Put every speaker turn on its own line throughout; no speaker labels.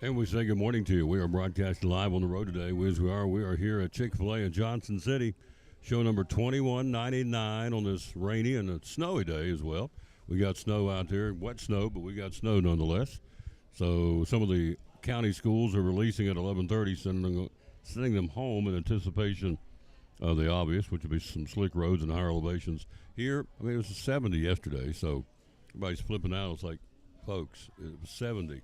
And we say good morning to you. We are broadcasting live on the road today. We are here at Chick-fil-A in Johnson City. Show number 2199 on this rainy and a snowy day as well. We got snow out there, wet snow, but we got snow nonetheless. So some of the county schools are releasing at 11:30, sending them home in anticipation of the obvious, which would be some slick roads and higher elevations. Here, I mean, it was 70 yesterday, so everybody's flipping out. It's like, folks, it was 70.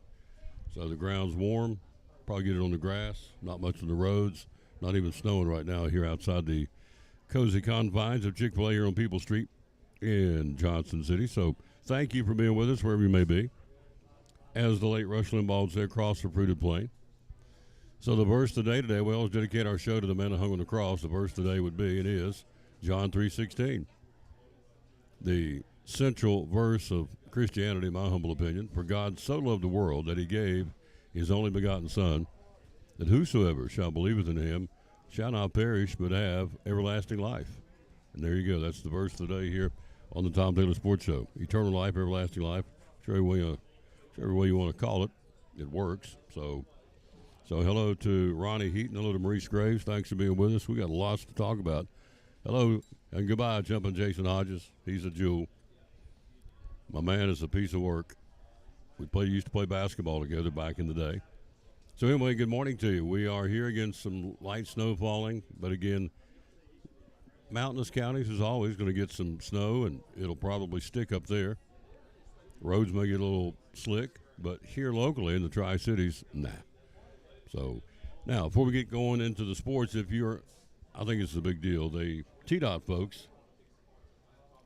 So the ground's warm. Probably get it on the grass. Not much on the roads. Not even snowing right now here outside the cozy confines of Chick-fil-A here on People Street in Johnson City. So thank you for being with us wherever you may be. As the late Rush Limbaugh said, cross the fruited plain. So the verse today, we always dedicate our show to the man who hung on the cross. The verse today would be, it is, John 3:16. The central verse of Christianity, in my humble opinion. For God so loved the world that he gave his only begotten Son, that whosoever shall believeth in him shall not perish but have everlasting life. And there you go. That's the verse today here on the Tom Taylor Sports Show. Eternal life, everlasting life. Whichever way you want to call it, it works. So hello to Ronnie Heaton. Hello to Maurice Graves. Thanks for being with us. We got lots to talk about. Hello and goodbye, Jumping Jason Hodges. He's a jewel. My man is a piece of work. We used to play basketball together back in the day. So anyway, good morning to you. We are here against some light snow falling, but again, mountainous counties is always going to get some snow, and it'll probably stick up there. Roads may get a little slick, but here locally in the Tri-Cities, nah. So now, before we get going into the sports, I think it's a big deal. The TDOT folks,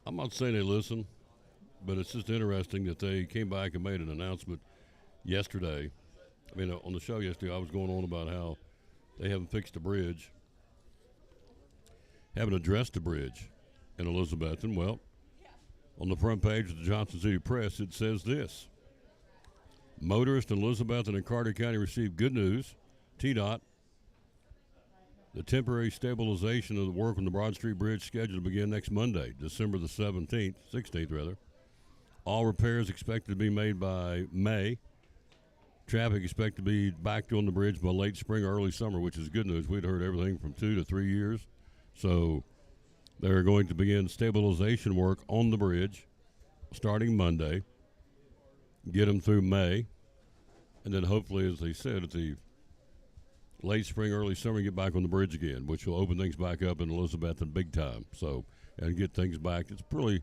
I'm not saying they listen, but it's just interesting that they came back and made an announcement yesterday. I mean, on the show yesterday, I was going on about how they haven't fixed the bridge, haven't addressed the bridge in Elizabethton. Well, on the front page of the Johnson City Press, it says this. Motorists in Elizabethton and Carter County received good news. TDOT, the temporary stabilization of the work on the Broad Street Bridge scheduled to begin next Monday, December the 16th rather. All repairs expected to be made by May. Traffic expected to be back on the bridge by late spring or early summer, which is good news. We'd heard everything from 2 to 3 years. So they're going to begin stabilization work on the bridge starting Monday, get them through May, and then hopefully, as they said, at the late spring, early summer, get back on the bridge again, which will open things back up in Elizabethton big time. So, and get things back. It's really,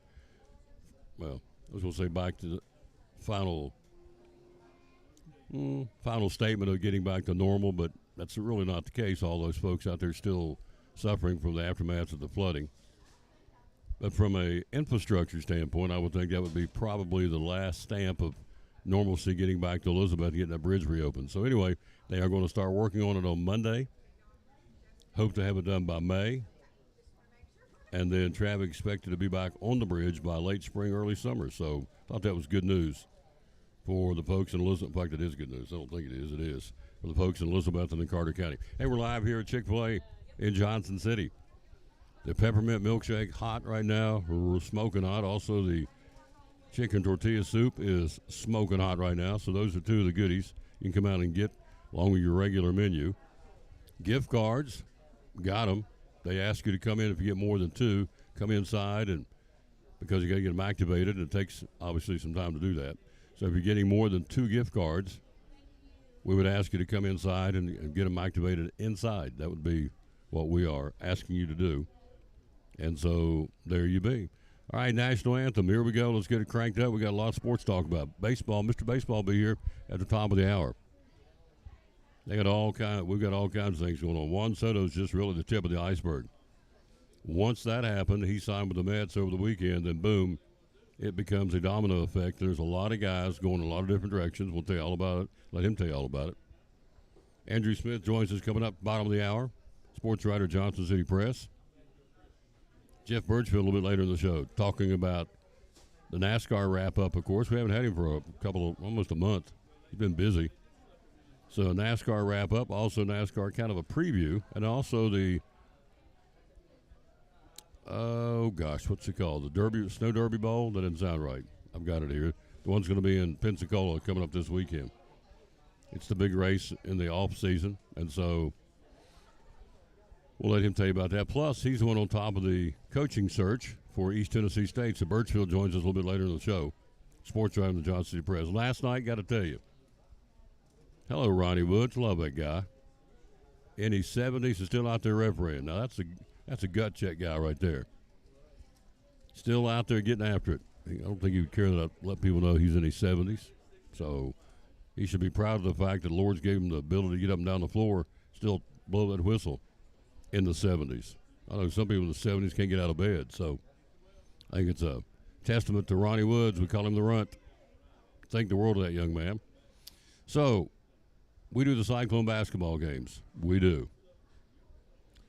well, I was going to say back to the final statement of getting back to normal, but that's really not the case. All those folks out there still suffering from the aftermath of the flooding. But from a infrastructure standpoint, I would think that would be probably the last stamp of normalcy getting back to Elizabeth and getting that bridge reopened. So anyway, they are going to start working on it on Monday. Hope to have it done by May. And then traffic expected to be back on the bridge by late spring, early summer. So thought that was good news for the folks in Elizabeth. In fact, it is good news. I don't think it is. It is for the folks in Elizabeth and Carter County. Hey, we're live here at Chick-fil-A in Johnson City. The peppermint milkshake hot right now. We're smoking hot. Also, the chicken tortilla soup is smoking hot right now. So those are two of the goodies you can come out and get along with your regular menu. Gift cards, got them. They ask you to come in if you get more than two. Come inside, and because you got to get them activated, and it takes obviously some time to do that. So if you're getting more than 2 gift cards, we would ask you to come inside and get them activated inside. That would be what we are asking you to do. And so there you be. All right, national anthem. Here we go. Let's get it cranked up. We got a lot of sports to talk about. Baseball. Mr. Baseball will be here at the top of the hour. We've got all kinds of things going on. Juan Soto's just really the tip of the iceberg. Once that happened, he signed with the Mets over the weekend, and boom, it becomes a domino effect. There's a lot of guys going in a lot of different directions. We'll tell you all about it. Let him tell you all about it. Andrew Smith joins us coming up bottom of the hour. Sports writer, Johnson City Press. Jeff Birchfield a little bit later in the show, talking about the NASCAR wrap-up, of course. We haven't had him for almost a month. He's been busy. So NASCAR wrap-up, also NASCAR kind of a preview, and also the, what's it called? The Snow Derby Bowl? That doesn't sound right. I've got it here. The one's going to be in Pensacola coming up this weekend. It's the big race in the off season, and so we'll let him tell you about that. Plus, he's the one on top of the coaching search for East Tennessee State. So Birchfield joins us a little bit later in the show. Sports Drive in the Johnson City Press. Last night, got to tell you. Hello, Ronnie Woods. Love that guy. In his 70s and still out there refereeing. Now, that's a gut check guy right there. Still out there getting after it. I don't think he would care that I let people know he's in his 70s. So he should be proud of the fact that the Lord's gave him the ability to get up and down the floor, still blow that whistle in the 70s. I know some people in the 70s can't get out of bed. So I think it's a testament to Ronnie Woods. We call him the Runt. Thank the world of that young man. So we do the Cyclone basketball games. We do.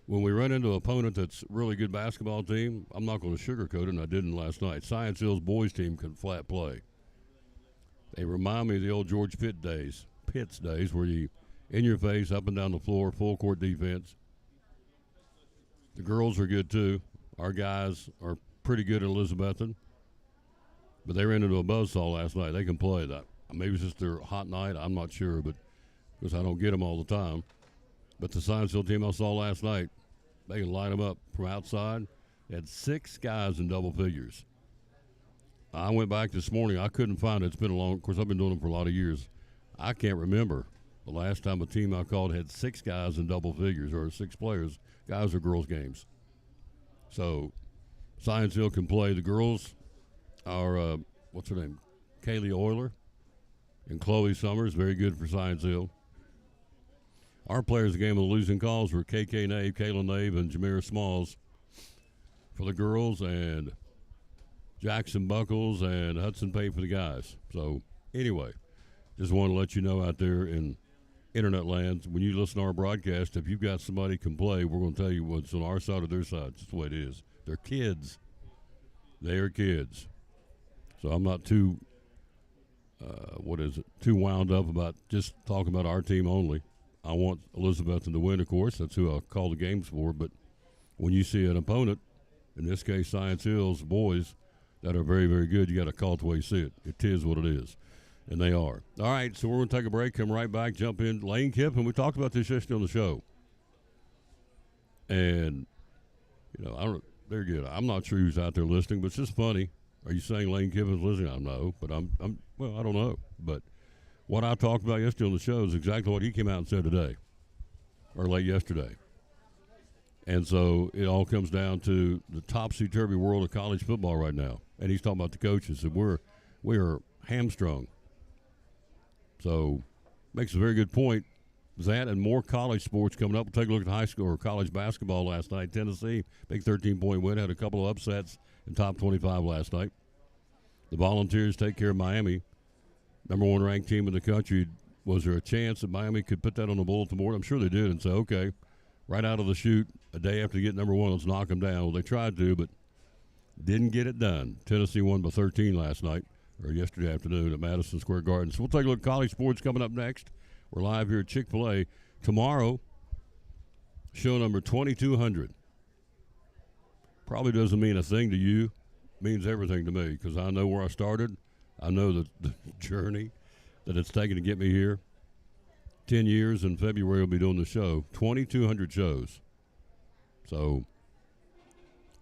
When we run into an opponent that's really good basketball team, I'm not going to sugarcoat it, and I didn't last night. Science Hill's boys team can flat play. They remind me of the old George Pitts days, where you in your face, up and down the floor, full court defense. The girls are good too. Our guys are pretty good at Elizabethan, but they ran into a buzzsaw last night. They can play that. Maybe it's just their hot night. I'm not sure, but because I don't get them all the time. But the Science Hill team I saw last night, they can line them up from outside. They had 6 guys in double figures. I went back this morning. I couldn't find it. It's been a long – of course, I've been doing them for a lot of years. I can't remember the last time a team I called had 6 guys in double figures or 6 players, guys or girls games. So Science Hill can play. The girls are what's her name? Kaylee Euler and Chloe Summers, very good for Science Hill. Our players of the game of the losing calls were KK Nave, Kayla Nave, and Jameer Smalls for the girls, and Jackson Buckles and Hudson Pay for the guys. So, anyway, just want to let you know out there in internet land, when you listen to our broadcast, if you've got somebody can play, we're going to tell you what's on our side or their side. That's the way it is. They're kids. They are kids. So I'm not too, too wound up about just talking about our team only. I want Elizabethton to win, of course. That's who I call the games for. But when you see an opponent, in this case Science Hill's boys, that are very, very good, you got to call it the way you see it. It is what it is. And they are. All right, so we're going to take a break, come right back, jump in. Lane Kiffin, we talked about this yesterday on the show. And, they're good. I'm not sure who's out there listening, but it's just funny. Are you saying Lane Kiffin's listening? I don't know, but I don't know. But what I talked about yesterday on the show is exactly what he came out and said today, or late yesterday. And so it all comes down to the topsy-turvy world of college football right now. And he's talking about the coaches, and we are hamstrung. So makes a very good point. That and more college sports coming up. We'll take a look at high school or college basketball last night. Tennessee, big 13-point win, had a couple of upsets in top 25 last night. The Volunteers take care of Miami, number 1 ranked team in the country. Was there a chance that Miami could put that on the bulletin board? I'm sure they did and say, okay, right out of the chute, a day after they get number 1, let's knock them down. Well, they tried to, but didn't get it done. Tennessee won by 13 last night, or yesterday afternoon at Madison Square Garden. So we'll take a look at college sports coming up next. We're live here at Chick-fil-A. Tomorrow, show number 2200. Probably doesn't mean a thing to you. It means everything to me because I know where I started. I know the journey that it's taken to get me here. 10 years in February we'll be doing the show. 2200 shows. So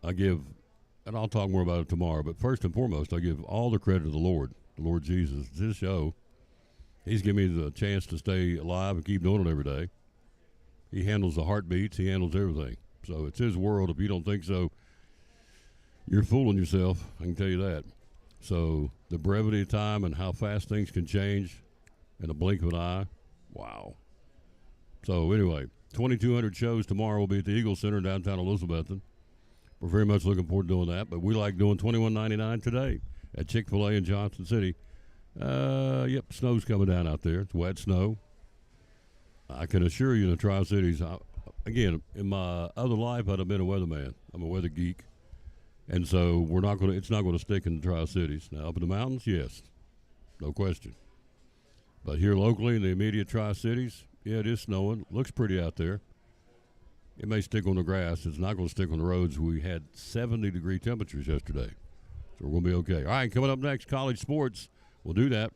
I give, and I'll talk more about it tomorrow, but first and foremost, I give all the credit to the Lord Jesus. This show, He's given me the chance to stay alive and keep doing it every day. He handles the heartbeats. He handles everything. So it's His world. If you don't think so, you're fooling yourself. I can tell you that. So the brevity of time and how fast things can change in a blink of an eye, wow. So anyway, 2200 shows tomorrow will be at the Eagle Center in downtown Elizabethton. We're very much looking forward to doing that, but we like doing $21.99 today at Chick-fil-A in Johnson City. Yep, snow's coming down out there. It's wet snow. I can assure you in the Tri-Cities, again, in my other life, I'd have been a weatherman. I'm a weather geek. And so it's not going to stick in the Tri-Cities. Now, up in the mountains, yes, no question. But here locally in the immediate Tri-Cities, yeah, it is snowing. Looks pretty out there. It may stick on the grass. It's not going to stick on the roads. We had 70-degree temperatures yesterday. So we're going to be okay. All right, coming up next, college sports. We'll do that.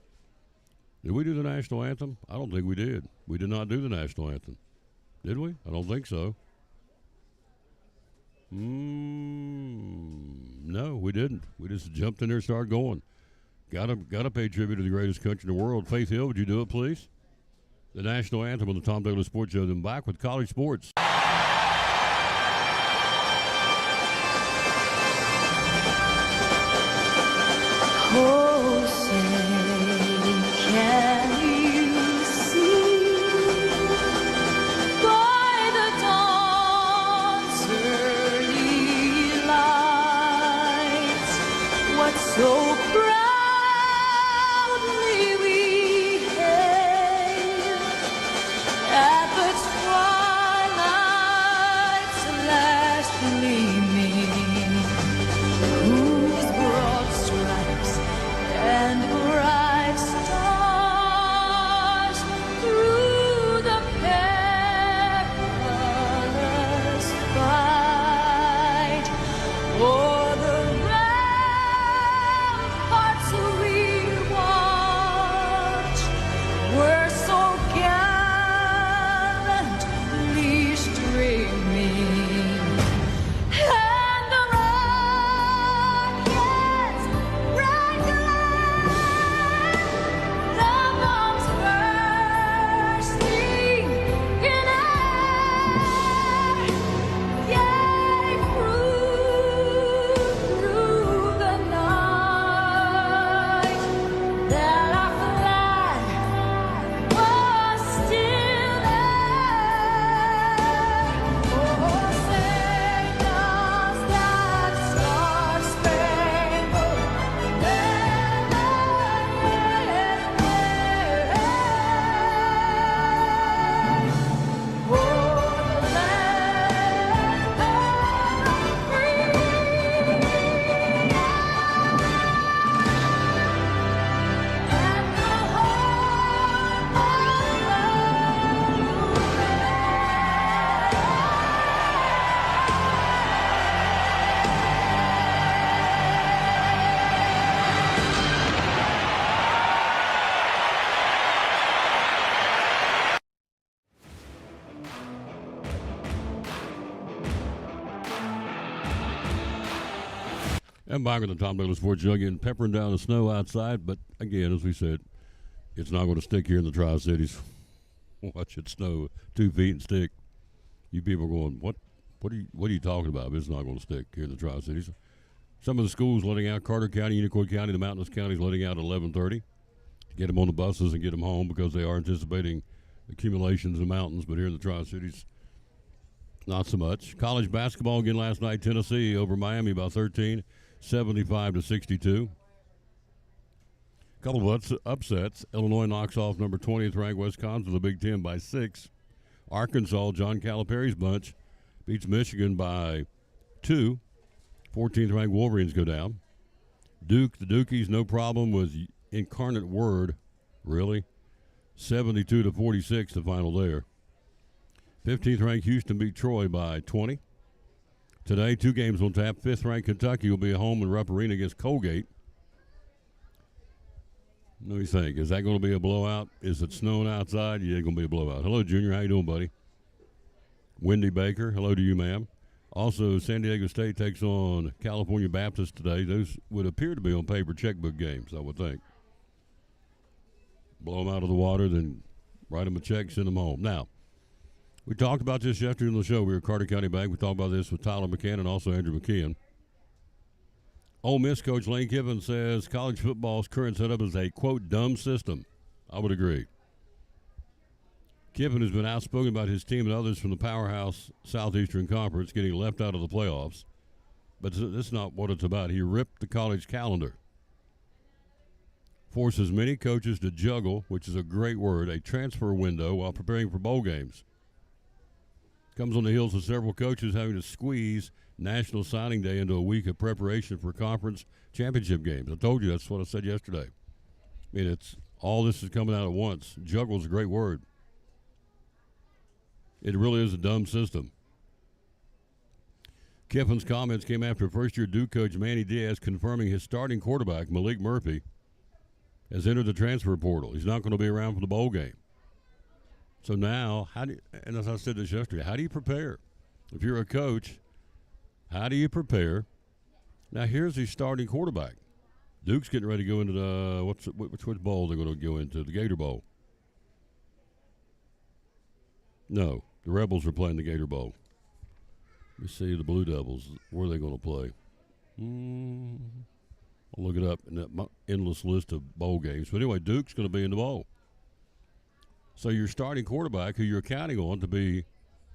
Did we do the national anthem? I don't think we did. We did not do the national anthem. Did we? I don't think so. No, we didn't. We just jumped in there and started going. Gotta pay tribute to the greatest country in the world. Faith Hill, would you do it, please? The national anthem on the Tom Douglas Sports Show. Then back with college sports.
Oh, say, can you see by the dawn's early light what so proudly we hailed at the twilight's last gleaming, whose broad stripes and bright stars through the perilous fight o'er the ramparts we watched were so gallantly streaming. And the rocket's bright glare, the bombs bursting in air, gave proof through the night that our flag was still there. Oh, say does that star-spangled banner yet wave o'er the land of the free and the home of
And back with the Tom Douglas Sports Show again, peppering down the snow outside. But again, as we said, it's not going to stick here in the Tri-Cities. Watch it snow 2 feet and stick. You people are going, what are you talking about? But it's not going to stick here in the Tri-Cities. Some of the schools letting out, Carter County, Unicoi County, the mountainous counties letting out at 11:30 to get them on the buses and get them home because they are anticipating accumulations in the mountains. But here in the Tri-Cities, not so much. College basketball again last night. Tennessee over Miami by 13, 75-62. Couple of upsets. Illinois knocks off number 20th ranked Wisconsin, the Big Ten, by 6. Arkansas, John Calipari's bunch, beats Michigan by 2. 14th ranked Wolverines go down. Duke, the Dukies, no problem with Incarnate Word, really. 72-46, the final there. 15th ranked Houston beat Troy by 20. Today, 2 games on tap. 5th ranked Kentucky will be at home in Rupp Arena against Colgate. What do you think? Is that going to be a blowout? Is it snowing outside? Yeah, it's going to be a blowout. Hello, Junior. How you doing, buddy? Wendy Baker. Hello to you, ma'am. Also, San Diego State takes on California Baptist today. Those would appear to be on paper checkbook games, I would think. Blow them out of the water, then write them a check, send them home. Now, we talked about this yesterday on the show. We were at Carter County Bank. We talked about this with Tyler McCann and also Andrew McKeon. Ole Miss coach Lane Kiffin says college football's current setup is a, quote, dumb system. I would agree. Kiffin has been outspoken about his team and others from the powerhouse Southeastern Conference getting left out of the playoffs. But that's not what it's about. He ripped the college calendar. Forces many coaches to juggle, which is a great word, a transfer window while preparing for bowl games. Comes on the heels of several coaches having to squeeze National Signing Day into a week of preparation for conference championship games. I told you that's what I said yesterday. I mean, it's all this is coming out at once. Juggle is a great word. It really is a dumb system. Kiffin's comments came after first-year Duke coach Manny Diaz confirming his starting quarterback, Malik Murphy, has entered the transfer portal. He's not going to be around for the bowl game. So now, and as I said this yesterday, how do you prepare? If you're a coach, how do you prepare? Now, here's the starting quarterback. Duke's getting ready to go into which bowl they're going to go into? The Gator Bowl. No, the Rebels are playing the Gator Bowl. Let me see the Blue Devils. Where are they going to play? I'll look it up in that endless list of bowl games. But anyway, Duke's going to be in the bowl. So your starting quarterback, who you're counting on to be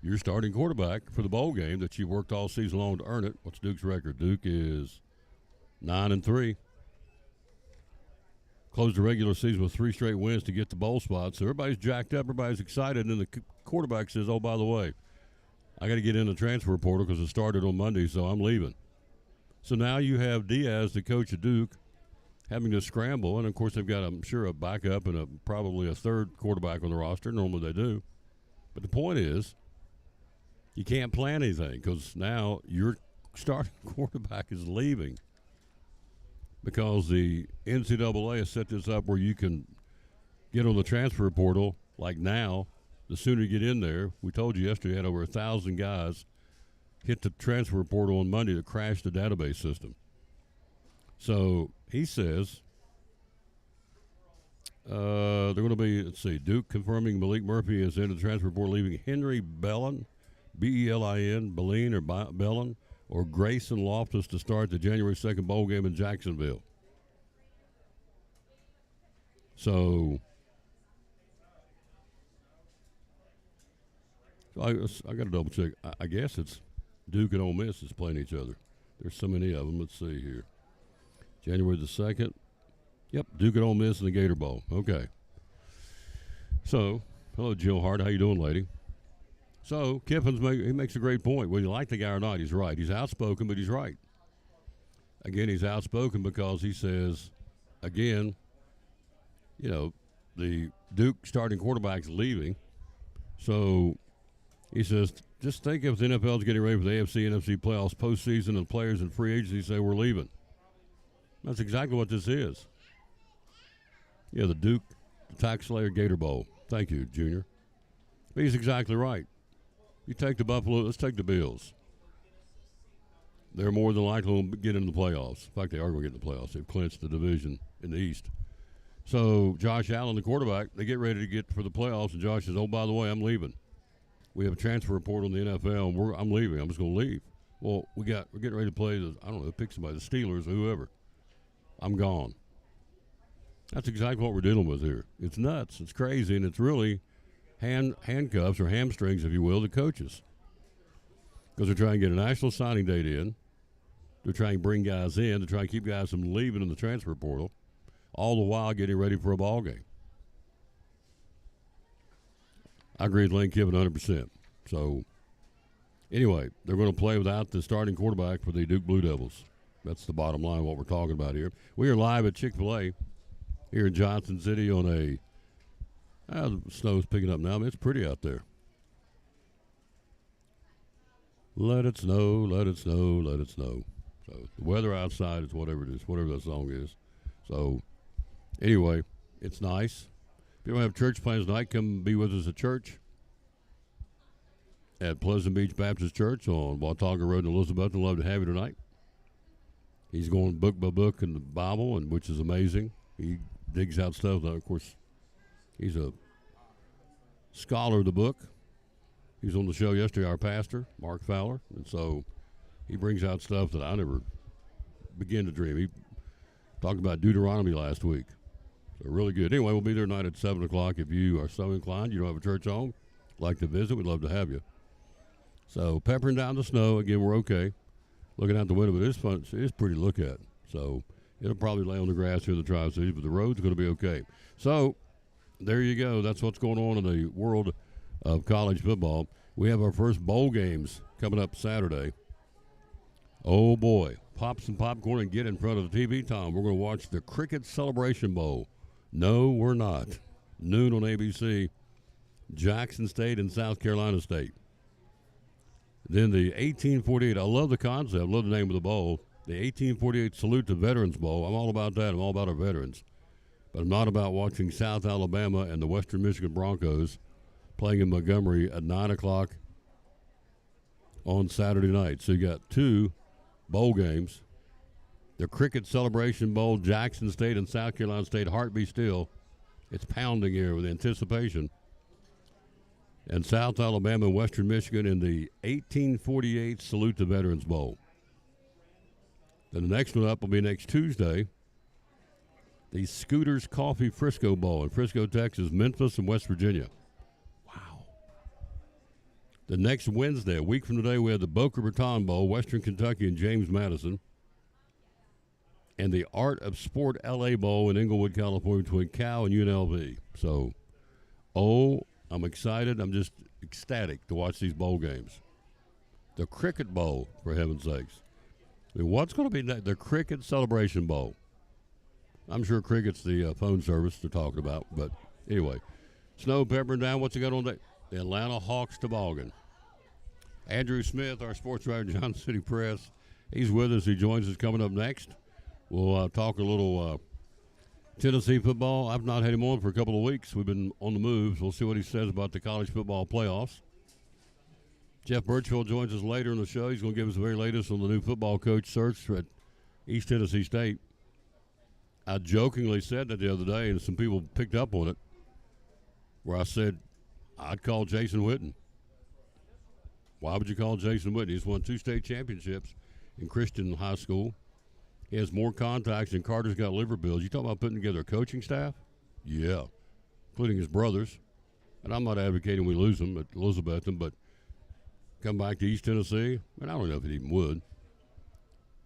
your starting quarterback for the bowl game that you worked all season long to earn it. What's Duke's record? Duke is 9-3. Closed the regular season with 3 straight wins to get the bowl spot. So everybody's jacked up, everybody's excited, and then the quarterback says, oh, by the way, I got to get in the transfer portal because it started on Monday, so I'm leaving. So now you have Diaz, the coach of Duke, having to scramble. And, of course, they've got, I'm sure, a backup and probably a third quarterback on the roster. Normally they do. But the point is, you can't plan anything because now your starting quarterback is leaving because the NCAA has set this up where you can get on the transfer portal like now. The sooner you get in there, we told you yesterday, had over 1,000 guys hit the transfer portal on Monday to crash the database system. So he says they're going to be, let's see, Duke confirming Malik Murphy is in the transfer portal, leaving Henry Bellin, B-E-L-I-N, Bellin or Bellin, or Grayson Loftus to start the January 2nd bowl game in Jacksonville. So I got to double check. I guess it's Duke and Ole Miss is playing each other. There's so many of them. Let's see here. January the 2nd. Yep, Duke and Ole Miss in the Gator Bowl. Okay. So, hello, Jill Hart. How you doing, lady? So, Kiffin's he makes a great point. Whether you like the guy or not, he's right. He's outspoken, but he's right. Again, he's outspoken because he says, again, you know, the Duke starting quarterback's leaving. So, he says, just think if the NFL's getting ready for the AFC, NFC playoffs postseason and players and free agency say we're leaving. That's exactly what this is. Yeah, the Duke Tax Slayer Gator Bowl. Thank you, Junior. But he's exactly right. You take the Buffalo, let's take the Bills. They're more than likely to get into the playoffs. In fact, they are going to get in the playoffs. They've clinched the division in the East. So Josh Allen, the quarterback, they get ready to get for the playoffs, and Josh says, oh, by the way, I'm leaving. We have a transfer report on the NFL, and I'm leaving. I'm just going to leave. Well, we're getting ready to play pick somebody, the Steelers or whoever. I'm gone. That's exactly what we're dealing with here. It's nuts. It's crazy, and it's really handcuffs or hamstrings, if you will, to coaches. Because they're trying to get a national signing date in. They're trying to bring guys in. They're trying to keep guys from leaving in the transfer portal, all the while getting ready for a ball game. I agree with Lane Kiffin 100%. So, anyway, they're going to play without the starting quarterback for the Duke Blue Devils. That's the bottom line of what we're talking about here. We are live at Chick-fil-A here in Johnson City on the snow's picking up now. I mean, it's pretty out there. Let it snow, let it snow, let it snow. So the weather outside is whatever it is, whatever that song is. So anyway, it's nice. If you don't have church plans tonight, come be with us at church at Pleasant Beach Baptist Church on Watauga Road in Elizabeth. I'd love to have you tonight. He's going book by book in the Bible, and which is amazing. He digs out stuff. Of course, he's a scholar of the book. He was on the show yesterday, our pastor, Mark Fowler. And so he brings out stuff that I never began to dream. He talked about Deuteronomy last week. So really good. Anyway, we'll be there tonight at 7 o'clock. If you are so inclined, you don't have a church home, like to visit, we'd love to have you. So peppering down the snow. Again, we're okay. Looking out the window, but it's fun. It's pretty to look at. So it'll probably lay on the grass here in the Tri-Cities, but the road's going to be okay. So there you go. That's what's going on in the world of college football. We have our first bowl games coming up Saturday. Oh, boy. Pop some popcorn and get in front of the TV, Tom. We're going to watch the Cricket Celebration Bowl. No, we're not. Noon on ABC. Jackson State and South Carolina State. Then the 1848, I love the concept, I love the name of the bowl. The 1848 Salute to Veterans Bowl. I'm all about that. I'm all about our veterans. but I'm not about watching South Alabama and the Western Michigan Broncos playing in Montgomery at 9 o'clock on Saturday night. So you got 2 bowl games. The Cricket Celebration Bowl, Jackson State and South Carolina State, heart be still. It's pounding here with anticipation. And South Alabama and Western Michigan in the 1848 Salute the Veterans Bowl. Then the next one up will be next Tuesday, the Scooters Coffee Frisco Bowl in Frisco, Texas, Memphis, and West Virginia. Wow. The next Wednesday, a week from today, we have the Boca Raton Bowl, Western Kentucky and James Madison. And the Art of Sport LA Bowl in Inglewood, California, between Cal and UNLV. So, I'm excited. I'm just ecstatic to watch these bowl games. The Cricket Bowl, for heaven's sakes. I mean, what's going to be the Cricket Celebration Bowl? I'm sure cricket's the phone service they're talking about. But anyway, snow peppering down. What's it got on the Atlanta Hawks toboggan? Andrew Smith, our sports writer, Johnson City Press. He's with us. He joins us coming up next. We'll talk a little Tennessee football. I've not had him on for a couple of weeks. We've been on the moves. We'll see what he says about the college football playoffs. Jeff Birchfield joins us later in the show. He's going to give us the very latest on the new football coach search at East Tennessee State. I jokingly said that the other day, and some people picked up on it, where I said I'd call Jason Witten. Why would you call Jason Witten? He's won 2 state championships in Christian high school. He has more contacts than Carter's got liver bills. You talking about putting together a coaching staff? Yeah, including his brothers. And I'm not advocating we lose them at Elizabethton, but come back to East Tennessee, and I don't know if he even would.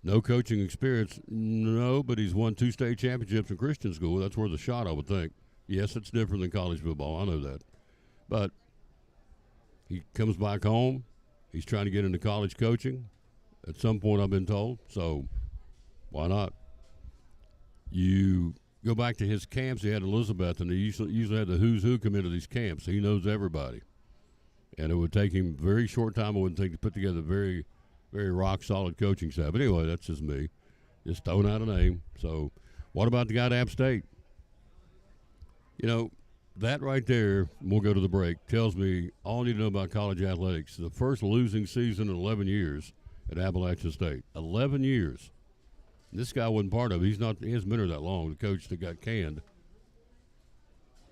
No coaching experience? No, but he's won 2 state championships in Christian school. That's worth a shot, I would think. Yes, it's different than college football. I know that. But he comes back home. He's trying to get into college coaching at some point, I've been told. So why not? You go back to his camps he had in Elizabeth, and he usually had the who's who come into these camps. He knows everybody. And it would take him a very short time, it would take to put together a very, very rock-solid coaching staff. But anyway, that's just me. Just throwing out a name. So what about the guy at App State? You know, that right there, we'll go to the break, tells me all I need to know about college athletics. The first losing season in 11 years at Appalachian State. 11 years. This guy wasn't part of it. He hasn't been there that long, the coach that got canned.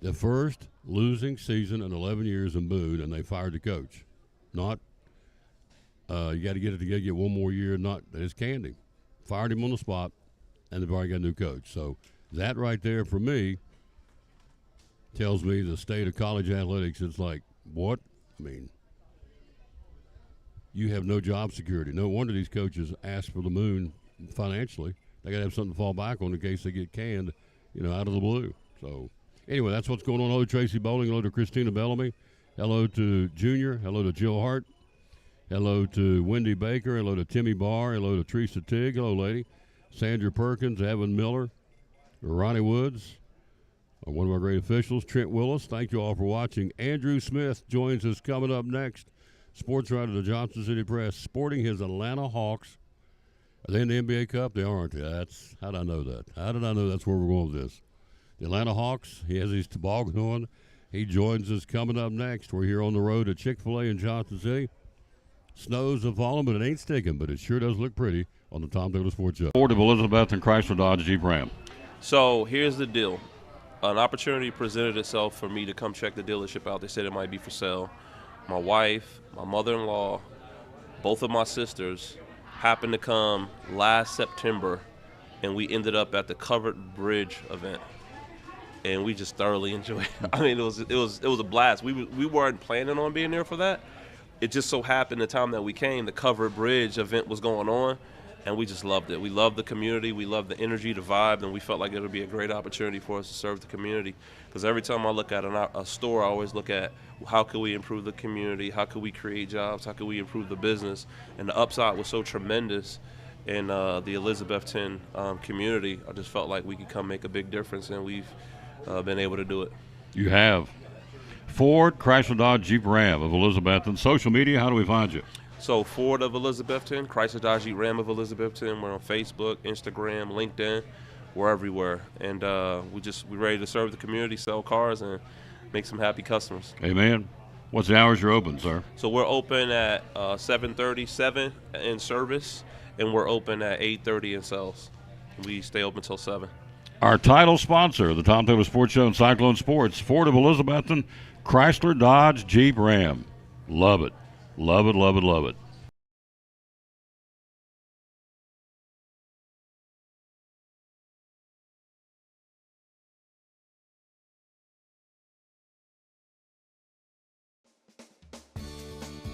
The first losing season in 11 years in Boone, and they fired the coach. Not, you got to get it together, get one more year, not, they just canned him. Fired him on the spot, and they've already got a new coach. So that right there, for me, tells me the state of college athletics is like, what? I mean, you have no job security. No wonder these coaches ask for the moon financially. They got to have something to fall back on in case they get canned, out of the blue. So anyway, that's what's going on. Hello to Tracy Bowling. Hello to Christina Bellamy. Hello to Junior. Hello to Jill Hart. Hello to Wendy Baker. Hello to Timmy Barr. Hello to Teresa Tigg. Hello, lady. Sandra Perkins, Evan Miller, Ronnie Woods, one of our great officials, Trent Willis. Thank you all for watching. Andrew Smith joins us coming up next. Sports writer of the Johnson City Press, sporting his Atlanta Hawks. Are they in the NBA Cup? They aren't. How did I know that? How did I know that's where we're going with this? The Atlanta Hawks, he has his toboggan on. He joins us coming up next. We're here on the road at Chick-fil-A in Johnson City. Snows have fallen, but it ain't sticking, but it sure does look pretty on the Tom Taylor Sports Show. Ford of Elizabeth and Chrysler Dodge Jeep Ram.
So here's the deal. An opportunity presented itself for me to come check the dealership out. They said it might be for sale. My wife, my mother-in-law, both of my sisters happened to come last September, and we ended up at the Covered Bridge event, and we just thoroughly enjoyed it. I mean, it was a blast. We weren't planning on being there for that. It just so happened the time that we came, the Covered Bridge event was going on, and we just loved it. We loved the community. We loved the energy, the vibe, and we felt like it would be a great opportunity for us to serve the community. Because every time I look at a store, I always look at how could we improve the community, how could we create jobs, how could we improve the business. And the upside was so tremendous in the Elizabethton community. I just felt like we could come make a big difference, and we've been able to do it.
You have. Ford, Chrysler Dodge Jeep Ram of Elizabethton. Social media, how do we find you?
So Ford of Elizabethton, Chrysler Dodge Jeep Ram of Elizabethton. We're on Facebook, Instagram, LinkedIn. we're everywhere, and we're ready to serve the community, sell cars, and make some happy customers.
Amen. What's the hours you're open, sir?
So we're open at 7:37 in service, and we're open at 8:30 in sales. We stay open till 7.
Our title sponsor, the Tom Taylor Sports Show and Cyclone Sports, Ford of Elizabethton, Chrysler, Dodge, Jeep, Ram. Love it. Love it, love it, love it.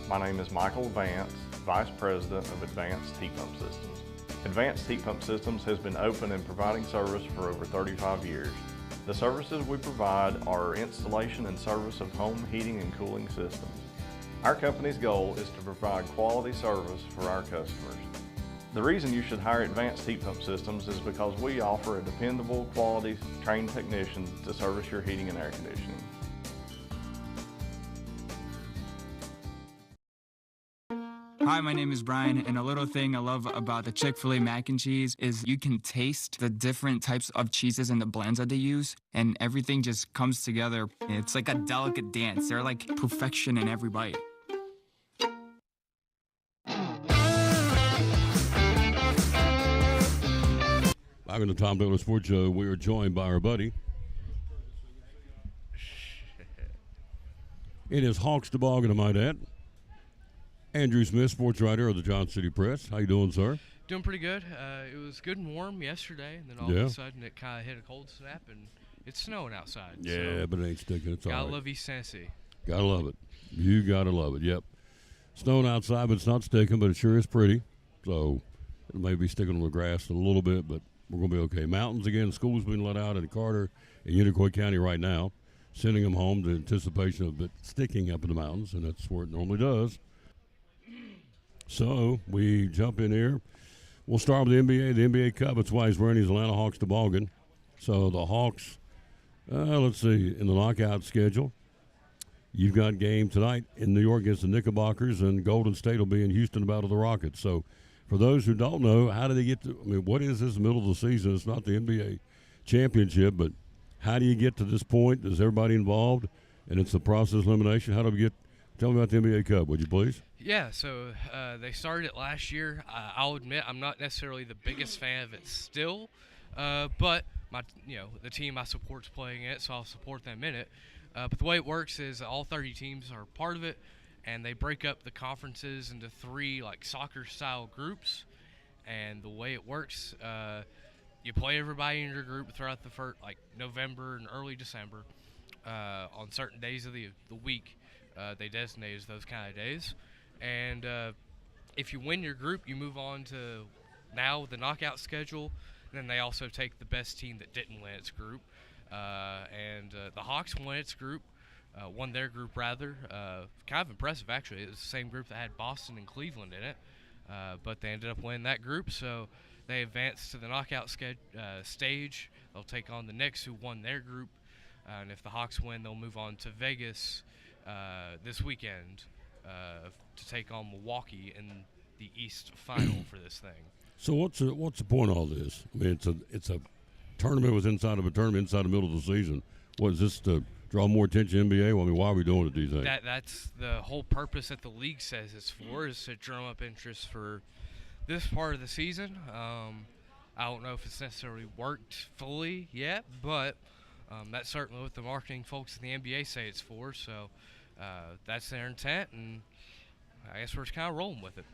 My name is Michael Vance, Vice President of Advanced Heat Pump Systems. Advanced Heat Pump Systems has been open and providing service for over 35 years. The services we provide are installation and service of home heating and cooling systems. Our company's goal is to provide quality service for our customers. The reason you should hire Advanced Heat Pump Systems is because we offer a dependable, quality, trained technician to service your heating and air conditioning.
Hi, my name is Brian, and a little thing I love about the Chick-fil-A mac and cheese is you can taste the different types of cheeses and the blends that they use, and everything just comes together. It's like a delicate dance. They're like perfection in every bite.
Back in the Tom Taylor Sports Show, we are joined by our buddy. It is Hawks Toboggan, I might add. Andrew Smith, sports writer of the Johnson City Press. How you doing, sir?
Doing pretty good. It was good and warm yesterday, and then all of a sudden it kind of hit a cold snap, and it's snowing outside.
Yeah,
so
but it ain't sticking. It's all
gotta
right.
love East Tennessee.
Gotta love it. You gotta love it. Yep. Snowing outside, but it's not sticking, but it sure is pretty. So it may be sticking on the grass a little bit, but we're gonna be okay. Mountains again. School's been let out in Carter and Unicoi County right now, sending them home to anticipation of it sticking up in the mountains, and that's where it normally does. So we jump in here. We'll start with the NBA. The NBA Cup. That's why he's wearing his Atlanta Hawks toboggan. So the Hawks, let's see, in the knockout schedule, you've got game tonight in New York against the Knickerbockers, and Golden State will be in Houston about the Rockets. So for those who don't know, how do they get to, I mean, what is this middle of the season? It's not the NBA championship, but how do you get to this point? Is everybody involved? And it's the process of elimination. How do we get, tell me about the NBA Cup, would you please?
Yeah, so they started it last year. I'll admit I'm not necessarily the biggest fan of it still, but the team I support's playing it, so I'll support them in it. But the way it works is all 30 teams are part of it, and they break up the conferences into 3 like soccer-style groups. And the way it works, you play everybody in your group throughout the November and early December on certain days of the week. They designate as those kind of days. And if you win your group, you move on to now the knockout schedule. And then they also take the best team that didn't win its group. And the Hawks won its group, won their group rather. Kind of impressive, actually. It was the same group that had Boston and Cleveland in it. But they ended up winning that group, so they advanced to the knockout stage. They'll take on the Knicks, who won their group. And if the Hawks win, they'll move on to Vegas this weekend to take on Milwaukee in the East Final for this thing.
So what's the point of all this? I mean, it's a tournament was inside of a tournament inside the middle of the season. What is this, to draw more attention to NBA? Well, I mean, why are we doing it, do you think?
That's the whole purpose that the league says it's for, is to drum up interest for this part of the season. I don't know if it's necessarily worked fully yet, but that's certainly what the marketing folks in the NBA say it's for. So that's their intent, and I guess we're just kind of rolling with it.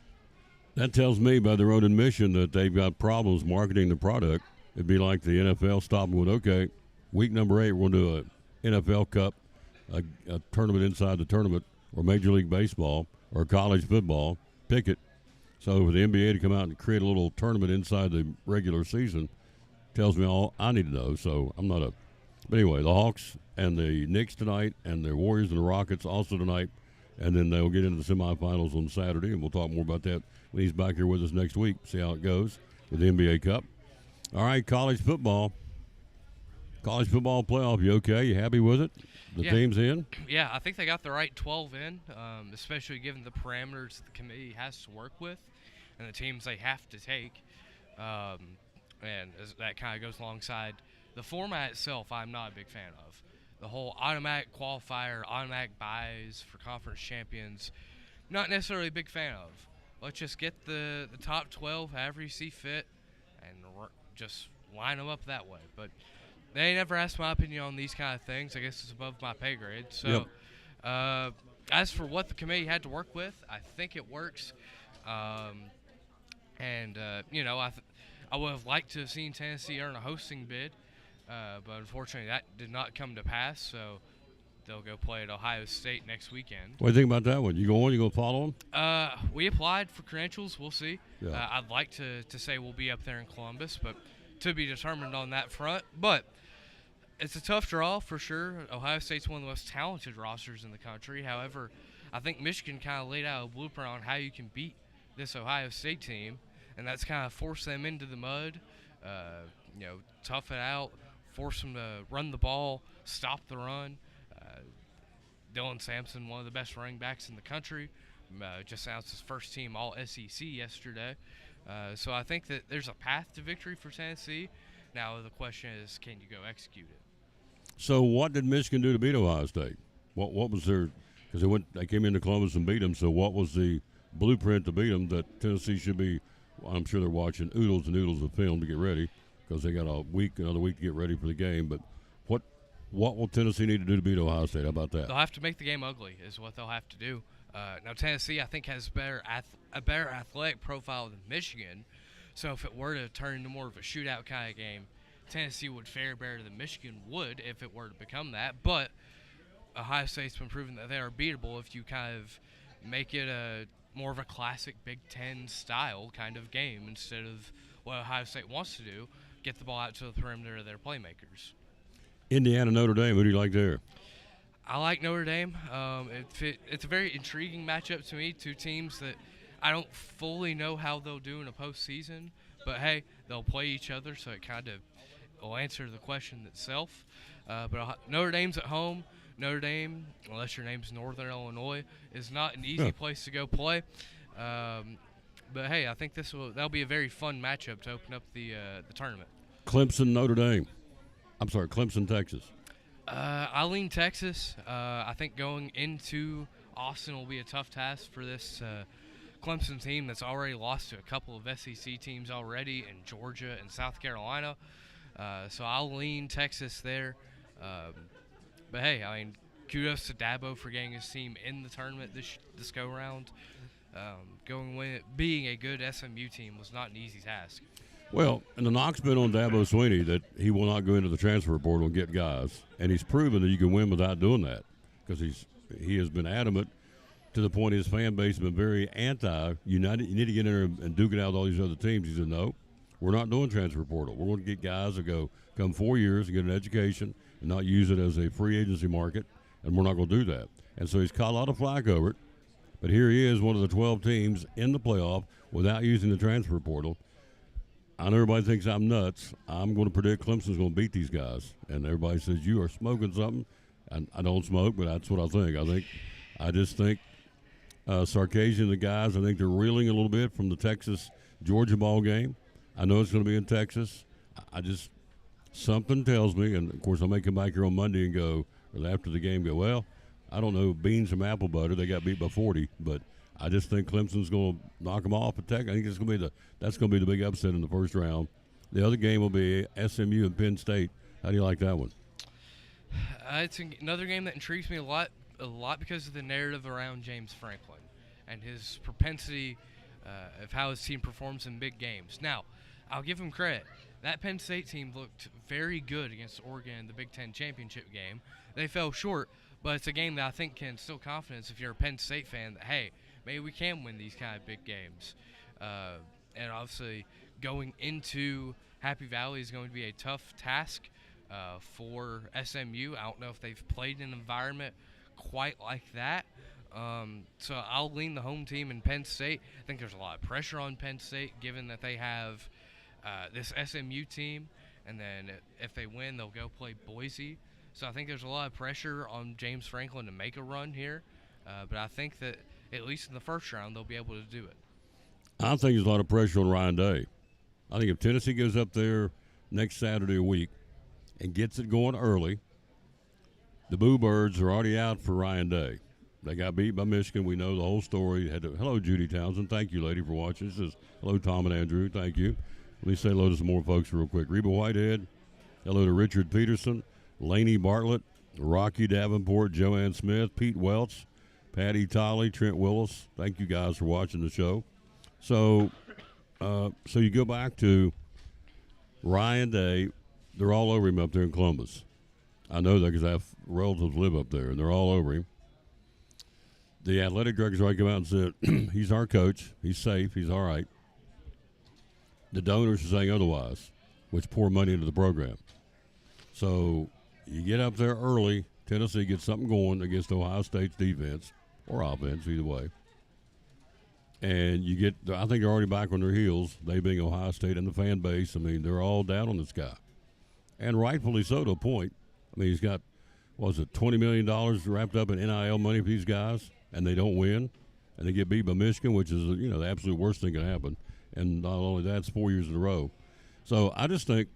That tells me by their own admission that they've got problems marketing the product. It'd be like the NFL stopping with, okay, week number 8, we're going to do an NFL Cup, a tournament inside the tournament, or Major League Baseball, or college football. Pick it. So for the NBA to come out and create a little tournament inside the regular season tells me all I need to know. So I'm not a – but anyway, the Hawks and the Knicks tonight, and the Warriors and the Rockets also tonight, and then they'll get into the semifinals on Saturday, and we'll talk more about that when he's back here with us next week, see how it goes with the NBA Cup. All right, college football. College football playoff, you okay? You happy with it? The team's in?
Yeah, I think they got the right 12 in, especially given the parameters the committee has to work with and the teams they have to take. and that kind of goes alongside the format itself. I'm not a big fan of the whole automatic qualifier, automatic buys for conference champions. Not necessarily a big fan of. Let's just get the top 12, however you see fit, and just line them up that way. But they never asked my opinion on these kind of things. I guess it's above my pay grade. So, as for what the committee had to work with, I think it works. I would have liked to have seen Tennessee earn a hosting bid, but unfortunately that did not come to pass. So they'll go play at Ohio State next weekend.
What do you think about that one? You go on? You going to follow them?
We applied for credentials. We'll see.
Yeah.
I'd like to say we'll be up there in Columbus, but to be determined on that front. But it's a tough draw for sure. Ohio State's one of the most talented rosters in the country. However, I think Michigan kind of laid out a blueprint on how you can beat this Ohio State team, and that's kind of force them into the mud, tough it out, force them to run the ball, stop the run. Dylan Sampson, one of the best running backs in the country, just announced his first team All-SEC yesterday. So I think that there's a path to victory for Tennessee. Now the question is, can you go execute it?
So what did Michigan do to beat Ohio State? What was their – because they came into Columbus and beat them, so what was the blueprint to beat them that Tennessee should be – I'm sure they're watching oodles and oodles of film to get ready because they got another week to get ready for the game. But what will Tennessee need to do to beat Ohio State? How about that?
They'll have to make the game ugly is what they'll have to do. Now Tennessee, I think, has a better athletic profile than Michigan. So if it were to turn into more of a shootout kind of game, Tennessee would fare better than Michigan would if it were to become that. But Ohio State's been proven that they are beatable if you kind of make it more of a classic Big Ten style kind of game instead of what Ohio State wants to do, get the ball out to the perimeter of their playmakers.
Indiana, Notre Dame, who do you like there?
I like Notre Dame. It's a very intriguing matchup to me. Two teams that I don't fully know how they'll do in a postseason, but hey, they'll play each other, so it kind of will answer the question itself. But Notre Dame's at home. Notre Dame, unless your name's Northern Illinois, is not an easy place to go play. But hey, I think that'll be a very fun matchup to open up the tournament.
Clemson, Notre Dame. I'm sorry, Clemson, Texas.
I lean Texas. I think going into Austin will be a tough task for this Clemson team that's already lost to a couple of SEC teams already in Georgia and South Carolina. So I'll lean Texas there. But hey, I mean, kudos to Dabo for getting his team in the tournament this go-round. Being a good SMU team was not an easy task.
Well, and the knock's been on Dabo Swinney that he will not go into the transfer portal and get guys, and he's proven that you can win without doing that because he has been adamant to the point his fan base has been very anti-United. You need to get in there and duke it out with all these other teams. He said, no, we're not doing transfer portal. We're going to get guys that come 4 years and get an education and not use it as a free agency market, and we're not going to do that. And so he's caught a lot of flack over it, but here he is, one of the 12 teams in the playoff without using the transfer portal. I know everybody thinks I'm nuts. I'm going to predict Clemson's going to beat these guys. And everybody says, you are smoking something. And I don't smoke, but that's what I think. I just think Sarkisian, the guys, I think they're reeling a little bit from the Texas-Georgia ball game. I know it's going to be in Texas. Something tells me, and, of course, I may come back here on Monday and go, or after the game, well, I don't know, beans from apple butter. They got beat by 40, but I just think Clemson's going to knock them off. I think that's going to be the big upset in the first round. The other game will be SMU and Penn State. How do you like that one?
It's another game that intrigues me a lot because of the narrative around James Franklin and his propensity of how his team performs in big games. Now, I'll give him credit. That Penn State team looked very good against Oregon in the Big Ten championship game. They fell short, but it's a game that I think can instill confidence if you're a Penn State fan that, hey, maybe we can win these kind of big games. And obviously, going into Happy Valley is going to be a tough task for SMU. I don't know if they've played in an environment quite like that. So I'll lean the home team in Penn State. I think there's a lot of pressure on Penn State given that they have this SMU team. And then if they win, they'll go play Boise. So I think there's a lot of pressure on James Franklin to make a run here. But I think that at least in the first round, they'll be able to do it.
I think there's a lot of pressure on Ryan Day. I think if Tennessee goes up there next Saturday a week and gets it going early, the Boo Birds are already out for Ryan Day. They got beat by Michigan. We know the whole story. Hello, Judy Townsend. Thank you, lady, for watching. This is hello, Tom and Andrew. Thank you. Let me say hello to some more folks real quick. Reba Whitehead. Hello to Richard Peterson, Laney Bartlett, Rocky Davenport, Joanne Smith, Pete Welch, Patty Tolley, Trent Willis. Thank you guys for watching the show. So you go back to Ryan Day. They're all over him up there in Columbus. I know that because I have relatives live up there, and they're all over him. The athletic director's already come out and said, he's our coach. He's safe. He's all right. The donors are saying otherwise, which pour money into the program. So you get up there early. Tennessee gets something going against Ohio State's defense or offense, either way. And you get, I think they're already back on their heels, they being Ohio State and the fan base. I mean, they're all down on this guy. And rightfully so to a point. I mean, he's got, $20 million wrapped up in NIL money for these guys, and they don't win, and they get beat by Michigan, which is, the absolute worst thing can happen. And not only that, it's 4 years in a row. So I just think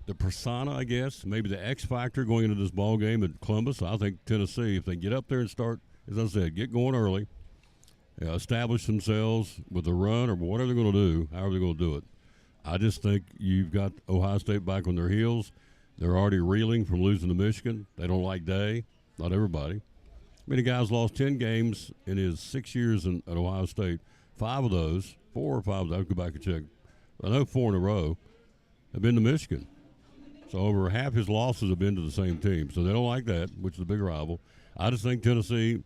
the persona, I guess, maybe the X factor going into this ball game at Columbus, I think Tennessee, if they get up there and start, as I said, get going early, establish themselves with a run or whatever they're going to do, however they're going to do it. I just think you've got Ohio State back on their heels. They're already reeling from losing to Michigan. They don't like Day. Not everybody. I mean, the guy's lost 10 games in his 6 years at Ohio State. 4 or 5, I'll go back and check. I know 4 in a row have been to Michigan. So over half his losses have been to the same team. So they don't like that, which is the big rival. I just think Tennessee,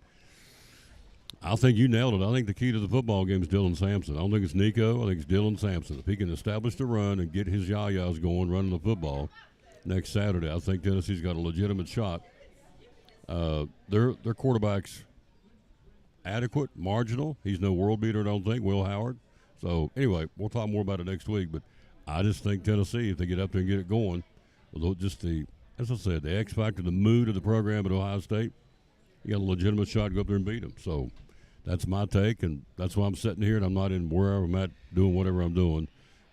I think you nailed it. I think the key to the football game is Dylan Sampson. I don't think it's Nico. I think it's Dylan Sampson. If he can establish the run and get his yayas going running the football next Saturday, I think Tennessee's got a legitimate shot. Their quarterback's adequate, marginal. He's no world beater, I don't think, Will Howard. So, anyway, we'll talk more about it next week. But I just think Tennessee, if they get up there and get it going, just as I said, the X factor, the mood of the program at Ohio State, you got a legitimate shot to go up there and beat them. So that's my take, and that's why I'm sitting here, and I'm not in wherever I'm at doing whatever I'm doing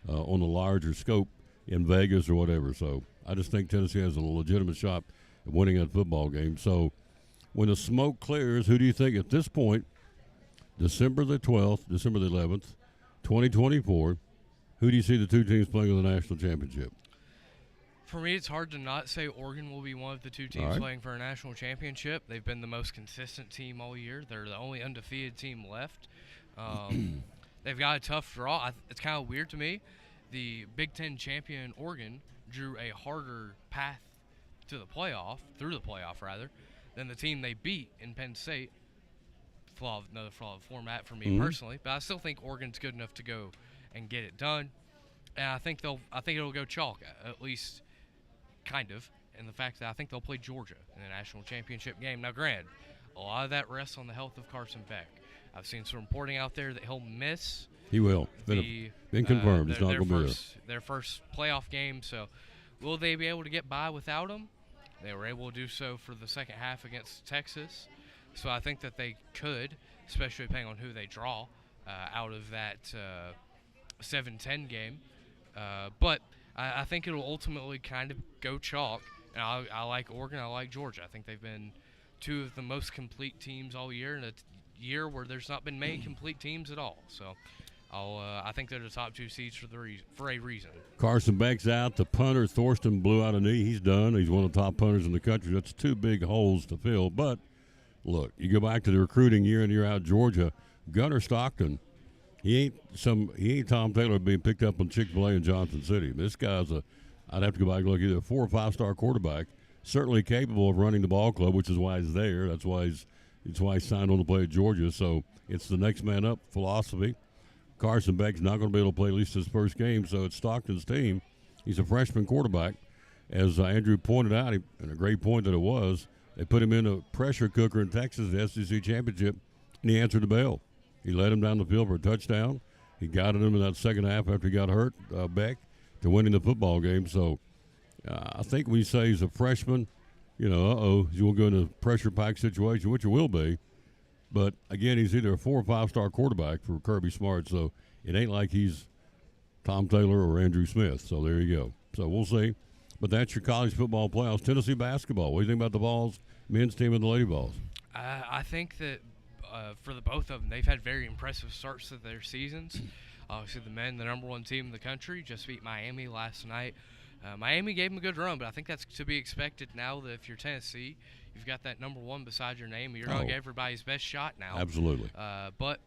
on the larger scope in Vegas or whatever. So I just think Tennessee has a legitimate shot at winning that football game. So when the smoke clears, who do you think at this point, December the 12th, December the 11th, 2024, who do you see the two teams playing in the national championship?
For me, it's hard to not say Oregon will be one of the two teams playing for a national championship. They've been the most consistent team all year. They're the only undefeated team left. They've got a tough draw. It's kind of weird to me. The Big Ten champion Oregon drew a harder path to the playoff, through the playoff rather, than the team they beat in Penn State. Another flawed format for me personally, but I still think Oregon's good enough to go and get it done. And I think it'll go chalk, at least kind of, in the fact that I think they'll play Georgia in the national championship game. Now, granted, a lot of that rests on the health of Carson Beck. I've seen some reporting out there that he'll miss.
He will. Been confirmed. It's not going to be
their first playoff game. So, will they be able to get by without him? They were able to do so for the second half against Texas. So I think that they could, especially depending on who they draw out of that 7-10 game. But I think it'll ultimately kind of go chalk. And I like Oregon. I like Georgia. I think they've been two of the most complete teams all year, in a year where there's not been many complete teams at all. So I think they're the top two seeds for a reason. Carson
Beck's out. The punter, Thorsten, blew out a knee. He's done. He's one of the top punters in the country. That's 2 big holes to fill. But, look, you go back to the recruiting year in, year out, Georgia, Gunnar Stockton, he ain't Tom Taylor being picked up on Chick-fil-A in Johnson City. This guy's I'd have to go back and look, either a 4 or 5-star quarterback, certainly capable of running the ball club, which is why he's there. That's why he signed on to play at Georgia. So it's the next man up philosophy. Carson Beck's not going to be able to play at least his first game, so it's Stockton's team. He's a freshman quarterback. As Andrew pointed out, and a great point that it was, they put him in a pressure cooker in Texas, the SEC championship, and he answered the bell. He led him down the field for a touchdown. He guided him in that second half after he got hurt, Beck, to winning the football game. So I think when you say he's a freshman, he's going to go in a pressure-packed situation, which it will be. But, again, he's either a 4 or 5-star quarterback for Kirby Smart, so it ain't like he's Tom Taylor or Andrew Smith. So there you go. So we'll see. But that's your college football playoffs. Tennessee basketball. What do you think about the Vols, men's team, and the Lady Vols?
I think that for the both of them, they've had very impressive starts to their seasons. Obviously, the men, the number one team in the country, just beat Miami last night. Miami gave them a good run, but I think that's to be expected now that if you're Tennessee, you've got that number one beside your name. You're going to give everybody's best shot now.
Absolutely.
But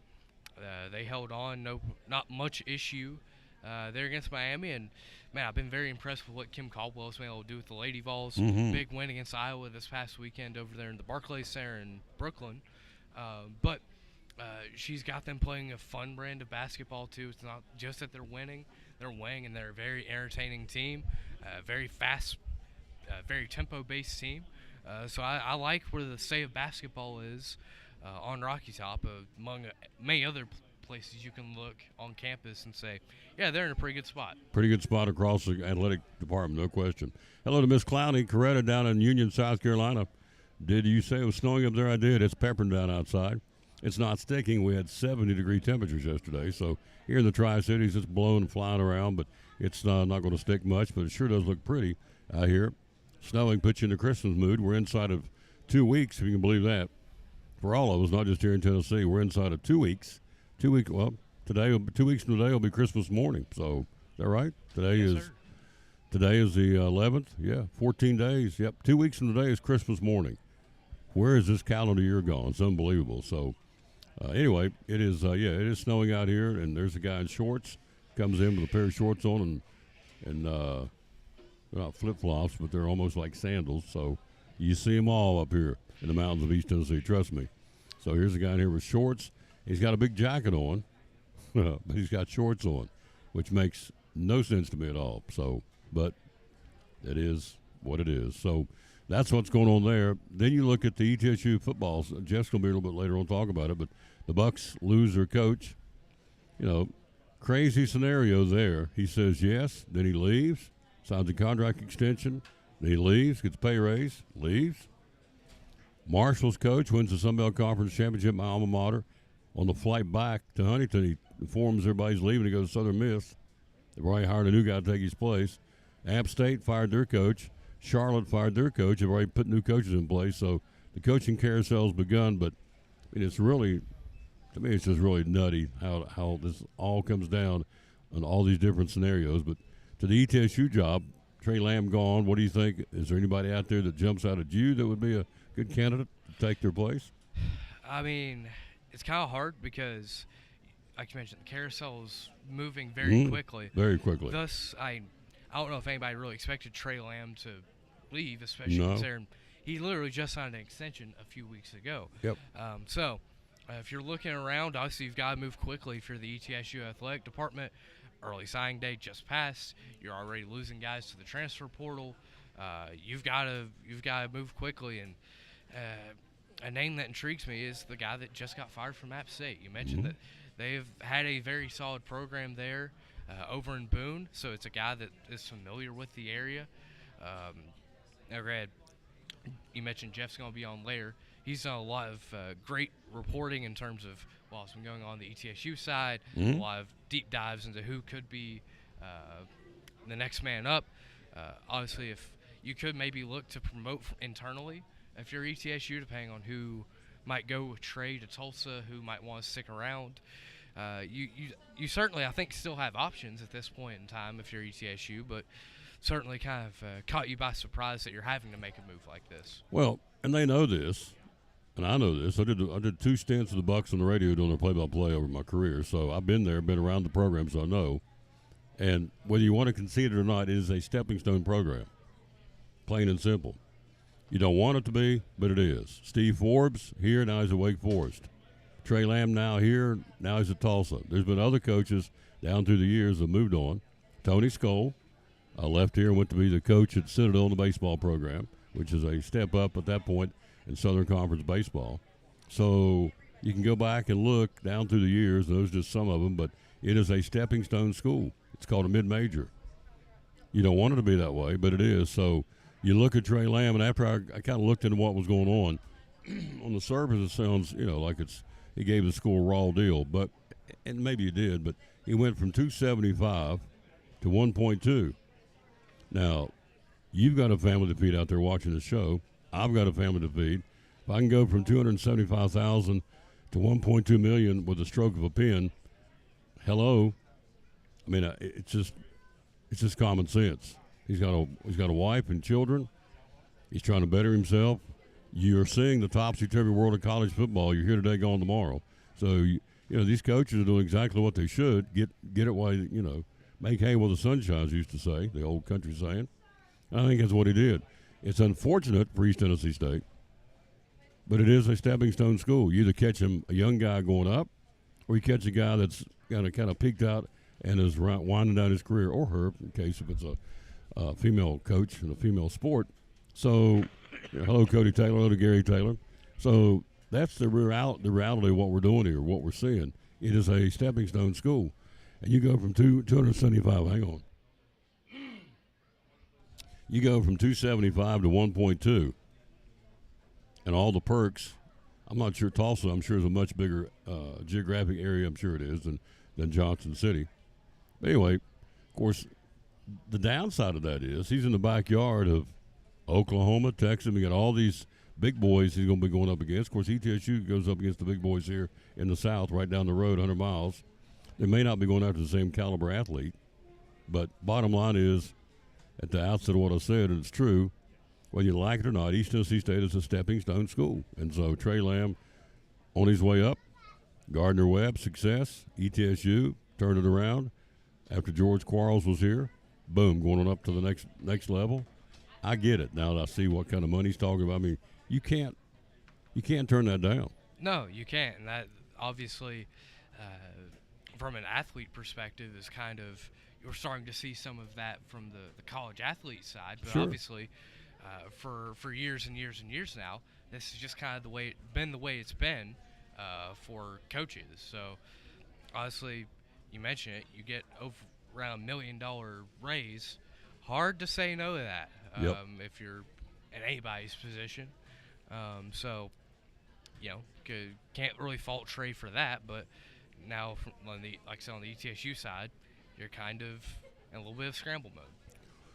they held on, not much issue there against Miami. And, man, I've been very impressed with what Kim Caldwell's been able to do with the Lady Vols. Big win against Iowa this past weekend over there in the Barclays Center in Brooklyn. But she's got them playing a fun brand of basketball, too. It's not just that they're winning. They're winning, and they're a very entertaining team, very fast, very tempo-based team. So I like where the state of basketball is on Rocky Top, among many other places you can look on campus and say, yeah, they're in a pretty good spot.
Pretty good spot across the athletic department, no question. Hello to Miss Clowney, Coretta down in Union, South Carolina. Did you say it was snowing up there? I did. It's peppering down outside. It's not sticking. We had 70-degree temperatures yesterday. So here in the Tri-Cities, it's blowing and flying around, but it's not going to stick much. But it sure does look pretty out here. Snowing puts you in the Christmas mood. We're inside of 2 weeks, if you can believe that. For all of us, not just here in Tennessee, we're inside of 2 weeks. 2 weeks. Well, 2 weeks from today will be Christmas morning. So is that right? Today is the 11th. Yeah, 14 days. Yep, 2 weeks from today is Christmas morning. Where is this calendar year gone? It's unbelievable. So anyway, it is. It is snowing out here, and there's a guy in shorts. Comes in with a pair of shorts on, and they're not flip flops, but they're almost like sandals. So you see them all up here in the mountains of East Tennessee. Trust me. So here's a guy in here with shorts. He's got a big jacket on, but he's got shorts on, which makes no sense to me at all. So, but it is what it is. So that's what's going on there. Then you look at the ETSU football. Jeff's going to be a little bit later on to talk about it, but the Bucks lose their coach. You know, crazy scenario there. He says yes, then he leaves, signs a contract extension, then he leaves, gets a pay raise, leaves. Marshall's coach wins the Sun Belt Conference Championship, my alma mater. On the flight back to Huntington, he informs everybody's leaving to go to Southern Miss. They've already hired a new guy to take his place. App State fired their coach. Charlotte fired their coach. They've already put new coaches in place. So the coaching carousel's begun. But it's really, to me, it's just really nutty how this all comes down on all these different scenarios. But to the ETSU job, Trey Lamb gone. What do you think? Is there anybody out there that jumps out at you that would be a good candidate to take their place?
I mean, it's kind of hard because, like you mentioned, the carousel is moving very quickly.
Very quickly.
Thus, I don't know if anybody really expected Trey Lamb to leave, especially considering he literally just signed an extension a few weeks ago.
Yep.
So if you're looking around, obviously you've got to move quickly if you're the ETSU athletic department. Early signing day just passed. You're already losing guys to the transfer portal. You've got to move quickly. And a name that intrigues me is the guy that just got fired from App State. You mentioned that they've had a very solid program there over in Boone, so it's a guy that is familiar with the area. You mentioned Jeff's going to be on later. He's done a lot of great reporting in terms of what's been going on the ETSU side, a lot of deep dives into who could be the next man up. Obviously, if you could maybe look to promote internally if you're ETSU, depending on who might go with Trey to Tulsa, who might want to stick around. You certainly, I think, still have options at this point in time if you're ETSU, but certainly kind of caught you by surprise that you're having to make a move like this.
Well, and they know this, and I know this. I did 2 stints with the Bucks on the radio doing their play-by-play over my career, so I've been there, been around the program, so I know. And whether you want to concede it or not, it is a stepping stone program, plain and simple. You don't want it to be, but it is. Steve Forbes here, now he's at Wake Forest. Trey Lamb now here, now he's at Tulsa. There's been other coaches down through the years that moved on. Tony Skoll left here and went to be the coach at Citadel in the baseball program, which is a step up at that point in Southern Conference baseball. So you can go back and look down through the years, and those are just some of them, but it is a stepping stone school. It's called a mid-major. You don't want it to be that way, but it is. So you look at Trey Lamb, and after I kind of looked into what was going on the surface it sounds, like he gave the school a raw deal. But and maybe you did, but he went from 275 to 1.2. Now, you've got a family to feed out there watching the show. I've got a family to feed. If I can go from 275,000 to 1.2 million with a stroke of a pen, hello. I mean, it's just common sense. He's got a wife and children. He's trying to better himself. You're seeing the topsy-turvy world of college football. You're here today, gone tomorrow. So these coaches are doing exactly what they should. Get it while make hay while the sun shines, used to say, the old country saying. And I think that's what he did. It's unfortunate for East Tennessee State, but it is a stepping stone school. You either catch a young guy going up, or you catch a guy that's kind of peaked out and is winding down his career, or her, in case if it's a female coach in a female sport. So, hello, Cody Taylor. Hello to Gary Taylor. So that's the reality of what we're doing here, what we're seeing. It is a stepping stone school. And you go from 275, hang on. You go from 275 to 1.2. And all the perks. I'm not sure Tulsa, I'm sure, is a much bigger geographic area, I'm sure it is, than Johnson City. But anyway, of course, the downside of that is he's in the backyard of Oklahoma, Texas. We got all these big boys he's going to be going up against. Of course, ETSU goes up against the big boys here in the South, right down the road, 100 miles. They may not be going after the same caliber athlete, but bottom line is, at the outset of what I said, and it's true, whether you like it or not, East Tennessee State is a stepping stone school. And so Trey Lamb on his way up, Gardner Webb, success, ETSU, turned it around. After George Quarles was here, boom, going on up to the next level. I get it now that I see what kind of money he's talking about. I mean, you can't turn that down.
No, you can't. And that obviously, from an athlete perspective, is kind of, you're starting to see some of that from the college athlete side. But
Sure.
obviously, for years and years and years now, this is just kind of the way it's been for coaches. So honestly, you mentioned it, you get around $1 million raise. Hard to say no to that
Yep.
if you're in anybody's position. So, can't really fault Trey for that. But now, on the ETSU side, you're kind of in a little bit of scramble mode.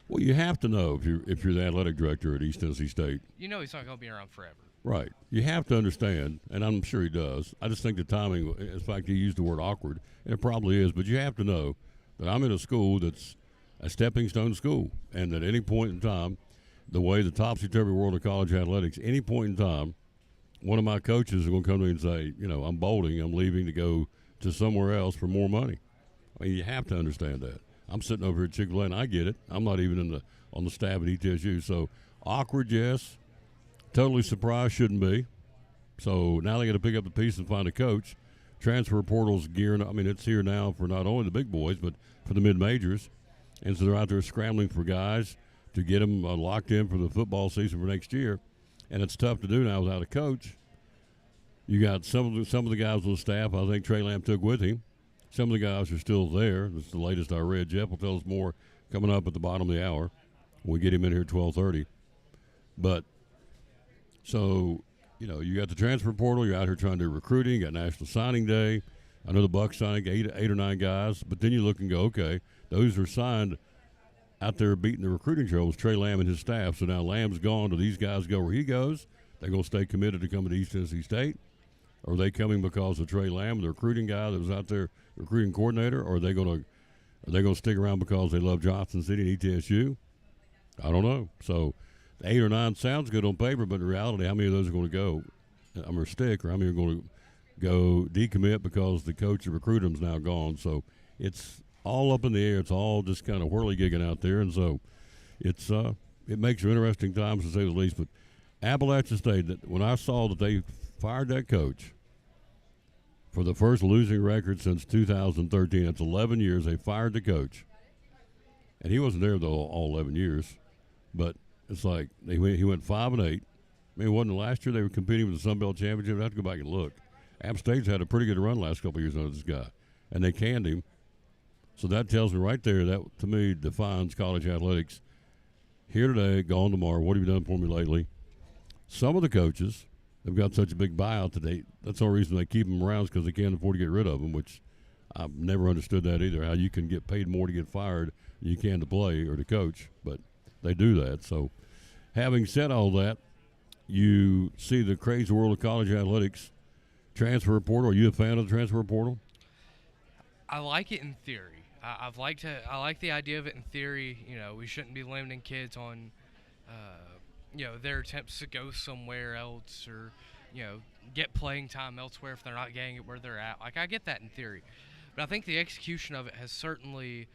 Well, you have to know if you're the athletic director at East Tennessee State.
You know he's not going to be around forever.
Right. You have to understand, and I'm sure he does. I just think the timing, in fact, he used the word awkward, and it probably is, but you have to know that I'm in a school that's a stepping stone school, and at any point in time, the way the topsy-turvy world of college athletics, any point in time, one of my coaches is going to come to me and say, I'm bolting, I'm leaving to go to somewhere else for more money. I mean, you have to understand that. I'm sitting over here at Chick-fil-A, and I get it. I'm not even on the staff at ETSU, so awkward, yes. Totally surprised, shouldn't be. So now they got to pick up the piece and find a coach. Transfer portal's gearing. I mean, it's here now for not only the big boys, but for the mid-majors. And so they're out there scrambling for guys to get them locked in for the football season for next year. And it's tough to do now without a coach. You got some of the guys on the staff I think Trey Lamb took with him. Some of the guys are still there. This is the latest I read. Jeff will tell us more coming up at the bottom of the hour. We get him in here at 12:30. But so, you got the transfer portal. You're out here trying to do recruiting. You got National Signing Day. I know the Bucs signed eight or nine guys. But then you look and go, okay, those are signed out there beating the recruiting trail. Trey Lamb and his staff. So now Lamb's gone. Do these guys go where he goes? They're going to stay committed to coming to East Tennessee State? Or are they coming because of Trey Lamb, the recruiting guy that was out there, recruiting coordinator? Or are they going to stick around because they love Johnson City and ETSU? I don't know. So 8 or 9 sounds good on paper, but in reality, how many of those are going to go? I'm going to stick, or how many are going to go decommit because the coach that recruited them is now gone? So it's all up in the air. It's all just kind of whirly-gigging out there, and so it makes for interesting times, to say the least. But Appalachian State, when I saw that they fired that coach for the first losing record since 2013, it's 11 years, they fired the coach. And he wasn't there, though, all 11 years. But it's like he went 5-8. I mean, it wasn't last year they were competing with the Sun Belt Championship. I have to go back and look. App State's had a pretty good run the last couple of years under this guy, and they canned him. So that tells me right there, that to me defines college athletics. Here today, gone tomorrow. What have you done for me lately? Some of the coaches have got such a big buyout today. That's the only reason they keep them around, is because they can't afford to get rid of them, which I've never understood that either, how you can get paid more to get fired than you can to play or to coach, but they do that. So having said all that, you see the crazy world of college athletics, transfer portal. Are you a fan of the transfer portal?
I like it in theory. I like the idea of it in theory. You know, we shouldn't be limiting kids on, their attempts to go somewhere else or, get playing time elsewhere if they're not getting it where they're at. Like, I get that in theory. But I think the execution of it has certainly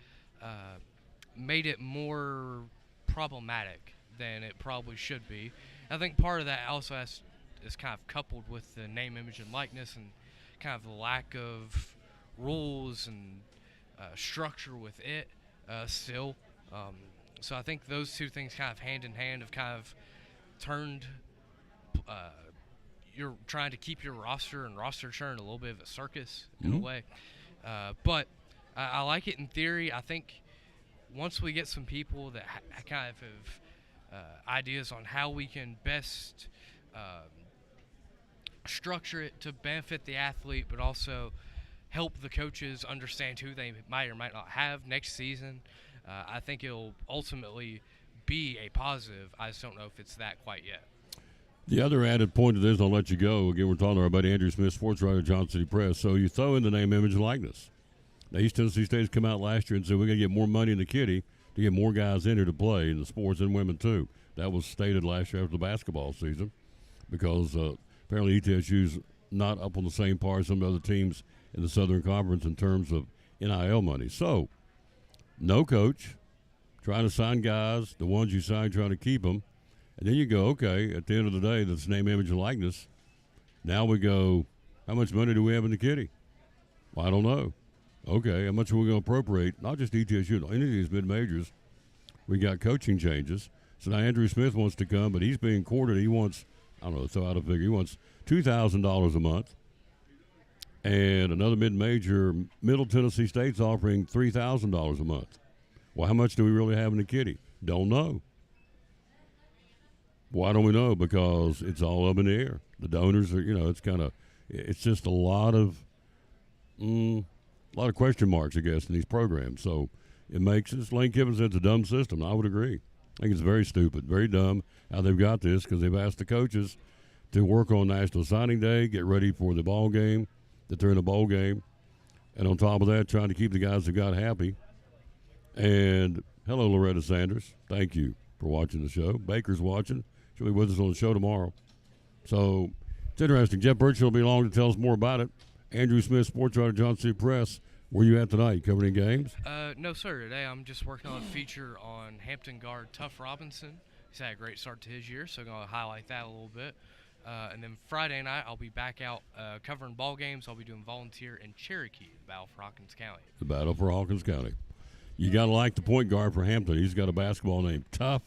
made it more problematic than it probably should be. I think part of that also is kind of coupled with the name, image, and likeness and kind of the lack of rules and structure with it still. So I think those two things kind of hand in hand have kind of turned you're trying to keep your roster and roster churn a little bit of a circus in a way. But I like it in theory. I think once we get some people that kind of have ideas on how we can best structure it to benefit the athlete, but also help the coaches understand who they might or might not have next season, I think it'll ultimately be a positive. I just don't know if it's that quite yet.
The other added point to this, I'll let you go. Again, we're talking to our buddy Andrew Smith, sports writer, Johnson City Press. So you throw in the name, image, and likeness. Now, East Tennessee State has come out last year and said we're going to get more money in the kitty to get more guys in here to play in the sports and women too. That was stated last year after the basketball season because apparently ETSU's not up on the same par as some of the other teams in the Southern Conference in terms of NIL money. So, no coach, trying to sign guys, the ones you sign trying to keep them. And then you go, okay, at the end of the day, that's name, image, and likeness. Now we go, how much money do we have in the kitty? Well, I don't know. Okay, how much are we going to appropriate? Not just ETSU, any of these mid-majors. We got coaching changes. So now Andrew Smith wants to come, but he's being courted. He wants, I don't know, throw out a figure. He wants $2,000 a month. And another mid-major, Middle Tennessee State's offering $3,000 a month. Well, how much do we really have in the kitty? Don't know. Why don't we know? Because it's all up in the air. The donors are, it's just a lot of question marks, I guess, in these programs. So it makes us, Lane Kiffin said it's a dumb system. I would agree. I think it's very stupid, very dumb how they've got this because they've asked the coaches to work on National Signing Day, get ready for the ball game, that they're in a bowl game. And on top of that, trying to keep the guys that got happy. And hello, Loretta Sanders. Thank you for watching the show. Baker's watching. She'll be with us on the show tomorrow. So it's interesting. Jeff Burchell will be along to tell us more about it. Andrew Smith, sports writer, Johnson City Press. Where you at tonight? Covering any games?
No, sir. Today I'm just working on a feature on Hampton guard Tuff Robinson. He's had a great start to his year, so I'm going to highlight that a little bit. And then Friday night I'll be back out covering ball games. I'll be doing volunteer in Cherokee, the battle for Hawkins County.
The battle for Hawkins County. You got to like the point guard for Hampton. He's got a basketball named Tuff,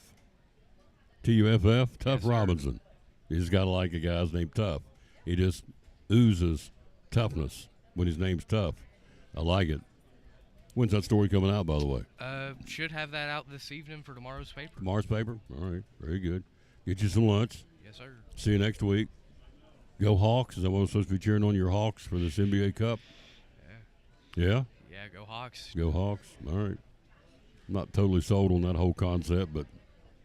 Tuff, Tuff
Yes,
Robinson. You just got to like a guy's named Tuff. He just oozes toughness when his name's Tuff. I like it. When's that story coming out, by the way?
Should have that out this evening for tomorrow's paper.
Tomorrow's paper? All right. Very good. Get you some lunch.
Yes, sir.
See you next week. Go Hawks. Is that what I'm supposed to be cheering on your Hawks for this NBA Cup?
Yeah.
Yeah?
Yeah, go Hawks.
Go Hawks. All right. I'm not totally sold on that whole concept, but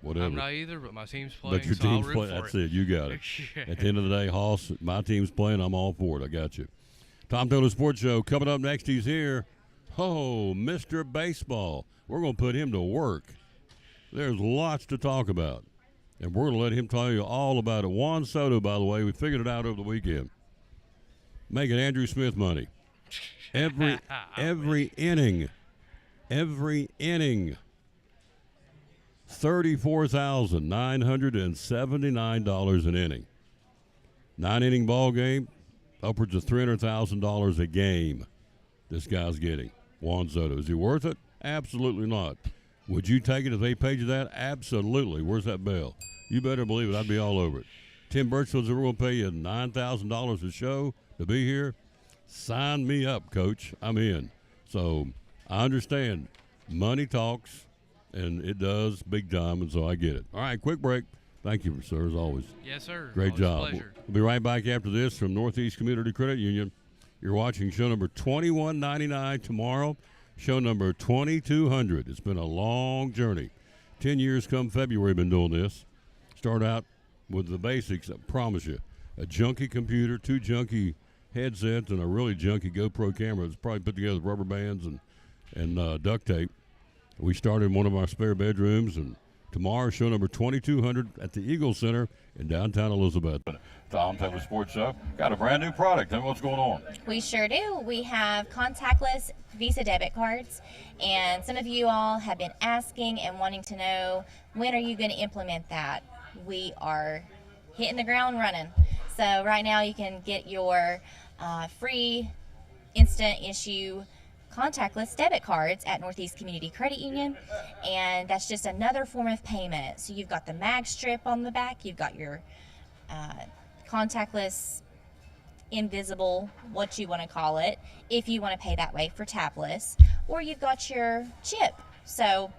whatever.
I'm not either, but my team's playing,
But your
so I'll
team's
root
playing.
for
That's
it.
it. You got it.
Yeah.
At the end of the day, Hoss, my team's playing. I'm all for it. I got you. Tom Taylor Sports Show coming up next. He's here. Oh, Mr. Baseball. We're going to put him to work. There's lots to talk about, and we're going to let him tell you all about it. Juan Soto, by the way, we figured it out over the weekend. Making Andrew Smith money. Every inning. Every inning. $34,979 an inning. 9-inning ball game, upwards of $300,000 a game this guy's getting. Juan Soto. Is he worth it? Absolutely not. Would you take it if they paid you that? Absolutely. Where's that bell? You better believe it. I'd be all over it. Tim Birchall says we're going to pay you $9,000 a show to be here. Sign me up, Coach. I'm in. So I understand. Money talks, and it does big time, and so I get it. All right, quick break. Thank you, sir, as always.
Yes, sir.
Great
Always
job.
A pleasure.
We'll be right back after this from Northeast Community Credit Union. You're watching show number 2199 tomorrow, show number 2200. It's been a long journey. 10 years come February, been doing this. Start out with the basics, I promise you. A junky computer, 2 junky headsets, and a really junky GoPro camera. It's probably put together with rubber bands and duct tape. We started in one of our spare bedrooms, and tomorrow, show number 2200 at the Eagle Center in downtown Elizabeth. Tom Taylor Sports Show got a brand new product. Tell me what's going on.
We sure do. We have contactless Visa debit cards, and some of you all have been asking and wanting to know, when are you going to implement that? We are hitting the ground running. So right now you can get your free instant issue contactless debit cards at Northeast Community Credit Union, and that's just another form of payment. So you've got the mag strip on the back, you've got your contactless, invisible, what you want to call it, if you want to pay that way for tabless, or you've got your chip. So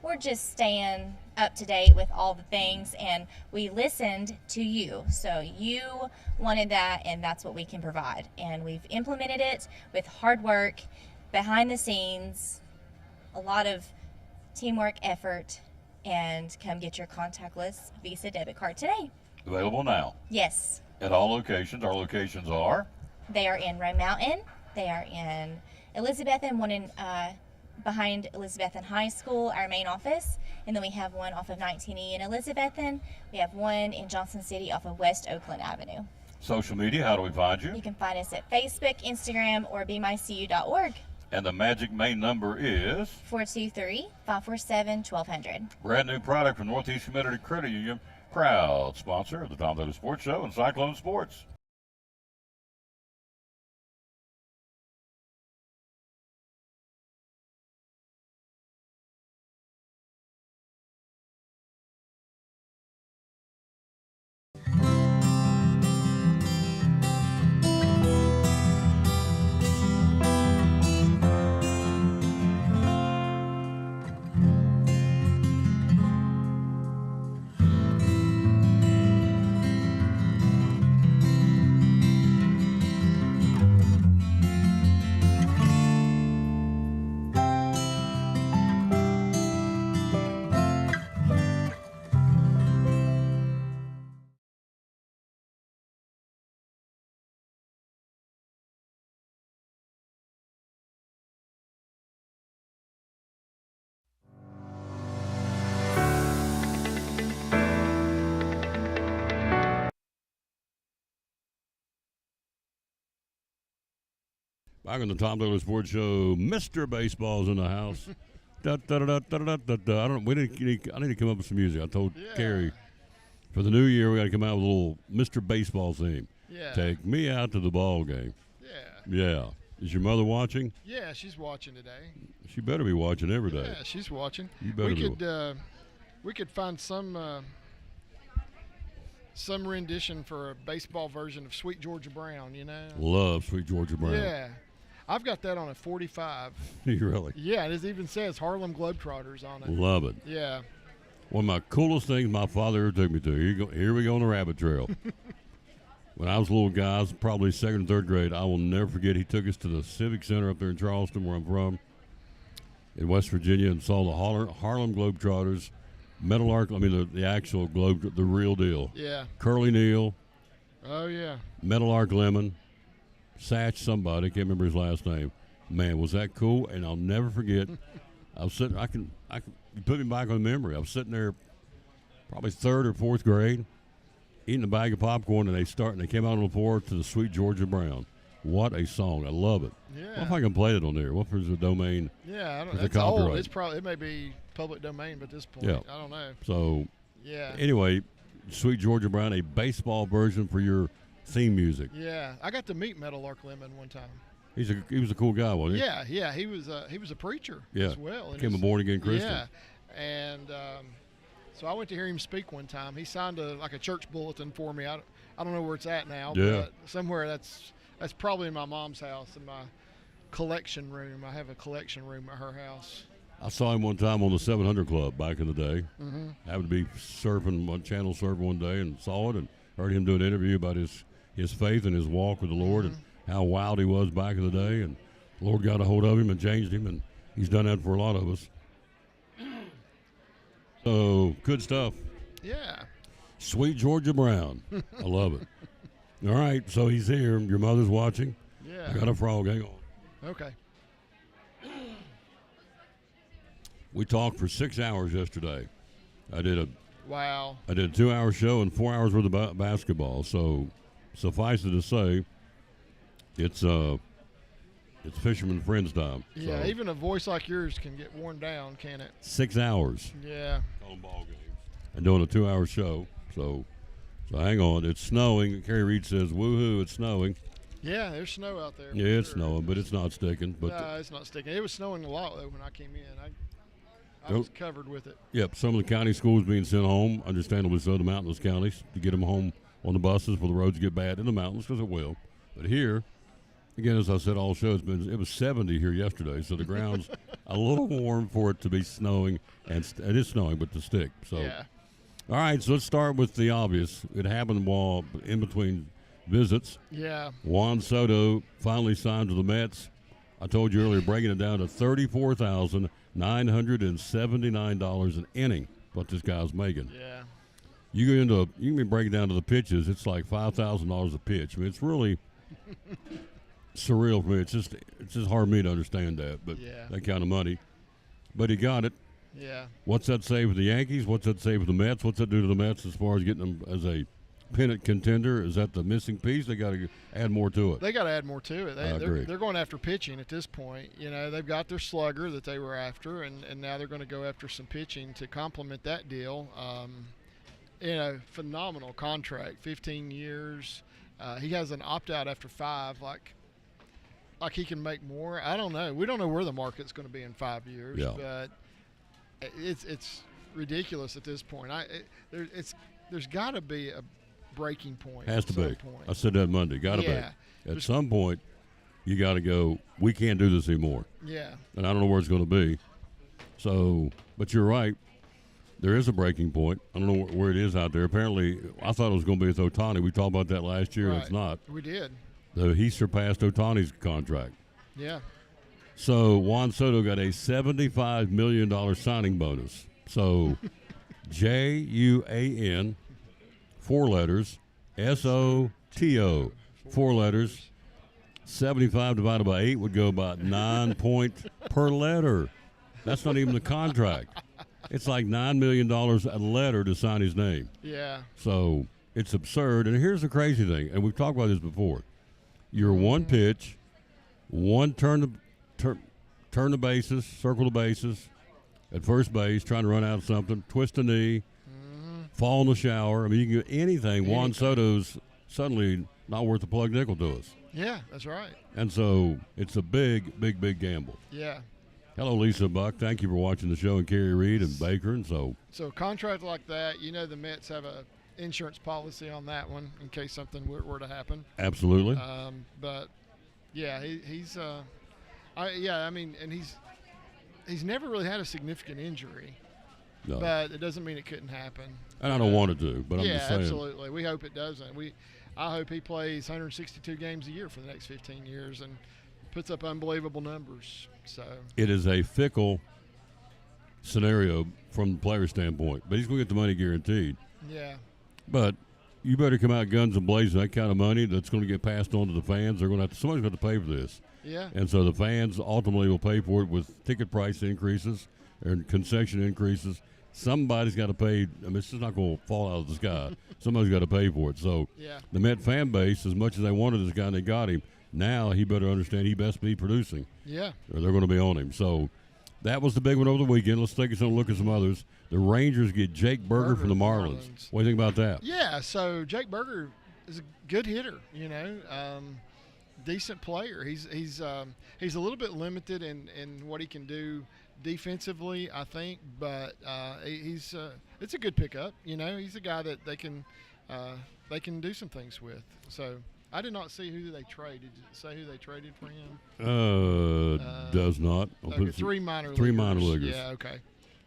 we're just staying up to date with all the things, and we listened to you. So you wanted that, and that's what we can provide, and we've implemented it with hard work behind the scenes, a lot of teamwork, effort, and come get your contactless Visa debit card today.
Available now
Yes,
at all locations. Our locations are
they are in Rome Mountain, they are in Elizabethan, one in behind Elizabethan High School, our main office, and then we have one off of 19E in Elizabethan. We have one in Johnson City off of West Oakland Avenue.
social media. How do we find you?
You can find us at Facebook, Instagram, or BeMyCU.org.
And the magic main number is
423-547-1200.
brand new product from Northeast Community Credit Union, proud sponsor of the Tom Taylor Sports Show and Cyclone Sports. Back on the Tom Taylor Sports Show, Mr. Baseball's in the house. Da, da, da, da, da, da, da, da. I need to come up with some music. I told Carrie for the new year we got to come out with a little Mr. Baseball theme.
Yeah.
Take me out to the ball game.
Yeah.
Yeah. Is your mother watching?
Yeah, she's watching today.
She better be watching every day.
Yeah, she's watching.
You better
We could find some rendition for a baseball version of Sweet Georgia Brown, you know?
Love Sweet Georgia Brown.
Yeah. I've got that on a 45.
You really?
Yeah, it even says Harlem Globetrotters on it.
Love it.
Yeah.
One of my coolest things my father ever took me to. Here we go on the rabbit trail. When I was a little guy, I was probably second and third grade. I will never forget. He took us to the Civic Center up there in Charleston, where I'm from, in West Virginia, and saw the Harlem Globetrotters, the actual Globe, the real deal.
Yeah.
Curly Neal,
Oh, yeah.
Meadowlark Lemon, Satch somebody, I can't remember his last name. Man, was that cool? And I'll never forget. I was sitting. You put me back on memory. I was sitting there, probably third or fourth grade, eating a bag of popcorn, and they came out on the floor to the Sweet Georgia Brown. What a song! I love it.
Yeah.
What if I can play it on there? What if there's a domain?
Yeah, I don't
It's
know.
a
It's old.
copyright.
It may be public domain at this point.
Yeah.
I don't know.
So
Yeah.
anyway, Sweet Georgia Brown, a baseball version for your theme music.
Yeah. I got to meet Meadowlark Lemon one time.
He was a cool guy, wasn't he?
Yeah, yeah. He was a preacher
Yeah.
as well. and
Became a
his-
born again Christian.
Yeah. And so I went to hear him speak one time. He signed a church bulletin for me. I don't know where it's at now.
Yeah.
But somewhere that's probably in my mom's house, in my collection room. I have a collection room at her house.
I saw him one time on the 700 Club back in the day.
Mm-hmm.
Happened to be channel surfing one day and saw it and heard him do an interview about his faith and his walk with the Lord. And how wild he was back in the day, and the Lord got a hold of him and changed him, and he's done that for a lot of us. So, good stuff.
Yeah.
Sweet Georgia Brown. I love it. All right, so he's here. Your mother's watching.
Yeah.
I got a frog. Hang on.
Okay.
We talked for 6 hours yesterday. I did a
Wow.
2-hour show and 4 hours worth of basketball. So, suffice it to say, it's Fisherman Friends time.
Yeah,
So,
even a voice like yours can get worn down, can it?
6 hours
Yeah.
calling ball games and doing a 2-hour show. So hang on. It's snowing. Kerry Reed says, "Woohoo! It's snowing."
Yeah, there's snow out there.
Yeah,
for
it's
sure.
snowing, but it's not sticking. But
No, it's not sticking. It was snowing a lot though when I came in. I
Nope.
was covered with it.
yep, some of the county schools being sent home, understandably so, the mountainous counties, to get them home on the buses before the roads get bad in the mountains, because it will. But here, again, as I said all show, it was 70 here yesterday, so the ground's a little warm for it to be snowing, and it is snowing, but to stick. So,
Yeah.
all right, so let's start with the obvious. It happened while in between visits.
Yeah.
Juan Soto finally signed to the Mets. I told you earlier, breaking it down to $34,979 an inning, what this guy's making.
Yeah.
You can be breaking down to the pitches. It's like $5,000 a pitch. I mean, it's really surreal for me. It's just hard for me to understand that, but
Yeah.
that kind of money. But he got it.
Yeah.
What's that say with the Yankees? What's that say with the Mets? What's that do to the Mets as far as getting them as a pennant contender? Is that the missing piece? They got to add more to it.
They got to add more to it.
I agree.
They're going after pitching at this point. You know, they've got their slugger that they were after, and now they're going to go after some pitching to complement that deal. Phenomenal contract, 15 years. He has an opt-out after 5, like he can make more. I don't know. We don't know where the market's going to be in 5 years,
Yeah.
but it's ridiculous at this point. There's got to be a breaking point.
Has
at
to
some
be.
point.
I said that Monday. Got to
Yeah.
be. At some point, you got to go, we can't do this anymore.
Yeah.
And I don't know where it's going to be. So, but you're right. There is a breaking point. I don't know where it is out there. Apparently, I thought it was going to be with Ohtani. We talked about that last year, and it's
Right.
not.
We did.
So he surpassed Ohtani's contract.
Yeah.
So Juan Soto got a $75 million signing bonus. So JUAN, 4 letters, SOTO, 4 letters. 75 divided by 8 would go about 9 points per letter. That's not even the contract. It's like $9 million a letter to sign his name.
Yeah.
So it's absurd. And here's the crazy thing, and we've talked about this before. You're one pitch, one turn the bases, circle the bases at first base, trying to run out of something, twist a knee, fall in the shower. I mean, you can get anything. Juan Soto's suddenly not worth a plug nickel to us.
Yeah, that's right.
And so it's a big, big, big gamble.
Yeah.
Hello, Lisa Buck. Thank you for watching the show, and Kerry Reed and Baker. And so
So a contract like that, the Mets have a insurance policy on that one in case something were to happen.
absolutely.
But yeah, he's he's never really had a significant injury,
No.
but it doesn't mean it couldn't happen.
And I don't want it to, but I'm
Yeah,
just saying.
absolutely. We hope it doesn't. I hope he plays 162 games a year for the next 15 years and puts up unbelievable numbers. So
It is a fickle scenario from the player standpoint, but he's going to get the money guaranteed.
yeah,
But you better come out guns and blazing. That kind of money that's going to get passed on to the fans. They're going to have to. Somebody's going to pay for this,
yeah,
and so the fans ultimately will pay for it with ticket price increases and concession increases. Somebody's got to pay. I mean, it's just not going to fall out of the sky. Somebody's got to pay for it. So
yeah,
the Met fan base, as much as they wanted this guy and they got him, now he better understand he best be producing,
yeah.
or they're going to be on him. So that was the big one over the weekend. Let's take a look at some others. The Rangers get Jake Berger from the Marlins. What do you think about that?
Yeah, so Jake Berger is a good hitter, decent player. He's a little bit limited in what he can do defensively, I think, but it's a good pickup. He's a guy that they can do some things with. So I did not see who they traded. Did it say who they traded for him?
Does not.
Okay, 3 minor leaguers.
3 minor leaguers.
Yeah, okay.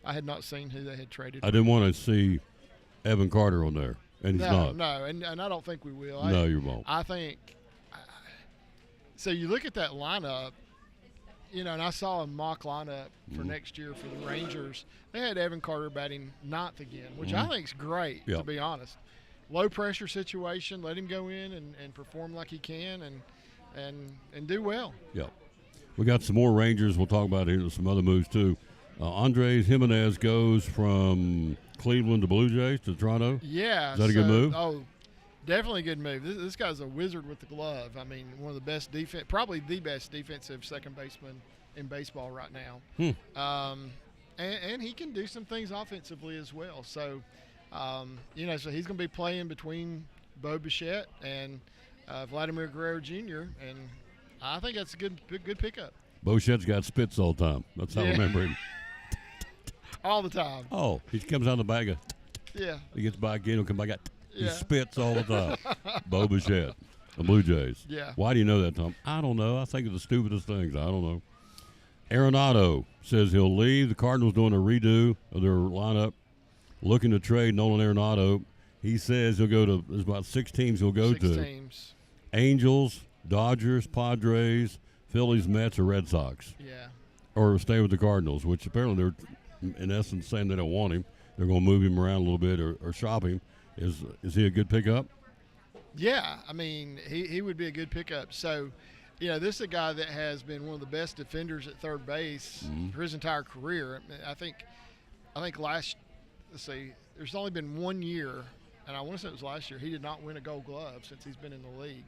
I had not seen who they had traded.
I didn't want to see Evan Carter on there, and he's not.
No, and I don't think we will.
No, you won't.
I think So you look at that lineup, and I saw a mock lineup for next year for the Rangers. They had Evan Carter batting ninth again, which I think is great,
Yeah.
to be honest. Low pressure situation, let him go in and perform like he can and do well.
Yeah. We got some more Rangers. We'll talk about here some other moves too. Andres Jimenez goes from Cleveland to Blue Jays to Toronto.
Yeah.
Is that a good move?
Oh, definitely a good move. This guy's a wizard with the glove. I mean, one of the best probably the best defensive second baseman in baseball right now. And he can do some things offensively as well. So, so he's going to be playing between Bo Bichette and Vladimir Guerrero Jr. And I think that's a good pickup.
Bochette's got spits all the time. That's how I remember him.
All the time.
Oh, he comes out of the bag.
Yeah.
He gets back in. He'll come back out. He
Yeah.
spits all the time. Bo Bichette, the Blue Jays.
Yeah.
Why do you know that, Tom? I don't know. I think of the stupidest things. I don't know. Arenado says he'll leave. The Cardinals doing a redo of their lineup, looking to trade Nolan Arenado. He says he'll go to. There's about 6 teams he'll go
6
to.
teams.
Angels, Dodgers, Padres, Phillies, Mets, or Red Sox.
Yeah.
Or stay with the Cardinals, which apparently they're, in essence, saying they don't want him. They're going to move him around a little bit or shop him. Is he a good pickup?
Yeah, I mean, he would be a good pickup. So, this is a guy that has been one of the best defenders at third base for his entire career. I think let's see, there's only been 1 year, and I want to say it was last year, he did not win a Gold Glove since he's been in the league.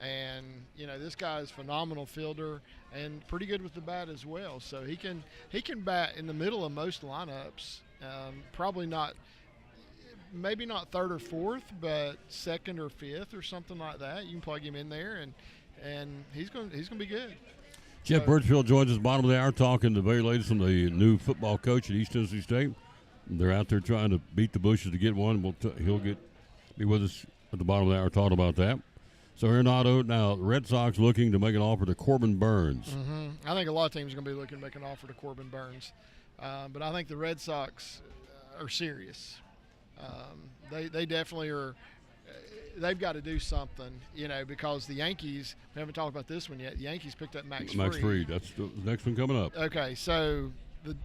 And, this guy is a phenomenal fielder and pretty good with the bat as well. So he can bat in the middle of most lineups. Probably not, maybe not third or fourth, but second or fifth or something like that. You can plug him in there, and he's going to be good.
Jeff Birchfield joins us bottom of the hour talking the very latest from the new football coach at East Tennessee State. They're out there trying to beat the bushes to get one. He'll be with us at the bottom of the hour talking about that. So Arenado, now the Red Sox looking to make an offer to Corbin Burns.
I think a lot of teams are going to be looking to make an offer to Corbin Burns. But I think the Red Sox are serious. They definitely are. They've got to do something, because the Yankees, we haven't talked about this one yet, the Yankees picked up Max Fried.
That's the next one coming up.
Okay, so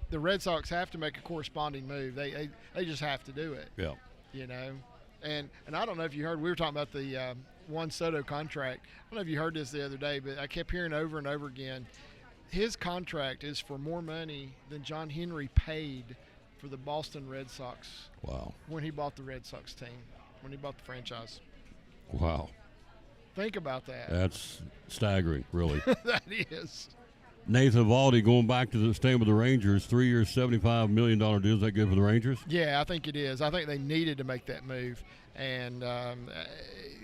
the Red Sox have to make a corresponding move. They just have to do it.
Yeah.
And I don't know if you heard, we were talking about the Juan Soto contract. I don't know if you heard this the other day, but I kept hearing over and over again, his contract is for more money than John Henry paid for the Boston Red Sox.
Wow.
When he bought the Red Sox team, when he bought the franchise.
Wow.
Think about that.
That's staggering, really.
That is.
Nathan Eovaldi going back to staying with the Rangers, 3 years, $75 million deal. Is that good for the Rangers?
Yeah, I think it is. I think they needed to make that move, and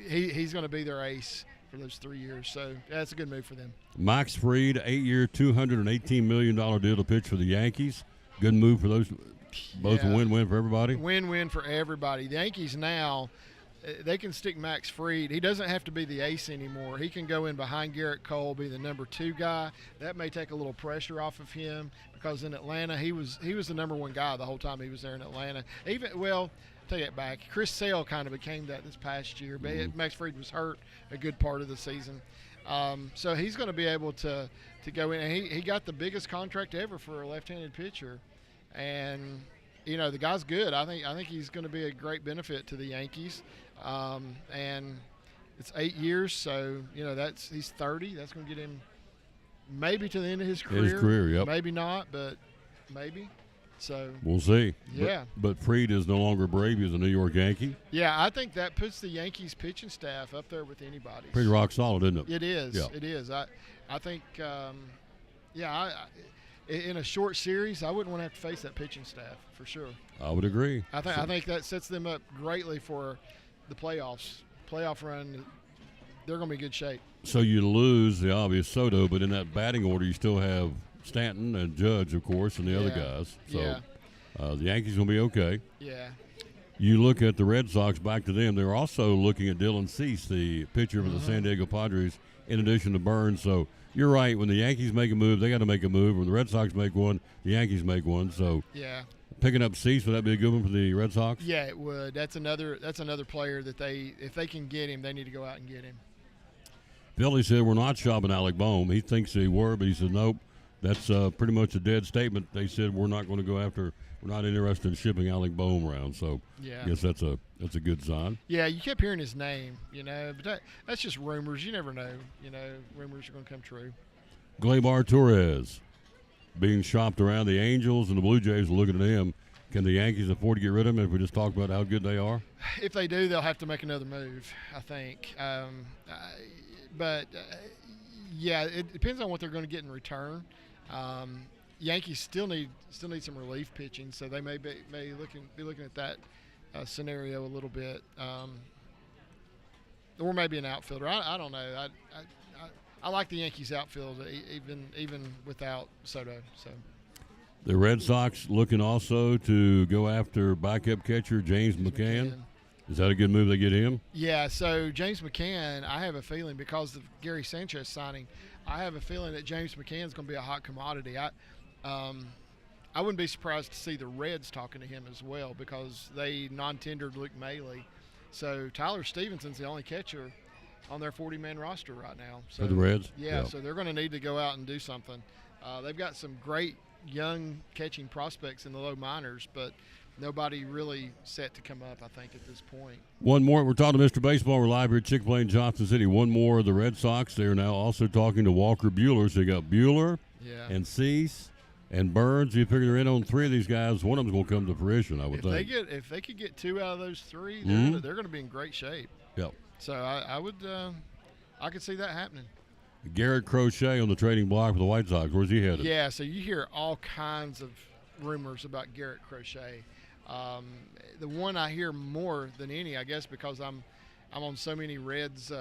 he's going to be their ace for those 3 years. So that's a good move for them.
Max Fried, 8-year, $218 million deal to pitch for the Yankees. Good move for those. Both a win-win for everybody.
Win-win for everybody. The Yankees now, they can stick Max Fried. He doesn't have to be the ace anymore. He can go in behind Garrett Cole, be the number 2 guy. That may take a little pressure off of him because in Atlanta he was the number 1 guy the whole time he was there in Atlanta. Take it back. Chris Sale kind of became that this past year, but Max Fried was hurt a good part of the season. So he's going to be able to go in. And he got the biggest contract ever for a left-handed pitcher. And the guy's good. I think he's going to be a great benefit to the Yankees. And it's 8 years, so he's 30. That's going to get him maybe to the end of his career.
His career, yep.
Maybe not, but maybe. So
we'll see.
Yeah.
But Fried is no longer Brave. He's a New York Yankee.
Yeah, I think that puts the Yankees pitching staff up there with anybody's.
Pretty rock solid, isn't it?
It is.
Yeah.
It is. I think. In a short series, I wouldn't want to have to face that pitching staff for sure.
I would agree.
I think that sets them up greatly for the playoffs. Playoff run, they're going to be in good shape.
So you lose the obvious Soto, but in that batting order, you still have Stanton and Judge, of course, and the other guys. So the Yankees will be okay.
Yeah.
You look at the Red Sox, back to them. They're also looking at Dylan Cease, the pitcher for the San Diego Padres, in addition to Burns. So you're right. When the Yankees make a move, they got to make a move. When the Red Sox make one, the Yankees make one. So picking up Cease, would that be a good one for the Red Sox?
Yeah, it would. That's another player that if they can get him, they need to go out and get him.
Philly said we're not shopping Alec Bohm. He thinks they were, but he said nope. That's pretty much a dead statement. They said we're not going to go after. We're not interested in shipping Alec Bohm around. So
Yeah.
I guess that's a good sign.
Yeah, you kept hearing his name, but that's just rumors. You never know. Rumors are going to come true.
Gleyber Torres being shopped around. The Angels and the Blue Jays are looking at him. Can the Yankees afford to get rid of him if we just talk about how good they are?
If they do, they'll have to make another move, I think. Yeah, it depends on what they're going to get in return. Yankees still need some relief pitching, so they may be looking at that scenario a little bit, or maybe an outfielder. I don't know. I like the Yankees outfield even without Soto. So
The Red Sox looking also to go after backup catcher James McCann. Is that a good move? They get him?
Yeah. So James McCann, I have a feeling because of Gary Sanchez signing, I have a feeling that James McCann is going to be a hot commodity. I wouldn't be surprised to see the Reds talking to him as well because they non-tendered Luke Maile. So Tyler Stevenson's the only catcher on their 40-man roster right now. So
For the Reds?
Yeah, so they're going to need to go out and do something. They've got some great young catching prospects in the low minors, but nobody really set to come up, I think, at this point.
One more. We're talking to Mr. Baseball. We're live here at Chick-fil-A in Johnson City. One more of the Red Sox. They are now also talking to Walker Buehler. So you got Buehler and Cease and Burns. You figure they're in on three of these guys. One of them's going to come to fruition, I would think.
If they could get two out of those three, they're going to be in great shape.
Yep.
So I could see that happening.
Garrett Crochet on the trading block for the White Sox. Where's he headed?
Yeah, so you hear all kinds of rumors about Garrett Crochet. The one I hear more than any, I guess, because I'm on so many Reds,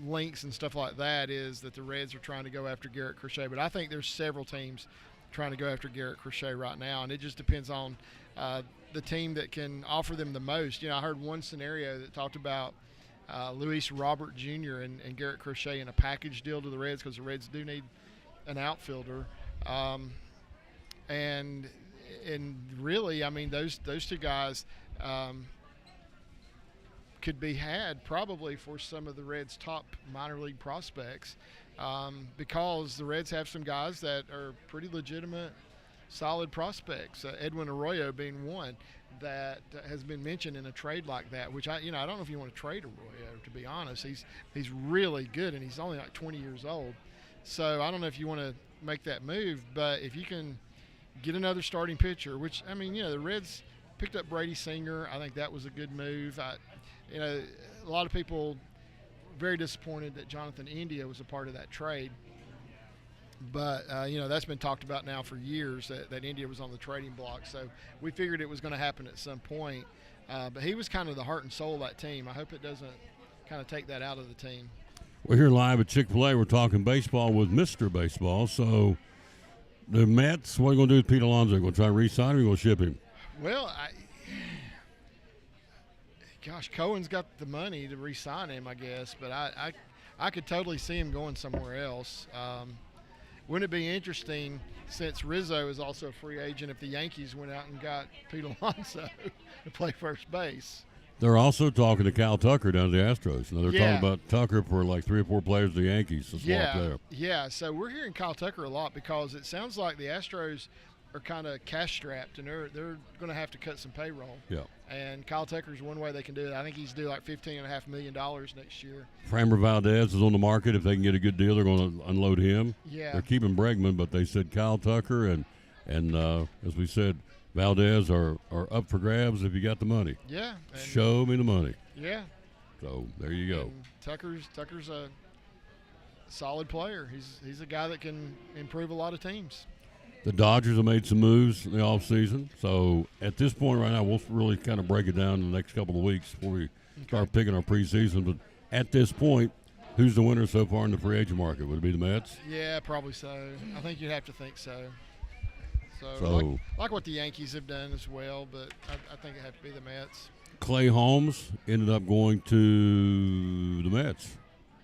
links and stuff like that, is that the Reds are trying to go after Garrett Crochet. But I think there's several teams trying to go after Garrett Crochet right now, and it just depends on the team that can offer them the most. I heard one scenario that talked about Luis Robert Jr. and Garrett Crochet in a package deal to the Reds because the Reds do need an outfielder. And really, I mean, those two guys could be had probably for some of the Reds' top minor league prospects because the Reds have some guys that are pretty legitimate, solid prospects. Edwin Arroyo being one that has been mentioned in a trade like that, which I don't know if you want to trade Arroyo, to be honest. He's really good, and he's only like 20 years old. So I don't know if you want to make that move, but if you can get another starting pitcher, which, I mean, the Reds picked up Brady Singer. I think that was a good move. A lot of people very disappointed that Jonathan India was a part of that trade. But, that's been talked about now for years, that India was on the trading block. So we figured it was going to happen at some point. But he was kind of the heart and soul of that team. I hope it doesn't kind of take that out of the team.
We're here live at Chick-fil-A. We're talking baseball with Mr. Baseball. So the Mets, what are you going to do with Pete Alonso? Going to try to re-sign him or going to ship him?
Well, Cohen's got the money to re-sign him, I guess. But I could totally see him going somewhere else. Wouldn't it be interesting, since Rizzo is also a free agent, if the Yankees went out and got Pete Alonso to play first base?
They're also talking to Cal Tucker down at the Astros. Now, they're talking about Tucker for like 3 or 4 players of the Yankees to swap there.
Yeah, so we're hearing Kyle Tucker a lot because it sounds like the Astros are kind of cash-strapped, and they're going to have to cut some payroll.
Yeah.
And Kyle Tucker's one way they can do it. I think he's due like $15.5 million next year.
Framber Valdez is on the market. If they can get a good deal, they're going to unload him.
Yeah.
They're keeping Bregman, but they said Kyle Tucker and as we said, Valdez are up for grabs if you got the money.
Yeah.
Show me the money.
Yeah.
So there you go.
And Tucker's a solid player. He's a guy that can improve a lot of teams.
The Dodgers have made some moves in the offseason. So at this point right now, we'll really kind of break it down in the next couple of weeks before we start picking our preseason. But at this point, who's the winner so far in the free agent market? Would it be the Mets?
Yeah, probably so. I think you'd have to think so. So like what the Yankees have done as well, but I think it'd have to be the Mets.
Clay Holmes ended up going to the Mets.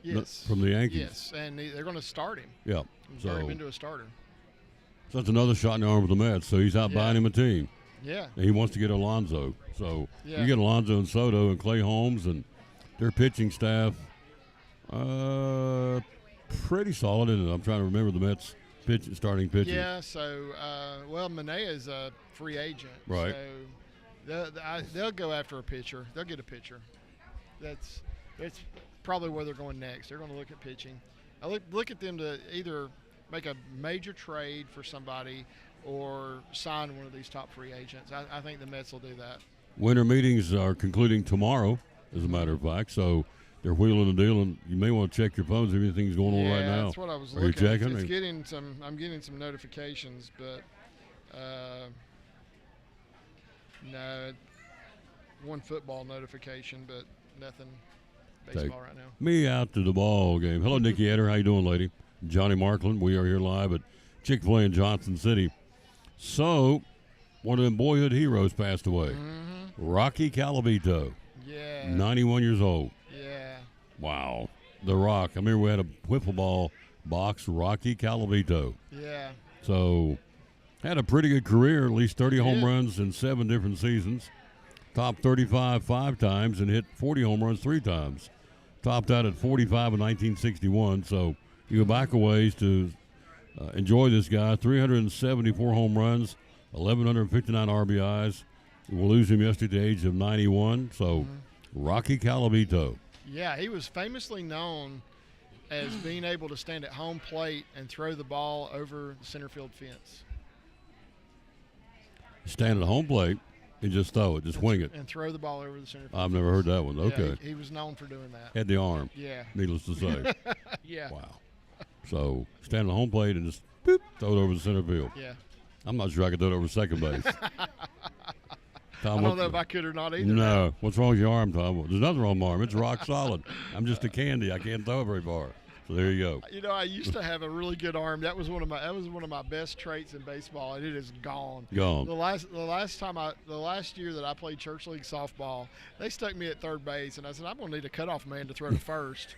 Yes.
From the Yankees.
Yes, and they're going to start him.
Yeah.
Turn him into a starter.
So that's another shot in the arm for the Mets. So he's out buying him a team.
Yeah.
And he wants to get Alonso. So you get Alonso and Soto and Clay Holmes and their pitching staff. Pretty solid, isn't it? I'm trying to remember the Mets starting pitching.
Yeah, so, Manea is a free agent.
Right.
So they'll go after a pitcher. They'll get a pitcher. That's probably where they're going next. They're going to look at pitching. I look at them to either make a major trade for somebody or sign one of these top free agents. I think the Mets will do that.
Winter meetings are concluding tomorrow, as a matter of fact. So they're wheeling and dealing. You may want to check your phones if anything's going on right now.
That's what I was
Are
looking
you
at.
checking?
I'm getting some notifications, but no, one football notification, but nothing baseball right now.
Me out to the ball game. Hello, Nikki Eder. How you doing, lady? Johnny Markland. We are here live at Chick-fil-A in Johnson City. So, one of them boyhood heroes passed away. Rocky Calavito.
Yeah.
91 years old.
Yeah.
Wow. The Rock. I remember we had a wiffle ball box, Rocky Calavito.
Yeah.
So, had a pretty good career, at least 30 home
Yeah.
runs in 7 different seasons. Topped 35 5 times and hit 40 home runs 3 times. Topped out at 45 in 1961. So, you go back a ways to enjoy this guy. 374 home runs, 1,159 RBIs. We'll lose him yesterday at the age of 91. So, Rocky Calavito.
Yeah, he was famously known as being able to stand at home plate and throw the ball over the center field fence.
Stand at home plate and just throw it, just wing it.
And throw the ball over the center field
I've never heard that one.
Yeah,
Okay.
he was known for doing that.
Had the arm,
Yeah.
needless to say.
Yeah.
Wow. So, stand at home plate and just boop, throw it over the center field.
Yeah.
I'm not sure I could throw it over second base. Tom,
I don't know if I could or not either.
No. What's wrong with your arm, Tom? There's nothing wrong with my arm. It's rock solid. I'm just a candy. I can't throw it very far. So there you go.
You know, I used to have a really good arm. That was one of my best traits in baseball, and it is gone.
Gone.
The last year that I played church league softball, they stuck me at third base, and I said, I'm gonna need a cutoff man to throw to first.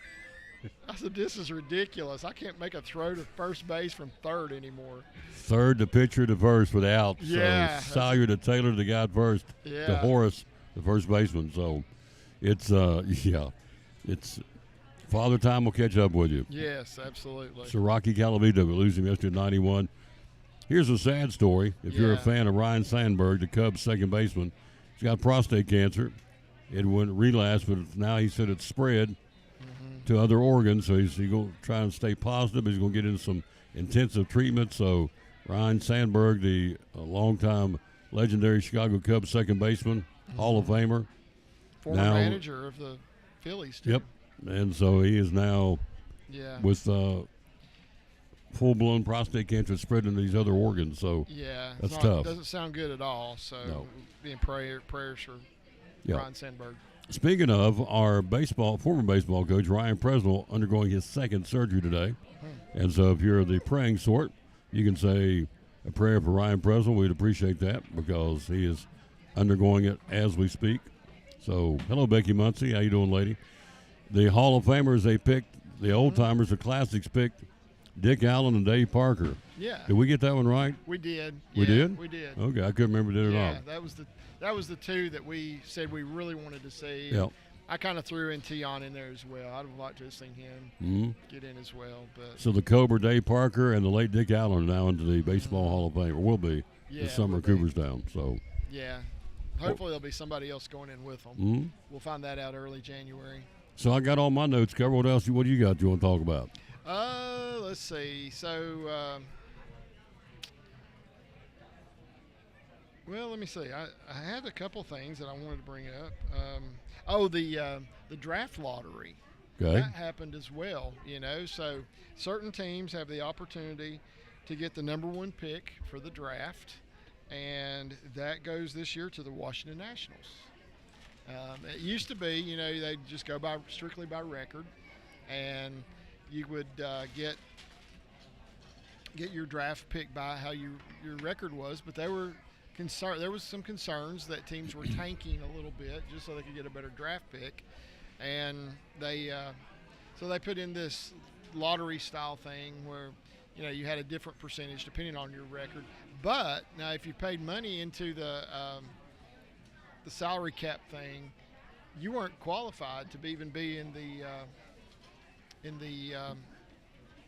I said, this is ridiculous. I can't make a throw to first base from third anymore.
Third to pitcher to first with out.
Yeah.
So Sawyer to Taylor to guy at first.
Yeah.
To Horace, the first baseman. So it's it's Father Time will catch up with you.
Yes, absolutely.
So Rocky Calavito, we lose him yesterday at 91. Here's a sad story. If you're a
Yeah.
fan of Ryan Sandberg, the Cubs second baseman, he's got prostate cancer. It went relapse, but now he said it's spread to other organs. So he's going to try and stay positive. He's going to get in some intensive treatment. So Ryan Sandberg, the longtime legendary Chicago Cubs second baseman, Hall of Famer.
Former
now-
manager of the Phillies, too.
Yep. And so he is now
Yeah.
with full-blown prostate cancer spread into these other organs. So
Yeah.
That's tough.
Doesn't sound good at all. So
No.
being prayers for
Yeah.
Ryan Sandberg.
Speaking of our former baseball coach, Ryan Presnell, undergoing his second surgery today. And so if you're the praying sort, you can say a prayer for Ryan Presnell. We'd appreciate that because he is undergoing it as we speak. So, hello, Becky Muncie. How you doing, lady? The Hall of Famers, they picked, the old-timers, the classics picked Dick Allen and Dave Parker.
Yeah.
Did we get that one right?
We did.
We
Yeah,
did?
We did.
Okay, I couldn't remember did it
Yeah,
all.
that was the two that we said we really wanted to see.
Yep.
I kind of threw in Tion in there as well. I'd have liked to have seen him
Mm-hmm.
get in as well. But
So the Cobra, Dave Parker, and the late Dick Allen are now into the Baseball Hall of Fame, or will be
Yeah,
this summer
will
at
be.
Cooperstown. So,
yeah, hopefully there'll be somebody else going in with them.
mhm.
We'll find that out early January.
So I got all my notes covered. What else? What do you got you want to talk about?
Let's see. So, well, let me see. I had a couple things that I wanted to bring up. The draft lottery.
Okay.
That happened as well, So certain teams have the opportunity to get the number one pick for the draft, and that goes this year to the Washington Nationals. It used to be, they'd just go strictly by record, and you would get your draft pick by how your record was, but there was some concerns that teams were tanking a little bit just so they could get a better draft pick, and they put in this lottery style thing where you had a different percentage depending on your record. But now if you paid money into the salary cap thing, you weren't qualified to even be in in the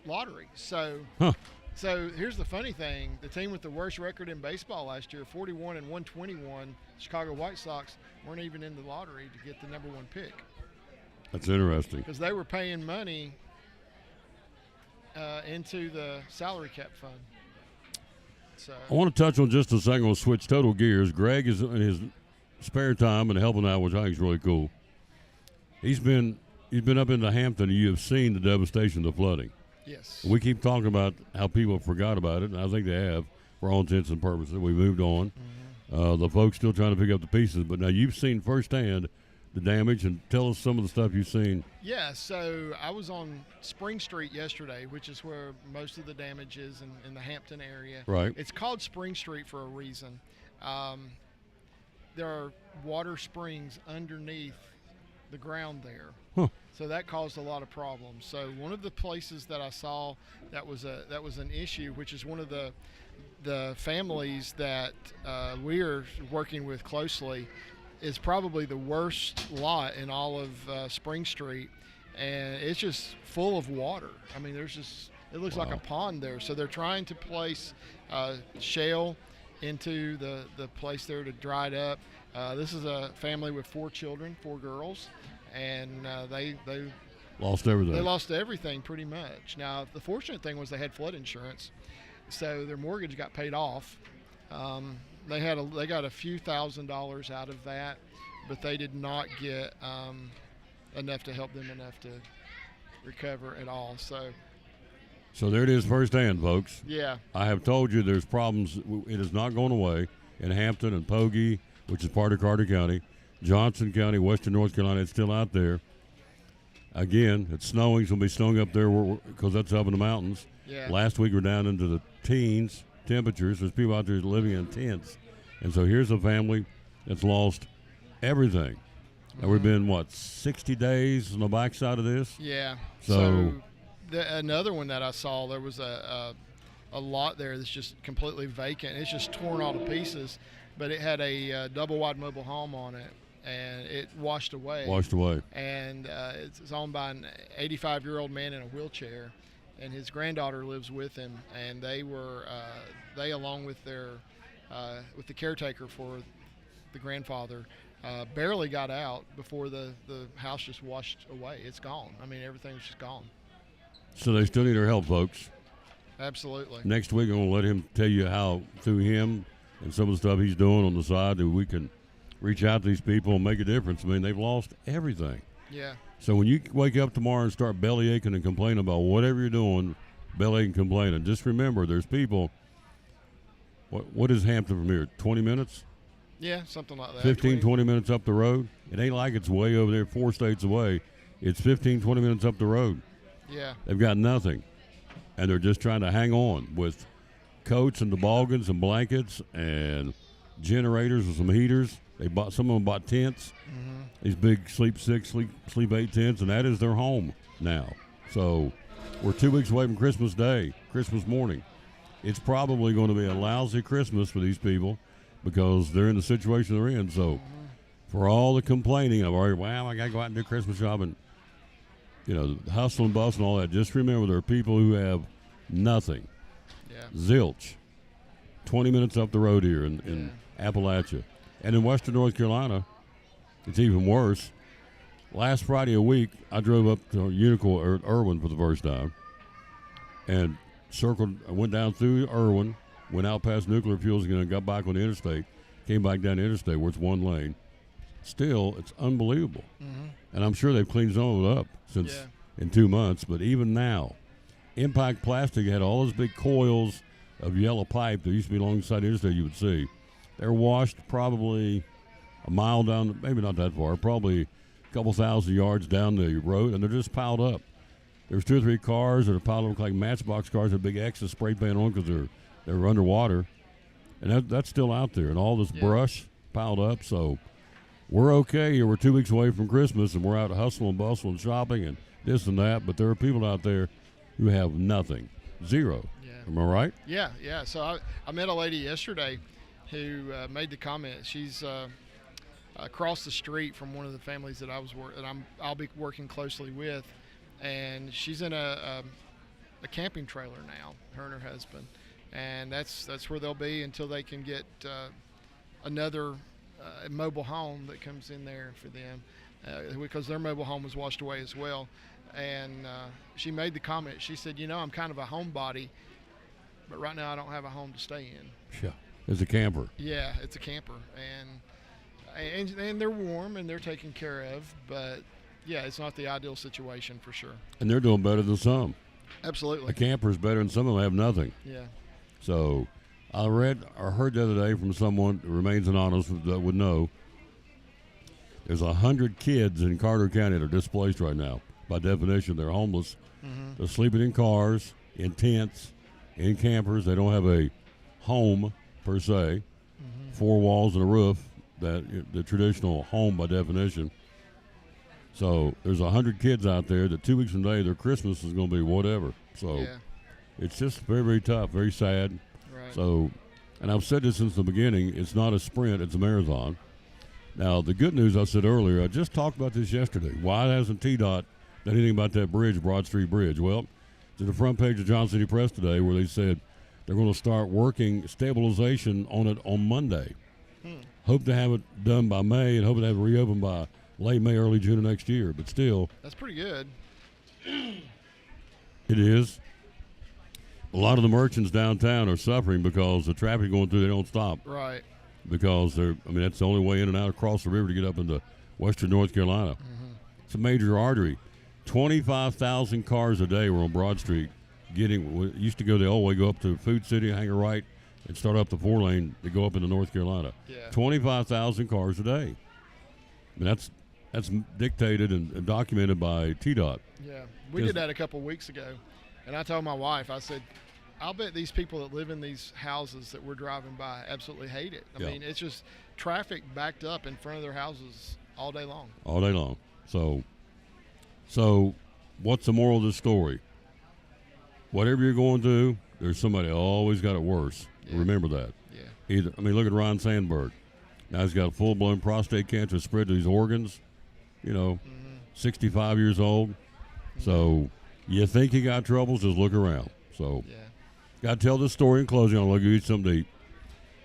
lottery. So.
Huh.
So here's the funny thing: the team with the worst record in baseball last year, 41 and 121, Chicago White Sox, weren't even in the lottery to get the number 1 pick
That's interesting.
because they were paying money into the salary cap fund. So
I want to touch on just a second. We'll switch total gears. Greg is in his spare time and helping out, which I think is really cool. He's been up into Hampton, and you have seen the devastation of the flooding.
yes,
We keep talking about how people forgot about it, and I think they have, for all intents and purposes. We moved on. The folks still trying to pick up the pieces, but now you've seen firsthand the damage, and tell us some of the stuff you've seen.
yeah. So I was on Spring Street yesterday, which is where most of the damage is in the Hampton area.
Right.
It's called Spring Street for a reason. There are water springs underneath the ground there.
Huh.
So that caused a lot of problems. So one of the places that I saw that was an issue, which is one of the families that we are working with closely, is probably the worst lot in all of Spring Street, and it's just full of water. I mean, it looks like a pond there. So they're trying to place shale into the place there to dry it up. This is a family with 4 children, 4 girls, and they
Lost everything.
they lost everything pretty much. Now, the fortunate thing was they had flood insurance, so their mortgage got paid off. They got a few $1,000s out of that, but they did not get enough to help them enough to recover at all.
So there it is firsthand, folks.
Yeah,
I have told you there's problems. It is not going away in Hampton and Pogey, which is part of Carter County, Johnson County, Western North Carolina. It's still out there. Again, it's snowing. It's going to be snowing up there because that's up in the mountains.
yeah.
Last week we're down into the teens temperatures. There's people out there living in tents. And so here's a family that's lost everything. And we've been, 60 days on the backside of this?
Yeah.
So-
Another one that I saw, there was a lot there that's just completely vacant. It's just torn all to pieces, but it had a double wide mobile home on it, and it washed away.
Washed away.
And it's owned by an 85-year-old man in a wheelchair, and his granddaughter lives with him. And they along with with the caretaker for the grandfather, barely got out before the house just washed away. It's gone. I mean, everything's just gone.
So they still need our help, folks.
Absolutely.
Next week, I'm going to let him tell you how, through him and some of the stuff he's doing on the side, that we can reach out to these people and make a difference. I mean, they've lost everything.
Yeah.
So when you wake up tomorrow and start belly aching and complaining about whatever you're doing, belly aching, complaining, just remember there's people. What is Hampton from here? 20 minutes?
Yeah, something like that.
15, 20 minutes up the road? It ain't like it's way over there 4 states away. It's 15, 20 minutes up the road.
Yeah.
They've got nothing. And they're just trying to hang on with coats and toboggans and blankets and generators and some heaters. Some of them bought tents.
Mm-hmm.
These big sleep 6, sleep 8 tents, and that is their home now. So we're 2 weeks away from Christmas Day, Christmas morning. It's probably going to be a lousy Christmas for these people because they're in the situation they're in. So for all the complaining of, I got to go out and do Christmas shopping, the hustle and bustle and all that, just remember there are people who have nothing.
Yeah.
Zilch. 20 minutes up the road here in Appalachia. And in Western North Carolina, it's even worse. Last Friday a week, I drove up to Irwin for the first time and went down through Irwin, went out past Nuclear Fuels again and got back on the interstate, came back down the interstate where it's one lane. Still, it's unbelievable.
Mm-hmm.
And I'm sure they've cleaned some of it up since in 2 months. But even now, Impact Plastic had all those big coils of yellow pipe that used to be alongside the interstate you would see. They're washed probably a mile down, maybe not that far, probably a couple thousand yards down the road, and they're just piled up. There's 2 or 3 cars that are piled up like matchbox cars with big X's spray paint on because they're underwater. And that's still out there. And all this brush piled up. So we're okay here. We're 2 weeks away from Christmas, and we're out hustling and bustle and shopping and this and that. But there are people out there who have nothing. Zero.
Yeah.
Am I right?
Yeah, yeah. So I met a lady yesterday who made the comment. She's across the street from one of the families that I'll be working closely with, and she's in a camping trailer now, her and her husband, and that's where they'll be until they can get another mobile home that comes in there for them, because their mobile home was washed away as well. And she made the comment, she said, I'm kind of a homebody, but right now I don't have a home to stay in.
Yeah. As a camper.
Yeah, it's a camper, and they're warm and they're taken care of, but yeah, it's not the ideal situation for sure.
And they're doing better than some.
Absolutely.
A camper's better than some of them have nothing.
Yeah.
So I read or heard the other day from someone who remains anonymous that would know there's 100 kids in Carter County that are displaced right now. By definition, they're homeless.
Mm-hmm.
They're sleeping in cars, in tents, in campers. They don't have a home per se,
Mm-hmm.
4 walls and a roof, that the traditional home by definition. So there's 100 kids out there that 2 weeks from today, their Christmas is going to be whatever. So
Yeah.
it's just very, very tough, very sad.
Right.
So, and I've said this since the beginning, it's not a sprint, it's a marathon. Now, the good news I said earlier, I just talked about this yesterday. Why hasn't TDOT done anything about that bridge, Broad Street Bridge? Well, it's in the front page of Johnson City Press today where they said they're going to start working stabilization on it on Monday. Hope to have it done by May and hope to have it reopened by late May, early June of next year. But still,
That's pretty good.
it is. A lot of the merchants downtown are suffering because the traffic going through, they don't stop.
Right.
Because that's the only way in and out across the river to get up into western North Carolina.
Mm-hmm.
It's a major artery. 25,000 cars a day were on Broad Street used to go the old way, go up to Food City, hang a right, and start up the 4-lane to go up into North Carolina.
Yeah.
25,000 cars a day. That's dictated and documented by TDOT.
Yeah. We
Just-
did that a couple weeks ago, and I told my wife, I said, I'll bet these people that live in these houses that we're driving by absolutely hate it. I
Yeah.
mean, it's just traffic backed up in front of their houses all day long.
All day long. So what's the moral of this story? Whatever you're going through, there's somebody always got it worse.
Yeah.
Remember that.
Yeah.
Look at Ron Sandberg. Now he's got full-blown prostate cancer spread to his organs, 65 years old. So you think you got troubles, just look around. So
Yeah.
got to tell this story in closing. I'll give you something to eat.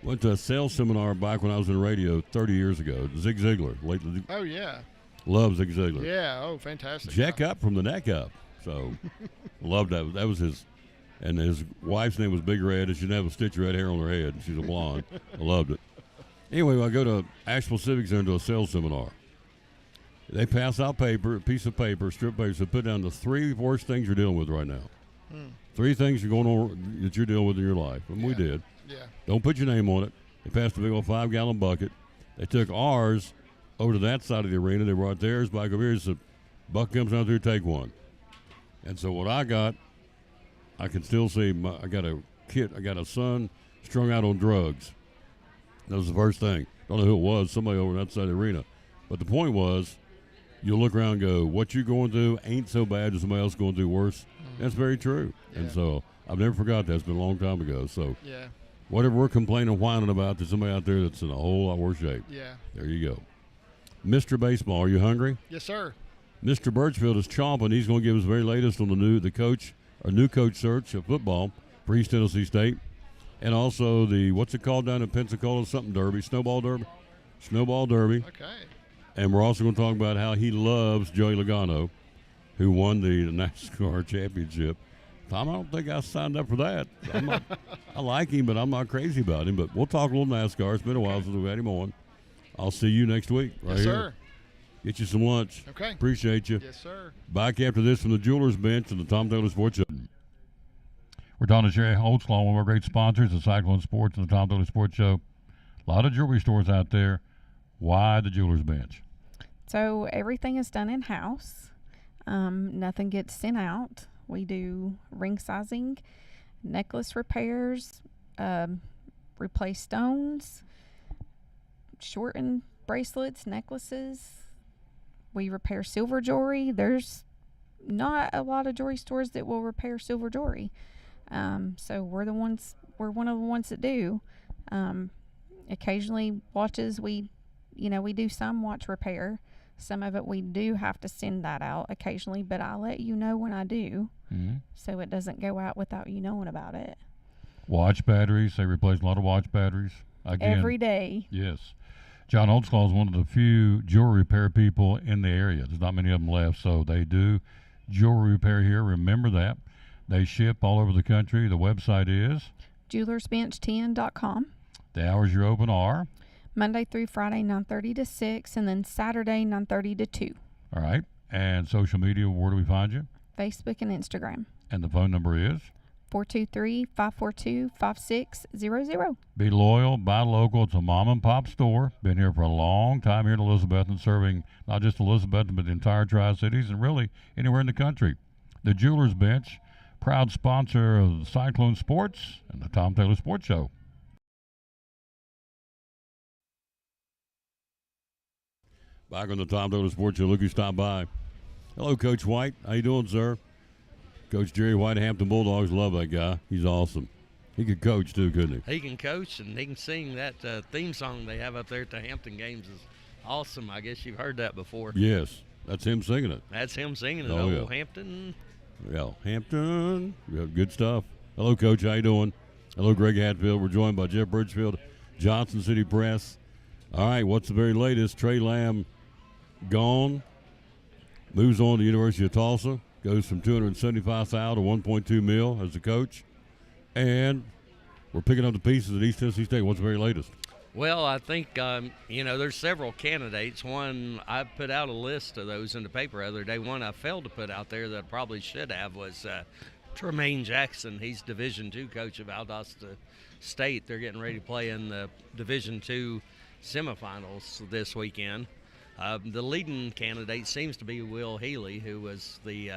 Went to a sales seminar back when I was in radio 30 years ago. Zig Ziglar.
Oh, yeah.
Love Zig Ziglar.
Yeah. Oh, fantastic.
Jack up from the neck up. So loved that. That was his. And his wife's name was Big Red, and she didn't have a stitch of red hair on her head. She's a blonde. I loved it. Anyway, I go to Asheville Civic Center to a sales seminar. They pass out a piece of paper, strip paper, so put down the 3 worst things you're dealing with right now. 3 things you're going on that you're dealing with in your life. And we did.
Yeah.
Don't put your name on it. They passed a big old 5-gallon bucket. They took ours over to that side of the arena. They brought theirs back over here. So Buck comes down through, take one. And so what I got, I can still see. I got a kid. I got a son strung out on drugs. That was the first thing. Don't know who it was. Somebody over on that side of the arena. But the point was, you'll look around and go, what you're going through ain't so bad as somebody else going through worse. That's very true. And
Yeah.
so I've never forgot that. It's been a long time ago. So
Yeah.
whatever we're complaining, whining about, there's somebody out there that's in a whole lot worse shape.
Yeah.
There you go. Mr. Baseball, are you hungry?
Yes, sir.
Mr. Birchfield is chomping. He's going to give us the very latest on the new coach search of football for East Tennessee State. And also the, what's it called down in Pensacola? Something derby. Snowball derby.
Okay.
And we're also going to talk about how he loves Joey Logano, who won the NASCAR championship. Tom, I don't think I signed up for that. I like him, but I'm not crazy about him. But we'll talk a little NASCAR. It's been a while since we've had him on. I'll see you next week right
Yes,
here.
sir.
Get you some lunch.
Okay.
Appreciate you.
Yes, sir.
Back after this from the Jewelers Bench and the Tom Taylor Sports Show. We're talking to Sherry Holtzclaw, one of our great sponsors, the Cyclone Sports and the Tom Taylor Sports Show. A lot of jewelry stores out there. Why the Jewelers Bench?
So everything is done in-house. Nothing gets sent out. We do ring sizing, necklace repairs, replace stones, shorten bracelets, necklaces. We repair silver jewelry. There's not a lot of jewelry stores that will repair silver jewelry. So we're one of the ones that do. Occasionally watches, we do some watch repair. Some of it we do have to send that out occasionally, but I'll let you know when I do, so it doesn't go out without you knowing about it.
Watch batteries. They replace a lot of watch batteries. Again,
Every day.
yes. John Oldslaw is one of the few jewelry repair people in the area. There's not many of them left, so they do jewelry repair here. Remember that. They ship all over the country. The website is?
JewelersBench10.com.
The hours you're open are?
Monday through Friday, 9:30 to 6, and then Saturday, 9:30 to 2.
All right. And social media, where do we find you?
Facebook and Instagram.
And the phone number is?
423-542-5600.
Be loyal, buy local. It's a mom and pop store. Been here for a long time here in Elizabethton, serving not just Elizabethton, but the entire Tri-Cities and really anywhere in the country. The Jewelers Bench, proud sponsor of the Cyclone Sports and the Tom Taylor Sports Show. Back on the Tom Taylor Sports Show, look who stopped by. Hello, Coach White. How you doing, sir? Coach Jerry White, Hampton Bulldogs. Love that guy. He's awesome. He could coach, too, couldn't he?
He can coach, and he can sing. That theme song they have up there at the Hampton games is awesome. I guess you've heard that before.
Yes. That's him singing it.
That's him singing it.
Oh, yeah.
Hampton.
Yeah, Hampton. Yeah, good stuff. Hello, Coach. How you doing? Hello, Greg Hatfield. We're joined by Jeff Bridgefield, Johnson City Press. All right, what's the very latest? Trey Lamb gone. Moves on to the University of Tulsa. Goes from $275,000 to $1.2 million as a coach. And we're picking up the pieces at East Tennessee State. What's the very latest?
Well, I think, there's several candidates. One, I put out a list of those in the paper the other day. One I failed to put out there that I probably should have was Tremaine Jackson. He's Division II coach of Valdosta State. They're getting ready to play in the Division II semifinals this weekend. The leading candidate seems to be Will Healy, who was the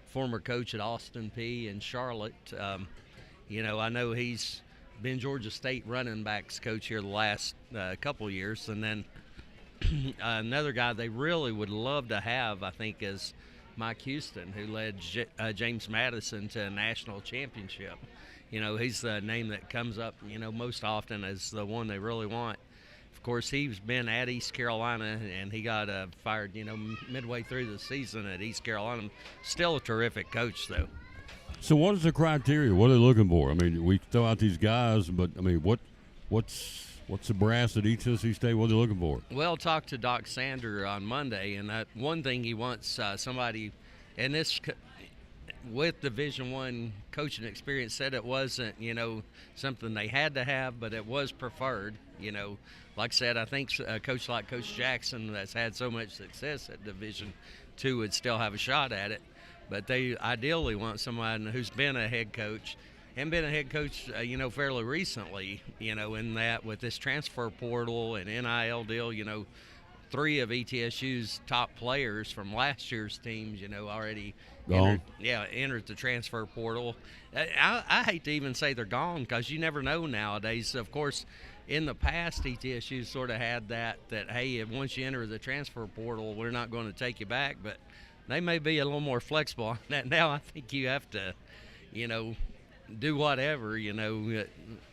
former coach at Austin Peay and Charlotte. I know he's been Georgia State running backs coach here the last couple of years. And then another guy they really would love to have, I think, is Mike Houston, who led James Madison to a national championship. He's the name that comes up, most often as the one they really want. Of course, he's been at East Carolina, and he got fired, midway through the season at East Carolina. Still a terrific coach, though.
So what is the criteria? What are they looking for? I mean, we throw out these guys, but, I mean, what's the brass at East Tennessee State? What are they looking for?
Well, talked to Doc Sander on Monday, and that one thing he wants somebody, and this with Division I coaching experience, said it wasn't, something they had to have, but it was preferred, Like I said, I think a coach like Coach Jackson that's had so much success at Division II would still have a shot at it. But they ideally want someone who's been a head coach and been a head coach, fairly recently, in that with this transfer portal and NIL deal, 3 of ETSU's top players from last year's teams, already entered the transfer portal. I hate to even say they're gone because you never know nowadays. Of course, in the past, ETSU sort of had that hey, once you enter the transfer portal, we're not going to take you back. But they may be a little more flexible on that now. I think you have to, do whatever,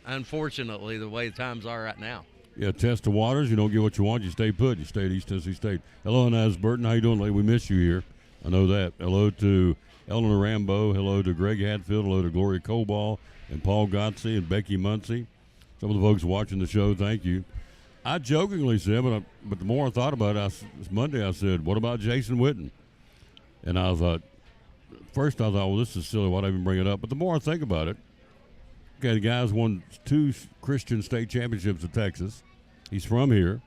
unfortunately, the way the times are right now.
Yeah, test the waters. You don't get what you want, you stay put. You stay at East Tennessee State. Hello, Naz Burton. How you doing, lady? We miss you here. I know that. Hello to Eleanor Rambo. Hello to Greg Hatfield. Hello to Gloria Coball and Paul Gotze and Becky Muncie. Some of the folks watching the show, thank you. I jokingly said, but the more I thought about it, this Monday I said, what about Jason Witten? And I thought, well, this is silly. Why'd I even bring it up? But the more I think about it, okay, the guy's won 2 Christian state championships in Texas. He's from here.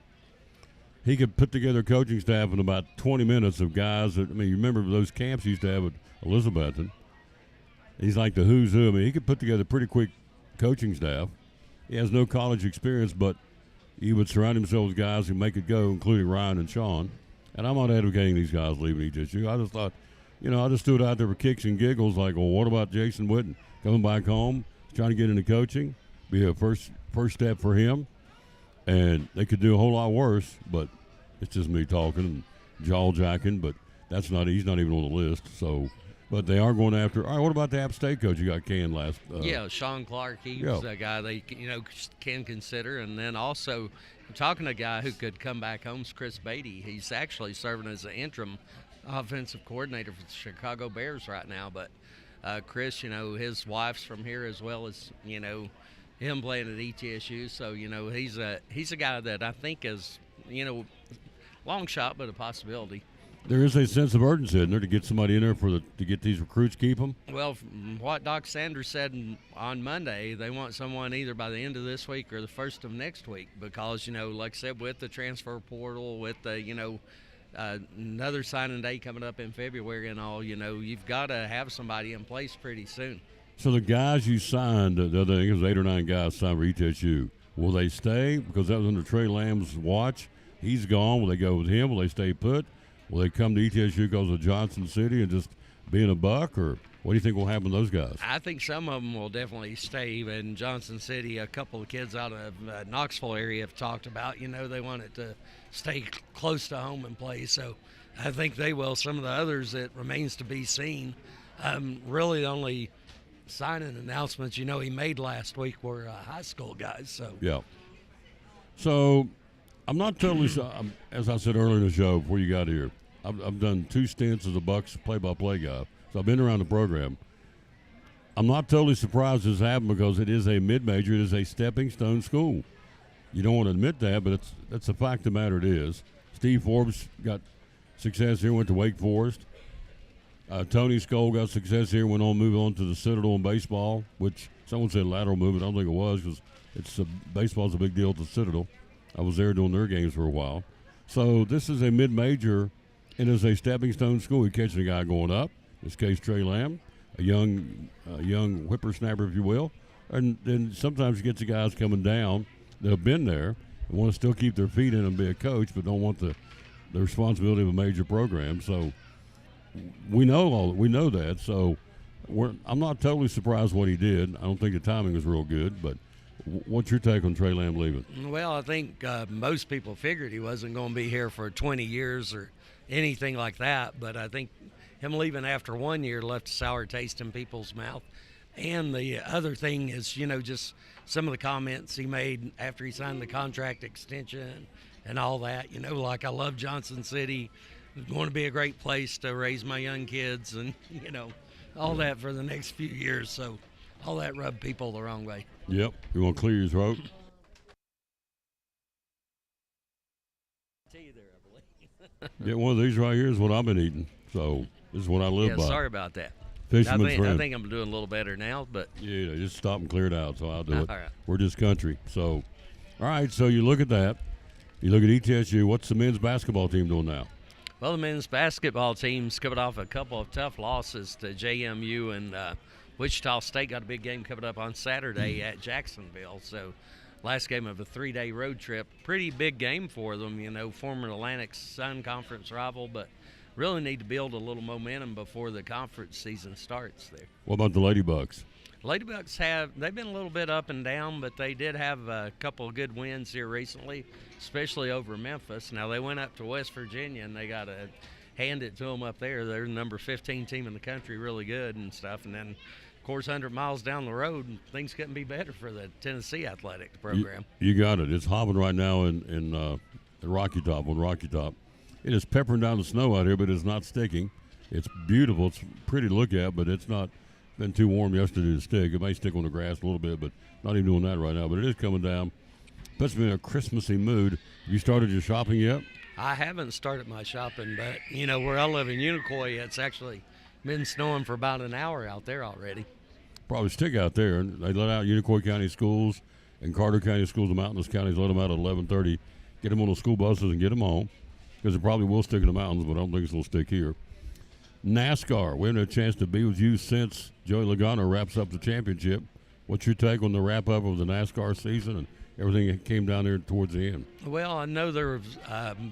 He could put together a coaching staff in about 20 minutes of guys that, you remember those camps he used to have at Elizabethton. He's like the who's who. He could put together a pretty quick coaching staff. He has no college experience, but he would surround himself with guys who make it go, including Ryan and Sean. And I'm not advocating these guys leaving ETSU. I just thought, I just threw it out there for kicks and giggles like, well, what about Jason Witten? Coming back home, trying to get into coaching, be a first step for him. And they could do a whole lot worse, but it's just me talking and jaw-jacking, but he's not even on the list. So But they are going after. All right, what about the App State coach you got canned last?
Yeah, Sean Clark. He's a guy they can consider, and then also talking to a guy who could come back home is Chris Beatty. He's actually serving as an interim offensive coordinator for the Chicago Bears right now. But Chris, his wife's from here as well as him playing at ETSU. So he's a guy that I think is long shot but a possibility.
There is a sense of urgency in there to get somebody in there to get these recruits, keep them.
Well, from what Doc Sanders said on Monday, they want someone either by the end of this week or the first of next week because, like I said, with the transfer portal, with the, another signing day coming up in February and all, you've got to have somebody in place pretty soon.
So the guys you signed, the other thing was 8 or 9 guys signed for ETSU. Will they stay because that was under Trey Lamb's watch? He's gone. Will they go with him? Will they stay put? Will they come to ETSU because of Johnson City and just being a buck, or what do you think will happen to those guys?
I think some of them will definitely stay. In Johnson City, a couple of kids out of Knoxville area have talked about, they want it to stay close to home and play. So I think they will. Some of the others, it remains to be seen. Really, the only signing announcements, he made last week were high school guys. So
yeah. So I'm not totally as I said earlier in the show before you got here, I've done 2 stints as a Bucks play-by-play guy, so I've been around the program. I'm not totally surprised this happened because it is a mid-major. It is a stepping stone school. You don't want to admit that, but that's a fact of the matter. It is. Steve Forbes got success here, went to Wake Forest. Tony Skoll got success here, went on, moved on to the Citadel in baseball, which someone said lateral movement. I don't think it was because baseball's a big deal at the Citadel. I was there doing their games for a while. So this is a mid-major. It is a stepping stone school. You're catching a guy going up, in this case Trey Lamb, a young whippersnapper, if you will. And then sometimes you get the guys coming down that have been there and want to still keep their feet in and be a coach, but don't want the responsibility of a major program. So we know that. So I'm not totally surprised what he did. I don't think the timing was real good, but what's your take on Trey Lamb leaving?
Well, I think most people figured he wasn't going to be here for 20 years or anything like that, but I think him leaving after 1 year left a sour taste in people's mouth. And the other thing is, just some of the comments he made after he signed the contract extension and all that, like I love Johnson City. It's going to be a great place to raise my young kids and, all that for the next few years. So all that rubbed people the wrong way.
Yep. You want to clear your throat? Get one of these right here is what I've been eating. So this is what I live by.
Sorry about that.
Fisherman's friend.
I think I'm doing a little better now, but
yeah, just stop and clear it out. So I'll do it.
All right.
We're just country. So, all right. So you look at that. You look at ETSU. What's the men's basketball team doing now?
Well, the men's basketball team's coming off a couple of tough losses to JMU and Wichita State. Got a big game coming up on Saturday at Jacksonville. So last game of a 3-day road trip. Pretty big game for them, former Atlantic Sun Conference rival, but really need to build a little momentum before the conference season starts there.
What about the Ladybucks?
Ladybucks they've been a little bit up and down, but they did have a couple of good wins here recently, especially over Memphis. Now, they went up to West Virginia, and they got to hand it to them up there. They're the number 15 team in the country, really good and stuff. And then, of course, 100 miles down the road, things couldn't be better for the Tennessee athletic program.
You got it. It's hopping right now in Rocky Top, on Rocky Top. It is peppering down the snow out here, but it's not sticking. It's beautiful. It's pretty to look at, but it's not been too warm yesterday to stick. It may stick on the grass a little bit, but not even doing that right now. But it is coming down. Puts me in a Christmassy mood. Have you started your shopping yet?
I haven't started my shopping, but, where I live in Unicoi, it's actually been snowing for about an hour out there already.
Probably stick out there. They let out Unicoi County schools and Carter County schools, the mountainous counties, let them out at 11:30. Get them on the school buses and get them home, because it probably will stick in the mountains, but I don't think it's going to stick here. NASCAR, we haven't had a chance to be with you since Joey Logano wraps up the championship. What's your take on the wrap-up of the NASCAR season and everything that came down there towards the end?
Well, I know there's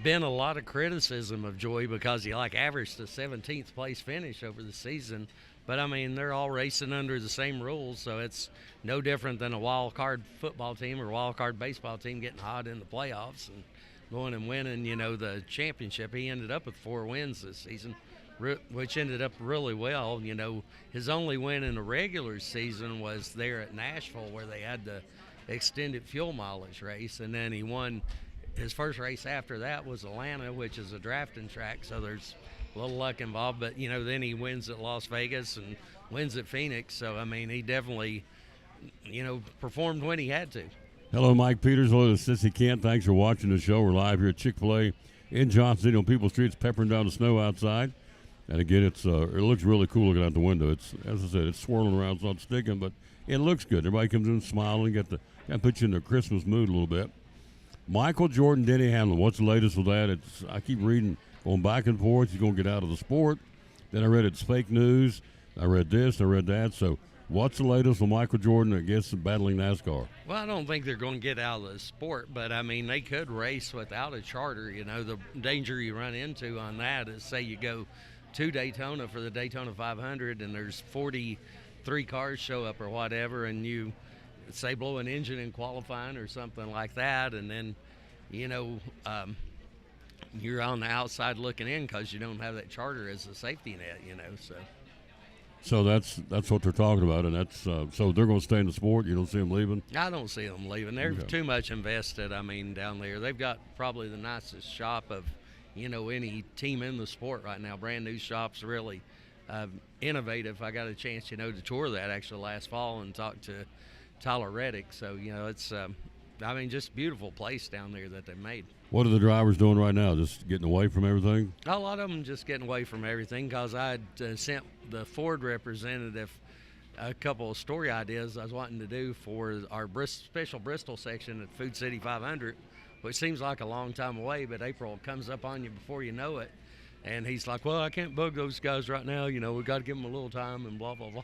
been a lot of criticism of Joey because he averaged a 17th place finish over the season. But, they're all racing under the same rules, so it's no different than a wild card football team or wild card baseball team getting hot in the playoffs and going and winning, the championship. He ended up with 4 wins this season. which ended up really well. You know, his only win in the regular season was there at Nashville, where they had the extended fuel mileage race, and then he won his first race after that was Atlanta, which is a drafting track, so there's a little luck involved. But, you know, then he wins at Las Vegas and wins at Phoenix. So, I mean, he definitely, you know, performed when he had to.
Hello, Mike Peters. Hello to Sissy Kent. Thanks for watching the show. We're live here at Chick-fil-A in Johnson City on People's Street. It's peppering down the snow outside. And again, it looks really cool looking out the window. It's, as I said, it's swirling around, it's not sticking, but it looks good. Everybody comes in smiling, got to put you in the Christmas mood a little bit. Michael Jordan, Denny Hamlin. What's the latest with that? I keep reading, going back and forth. He's going to get out of the sport. Then I read it's fake news. I read this. I read that. So what's the latest with Michael Jordan against battling NASCAR?
Well, I don't think they're going to get out of the sport, but, I mean, they could race without a charter. You know, the danger you run into on that is, say you go to Daytona for the Daytona 500 and there's 43 cars show up or whatever, and you – say blow an engine in qualifying or something like that, and then, you know, you're on the outside looking in because you don't have that charter as a safety net, you know.
So that's what they're talking about, and that's so they're going to stay in the sport. You don't see them leaving?
I don't see them leaving. They're too much invested. I mean, down there they've got probably the nicest shop of, you know, any team in the sport right now. Brand new shops, really innovative. I got a chance, you know, to tour that actually last fall and talk to Tyler Reddick. So, you know, it's, I mean, just beautiful place down there that they made.
What are the drivers doing right now? Just getting away from everything?
A lot of them just getting away from everything because I had sent the Ford representative a couple of story ideas I was wanting to do for our special Bristol section at Food City 500, which seems like a long time away, but April comes up on you before you know it. And he's like, well, I can't bug those guys right now. You know, we got to give them a little time and blah, blah, blah.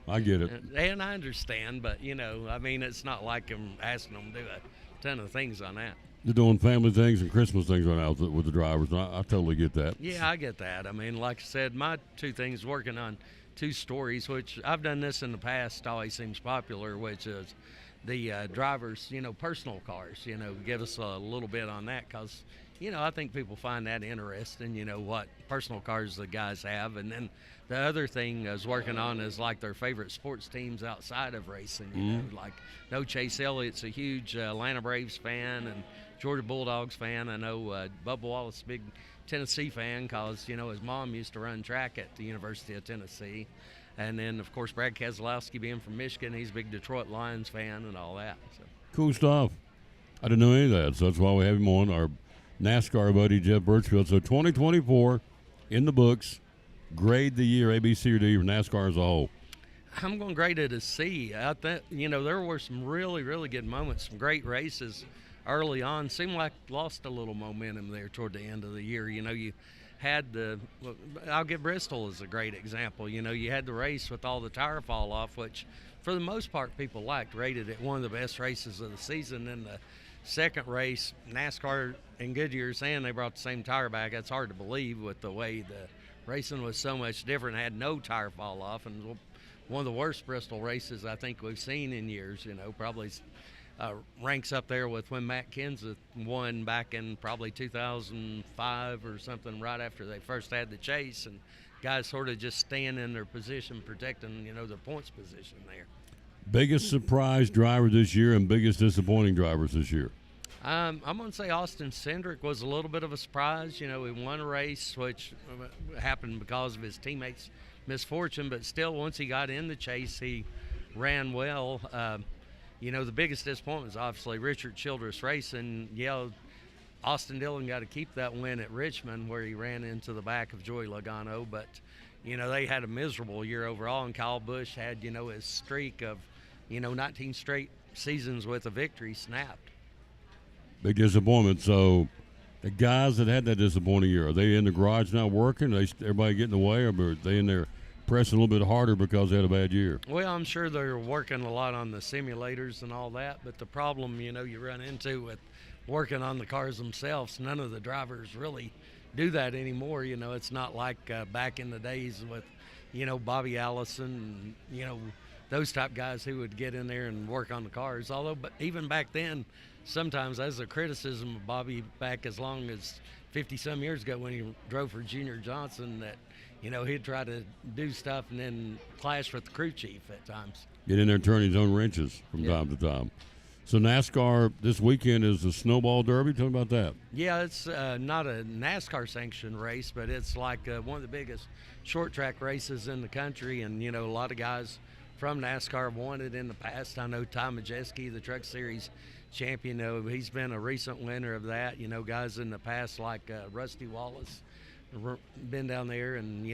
I get it.
And I understand, but, you know, I mean, it's not like I'm asking them to do a ton of things on that.
They're doing family things and Christmas things right now with the drivers. And I totally get that.
Yeah, I get that. I mean, like I said, my two things, working on two stories, which I've done this in the past, always seems popular, which is the drivers, you know, personal cars, you know, give us a little bit on that because, you know, I think people find that interesting, you know, what personal cars the guys have. And then the other thing I was working on is like their favorite sports teams outside of racing, you know, like no Chase Elliott's a huge Atlanta Braves fan and Georgia Bulldogs fan. I know Bubba Wallace, big Tennessee fan because, you know, his mom used to run track at the University of Tennessee. And then, of course, Brad Keselowski being from Michigan, he's a big Detroit Lions fan and all that. So.
Cool stuff. I didn't know any of that, so that's why we have him on, our NASCAR buddy Jeff Birchfield. So 2024 in the books. Grade the year, A, B, C, or D for NASCAR as a whole.
I'm going to grade it a C. I think, you know, there were some really, really good moments, some great races early on. Seemed like lost a little momentum there toward the end of the year. You know, you had I'll give Bristol as a great example. You know, you had the race with all the tire fall off, which for the most part people liked, rated it one of the best races of the season. And the second race, NASCAR and Goodyear saying they brought the same tire back. That's hard to believe with the way the racing was so much different, had no tire fall off, and one of the worst Bristol races I think we've seen in years. You know, probably ranks up there with when Matt Kenseth won back in probably 2005 or something, right after they first had the chase, and guys sort of just staying in their position, protecting, you know, their points position there.
Biggest surprise driver this year and biggest disappointing drivers this year?
I'm going to say Austin Cindric was a little bit of a surprise. You know, he won a race, which happened because of his teammates' misfortune, but still, once he got in the chase, he ran well. You know, the biggest disappointment is obviously Richard Childress Racing. Yeah, Austin Dillon got to keep that win at Richmond where he ran into the back of Joey Logano, but, you know, they had a miserable year overall, and Kyle Busch had, you know, his streak of, you know, 19 straight seasons with a victory snapped.
Big disappointment. So the guys that had that disappointing year, are they in the garage now working? Everybody getting away, or are they in there pressing a little bit harder because they had a bad year?
Well, I'm sure they're working a lot on the simulators and all that, but the problem, you know, you run into with working on the cars themselves, none of the drivers really do that anymore. You know, it's not like back in the days with, you know, Bobby Allison and, you know, those type guys who would get in there and work on the cars. Although, but even back then, sometimes as a criticism of Bobby back as long as 50-some years ago when he drove for Junior Johnson, that, he'd try to do stuff and then clash with the crew chief at times.
Get in there and turn his own wrenches from time to time. So NASCAR this weekend is the Snowball Derby. Tell me about that.
Yeah, it's not a NASCAR sanctioned race, but it's like one of the biggest short track races in the country. And, a lot of guys from NASCAR have won it in the past. I know Tom Majeski, the Truck Series champion, he's been a recent winner of that. Guys in the past like Rusty Wallace been down there, and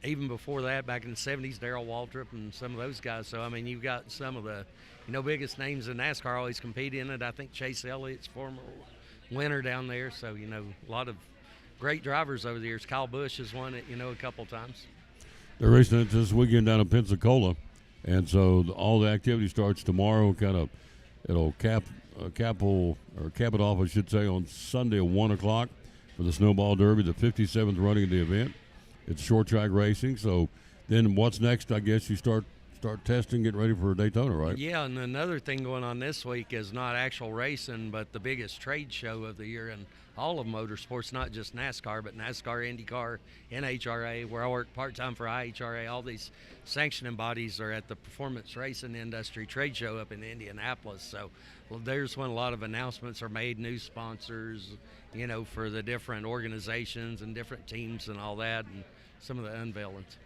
even before that, back in the 70s, Darrell Waltrip and some of those guys. So you've got some of the biggest names in NASCAR always compete in it. I think Chase Elliott's former winner down there. So a lot of great drivers over the years. Kyle Busch has won it a couple times.
They're racing it this weekend down in Pensacola, and so all the activity starts tomorrow. It'll cap it off, I should say, on Sunday at 1 o'clock. For the Snowball Derby, the 57th running of the event. It's short track racing. So then what's next? I guess you start testing, getting ready for Daytona, right?
Yeah, and another thing going on this week is not actual racing, but the biggest trade show of the year in all of motorsports, not just NASCAR, but NASCAR, IndyCar, NHRA, where I work part-time for IHRA. All these sanctioning bodies are at the Performance Racing Industry Trade Show up in Indianapolis. So there's when a lot of announcements are made, new sponsors, for the different organizations and different teams and all that, and some of the unveilings.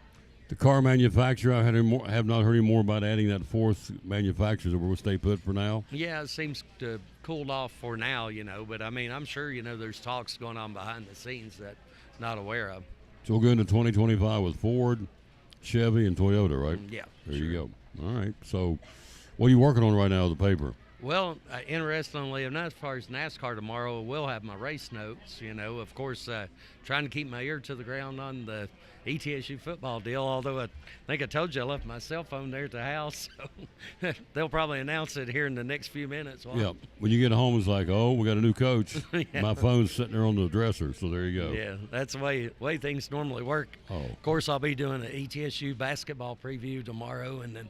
The car manufacturer, I have not heard any more about adding that fourth manufacturer. That will stay put for now.
Yeah, it seems to have cooled off for now, but I'm sure, there's talks going on behind the scenes that I'm not aware of.
So we'll go into 2025 with Ford, Chevy, and Toyota, right?
Yeah.
There you go. All right. So what are you working on right now with the paper?
Well, interestingly enough, as far as NASCAR tomorrow, we'll have my race notes, of course, trying to keep my ear to the ground on the ETSU football deal, although I think I told you I left my cell phone there at the house, so they'll probably announce it here in the next few minutes.
Yeah, when you get home, it's like, oh, we got a new coach.
Yeah.
My phone's sitting there on the dresser, so there you go.
Yeah, that's the way things normally work.
Oh.
Of course, I'll be doing an ETSU basketball preview tomorrow, and then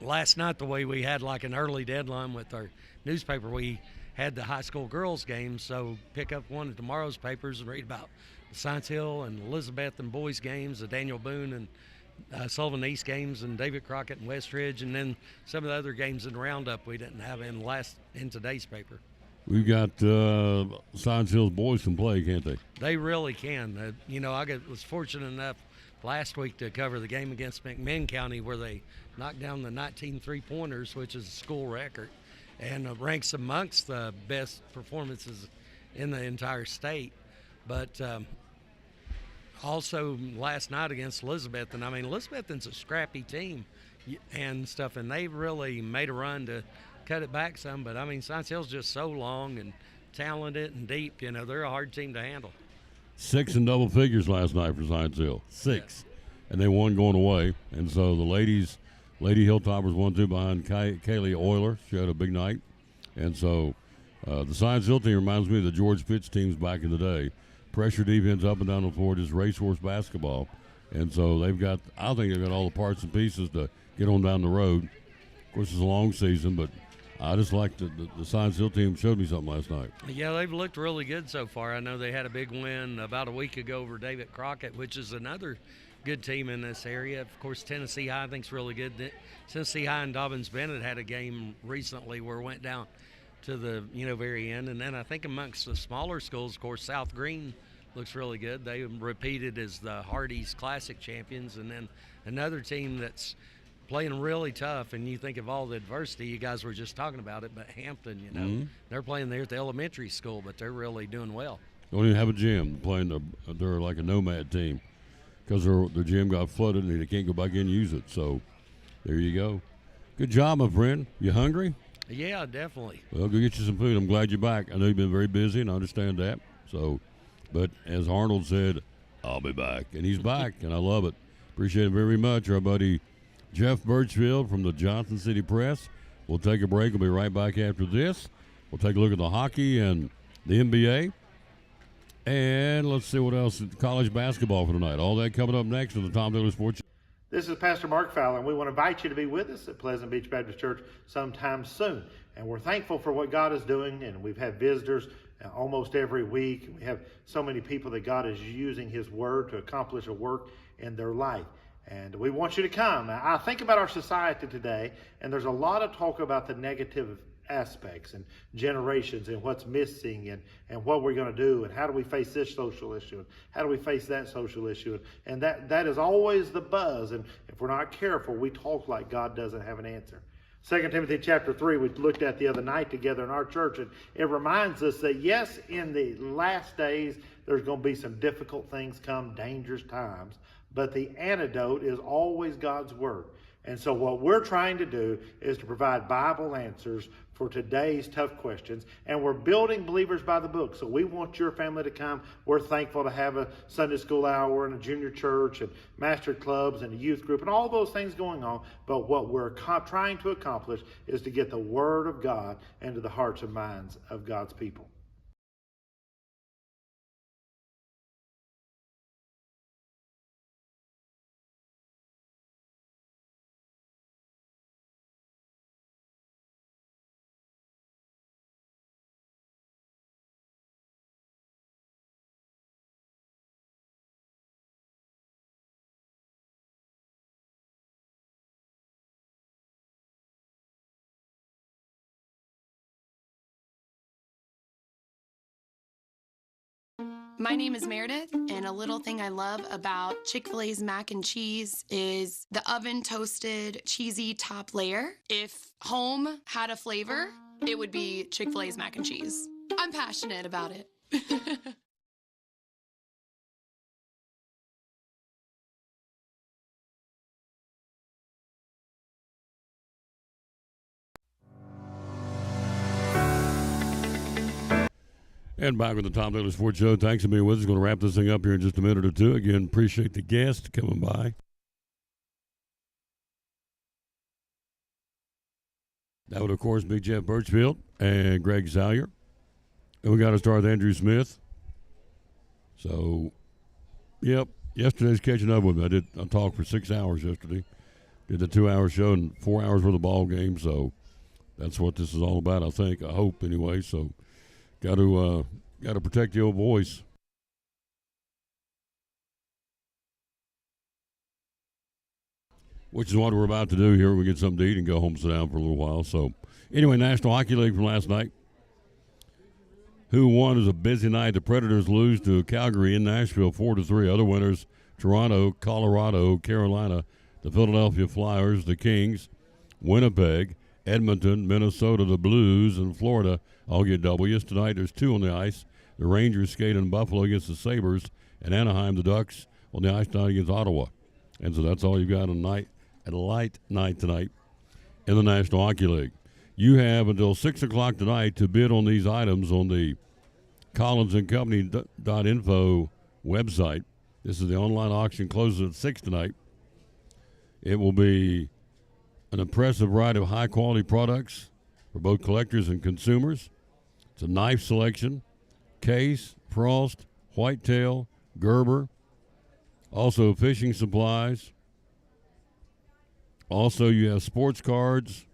last night, the way we had like an early deadline with our newspaper, we had the high school girls game, so pick up one of tomorrow's papers and read about the Science Hill and Elizabeth and boys games, the Daniel Boone and Sullivan East games, and David Crockett and Westridge, and then some of the other games in the roundup we didn't have in today's paper.
We've got Science Hill's boys can play, can't they?
They really can. I was fortunate enough last week to cover the game against McMinn County where they knocked down the 19 three-pointers, which is a school record, and ranks amongst the best performances in the entire state. But also last night against Elizabeth, and Elizabeth's a scrappy team and stuff, and they really made a run to cut it back some. But Science Hill's just so long and talented and deep. They're a hard team to handle.
6 in double figures last night for Science Hill. 6. Yeah. And they won going away. And so the Lady Hilltoppers 1-2 behind Kaylee Euler. She had a big night. And so the Science Hill team reminds me of the George Pitts teams back in the day. Pressure defense up and down the floor, just racehorse basketball. And so I think they've got all the parts and pieces to get on down the road. Of course, it's a long season, but I just like the Science Hill team showed me something last night.
Yeah, they've looked really good so far. I know they had a big win about a week ago over David Crockett, which is another good team in this area. Of course, Tennessee High I think's really good. Tennessee High and Dobbins Bennett had a game recently where it went down to the very end. And then I think amongst the smaller schools, of course, South Green looks really good. They repeated as the Hardee's Classic champions. And then another team that's playing really tough, and you think of all the adversity, you guys were just talking about it, but Hampton, they're playing there at the elementary school, but they're really doing well.
Don't even have a gym. They're like a nomad team because their gym got flooded and they can't go back in and use it. So there you go. Good job, my friend. You hungry?
Yeah, definitely.
Well, go get you some food. I'm glad you're back. I know you've been very busy, and I understand that. So, but as Arnold said, I'll be back. And he's back, and I love it. Appreciate it very much. Our buddy Jeff Birchfield from the Johnson City Press. We'll take a break. We'll be right back after this. We'll take a look at the hockey and the NBA. And let's see what else. College basketball for tonight. All that coming up next on the Tom Taylor Sports.
This is Pastor Mark Fowler, and we want to invite you to be with us at Pleasant Beach Baptist Church sometime soon. And we're thankful for what God is doing, and we've had visitors almost every week. We have so many people that God is using His Word to accomplish a work in their life. And we want you to come. I think about our society today, and there's a lot of talk about the negative aspects and generations and what's missing and what we're going to do and how do we face this social issue and how do we face that social issue. And that is always the buzz. And if we're not careful, we talk like God doesn't have an answer. 2 Timothy chapter 3 we looked at the other night together in our church, and it reminds us that yes, in the last days there's going to be some difficult things come, dangerous times, but the antidote is always God's Word. And so what we're trying to do is to provide Bible answers for today's tough questions. And we're building Believers by the Book. So we want your family to come. We're thankful to have a Sunday school hour and a junior church and master clubs and a youth group and all those things going on. But what we're trying to accomplish is to get the Word of God into the hearts and minds of God's people.
My name is Meredith, and a little thing I love about Chick-fil-A's mac and cheese is the oven-toasted cheesy top layer. If home had a flavor, it would be Chick-fil-A's mac and cheese. I'm passionate about it.
And back with the Tom Taylor Sports Show. Thanks for being with us. Going to wrap this thing up here in just a minute or two. Again, appreciate the guests coming by. That would, of course, be Jeff Birchfield and Greg Salyer. And we got to start with Andrew Smith. So, yep, yesterday's catching up with me. I talked for 6 hours yesterday. Did the 2-hour show and 4 hours worth of ball game. So that's what this is all about, I think. I hope, anyway. So got to protect the old voice. Which is what we're about to do here. We get something to eat and go home and sit down for a little while. So anyway, National Hockey League from last night. Who won is a busy night. The Predators lose to Calgary in Nashville 4-3. Other winners, Toronto, Colorado, Carolina, the Philadelphia Flyers, the Kings, Winnipeg, Edmonton, Minnesota, the Blues, and Florida all get W's. Tonight there's 2 on the ice. The Rangers skate in Buffalo against the Sabres, and Anaheim, the Ducks, on the ice tonight against Ottawa. And so that's all you've got on night, at a light night tonight in the National Hockey League. You have until 6 o'clock tonight to bid on these items on the collinsandcompany.info website. This is the online auction, closes at 6 tonight. It will be an impressive variety of high-quality products for both collectors and consumers. It's a knife selection, Case, Frost, Whitetail, Gerber, also fishing supplies. Also, you have sports cards.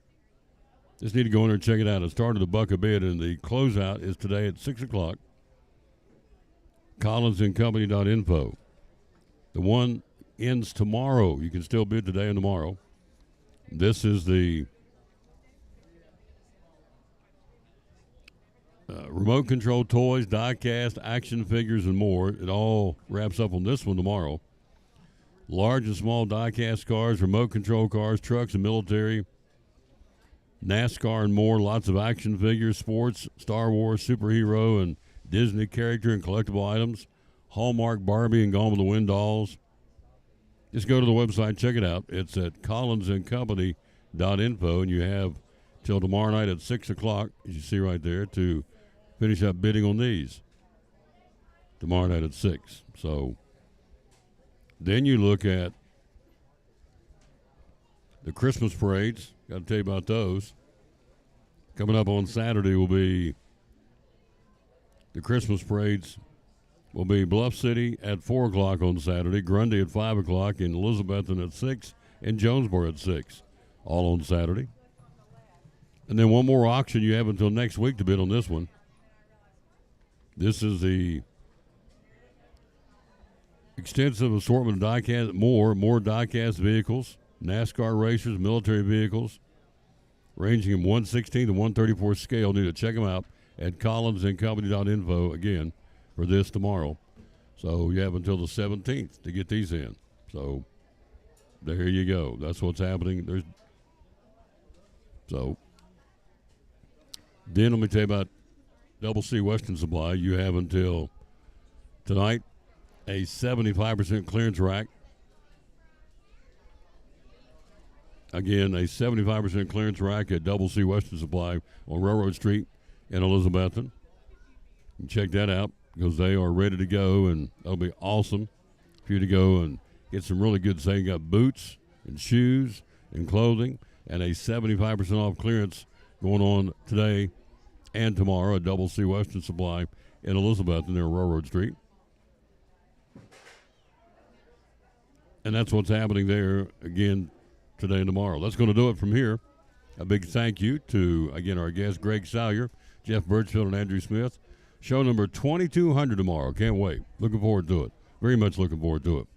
Just need to go in there and check it out. It started a buck a bid, and the closeout is today at 6 o'clock. collinsandcompany.info. The one ends tomorrow. You can still bid today and tomorrow. This is the remote control toys, die-cast, action figures, and more. It all wraps up on this one tomorrow. Large and small die-cast cars, remote control cars, trucks, and military, NASCAR, and more. Lots of action figures, sports, Star Wars, superhero, and Disney character and collectible items. Hallmark, Barbie, and Gone with the Wind dolls. Just go to the website, check it out. It's at collinsandcompany.info, and you have till tomorrow night at 6 o'clock, as you see right there, to finish up bidding on these. Tomorrow night at 6. So then you look at the Christmas parades. Got to tell you about those. Coming up on Saturday will be the Christmas parades. Will be Bluff City at 4 o'clock on Saturday, Grundy at 5 o'clock, and Elizabethton at 6, and Jonesboro at 6, all on Saturday. And then one more auction you have until next week to bid on this one. This is the extensive assortment of die-cast, more die-cast vehicles, NASCAR racers, military vehicles, ranging from 116 to 134 scale. Need to check them out at collinsandcompany.info again for this tomorrow. So you have until the 17th to get these in. So there you go. That's what's happening. Then let me tell you about Double C Western Supply. You have until tonight a 75% clearance rack. Again, a 75% clearance rack at Double C Western Supply on Railroad Street in Elizabethton. You can check that out because they are ready to go, and that'll be awesome for you to go and get some really good savings. You got boots and shoes and clothing and a 75% off clearance going on today and tomorrow at Double C Western Supply in Elizabethton near Railroad Street. And that's what's happening there again today and tomorrow. That's going to do it from here. A big thank you to, again, our guests, Greg Salyer, Jeff Birchfield, and Andrew Smith. Show number 2200 tomorrow. Can't wait. Looking forward to it. Very much looking forward to it.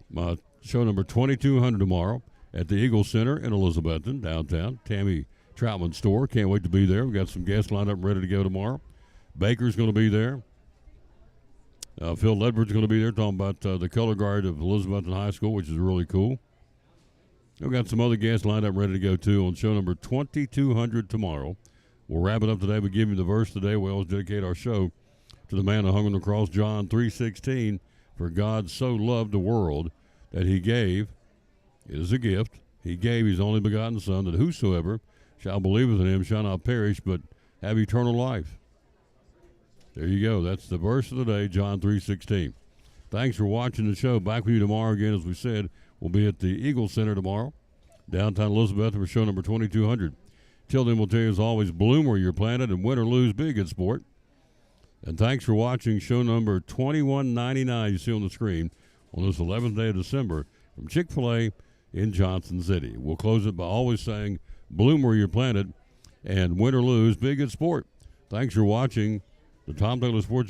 My show number 2200 tomorrow at the Eagle Center in Elizabethton, downtown. Tammy Troutman store. Can't wait to be there. We've got some guests lined up ready to go tomorrow. Baker's going to be there. Phil Ledford's going to be there talking about the color guard of Elizabethton High School, which is really cool. We've got some other guests lined up ready to go, too, on show number 2200 tomorrow. We'll wrap it up today. We give you the verse today. We always dedicate our show to the man who hung on the cross, John 3:16. For God so loved the world that he gave, it is a gift, he gave his only begotten Son, that whosoever shall believe in him shall not perish, but have eternal life. There you go. That's the verse of the day, John 3:16. Thanks for watching the show. Back with you tomorrow again, as we said. We'll be at the Eagle Center tomorrow, downtown Elizabeth, for show number 2200. Till then, we'll tell you, as always, bloom where you're planted and win or lose, be a good sport. And thanks for watching show number 2199 you see on the screen on this 11th day of December from Chick-fil-A in Johnson City. We'll close it by always saying, bloom where you're planted and win or lose, be a good sport. Thanks for watching the Tom Taylor Sports Show.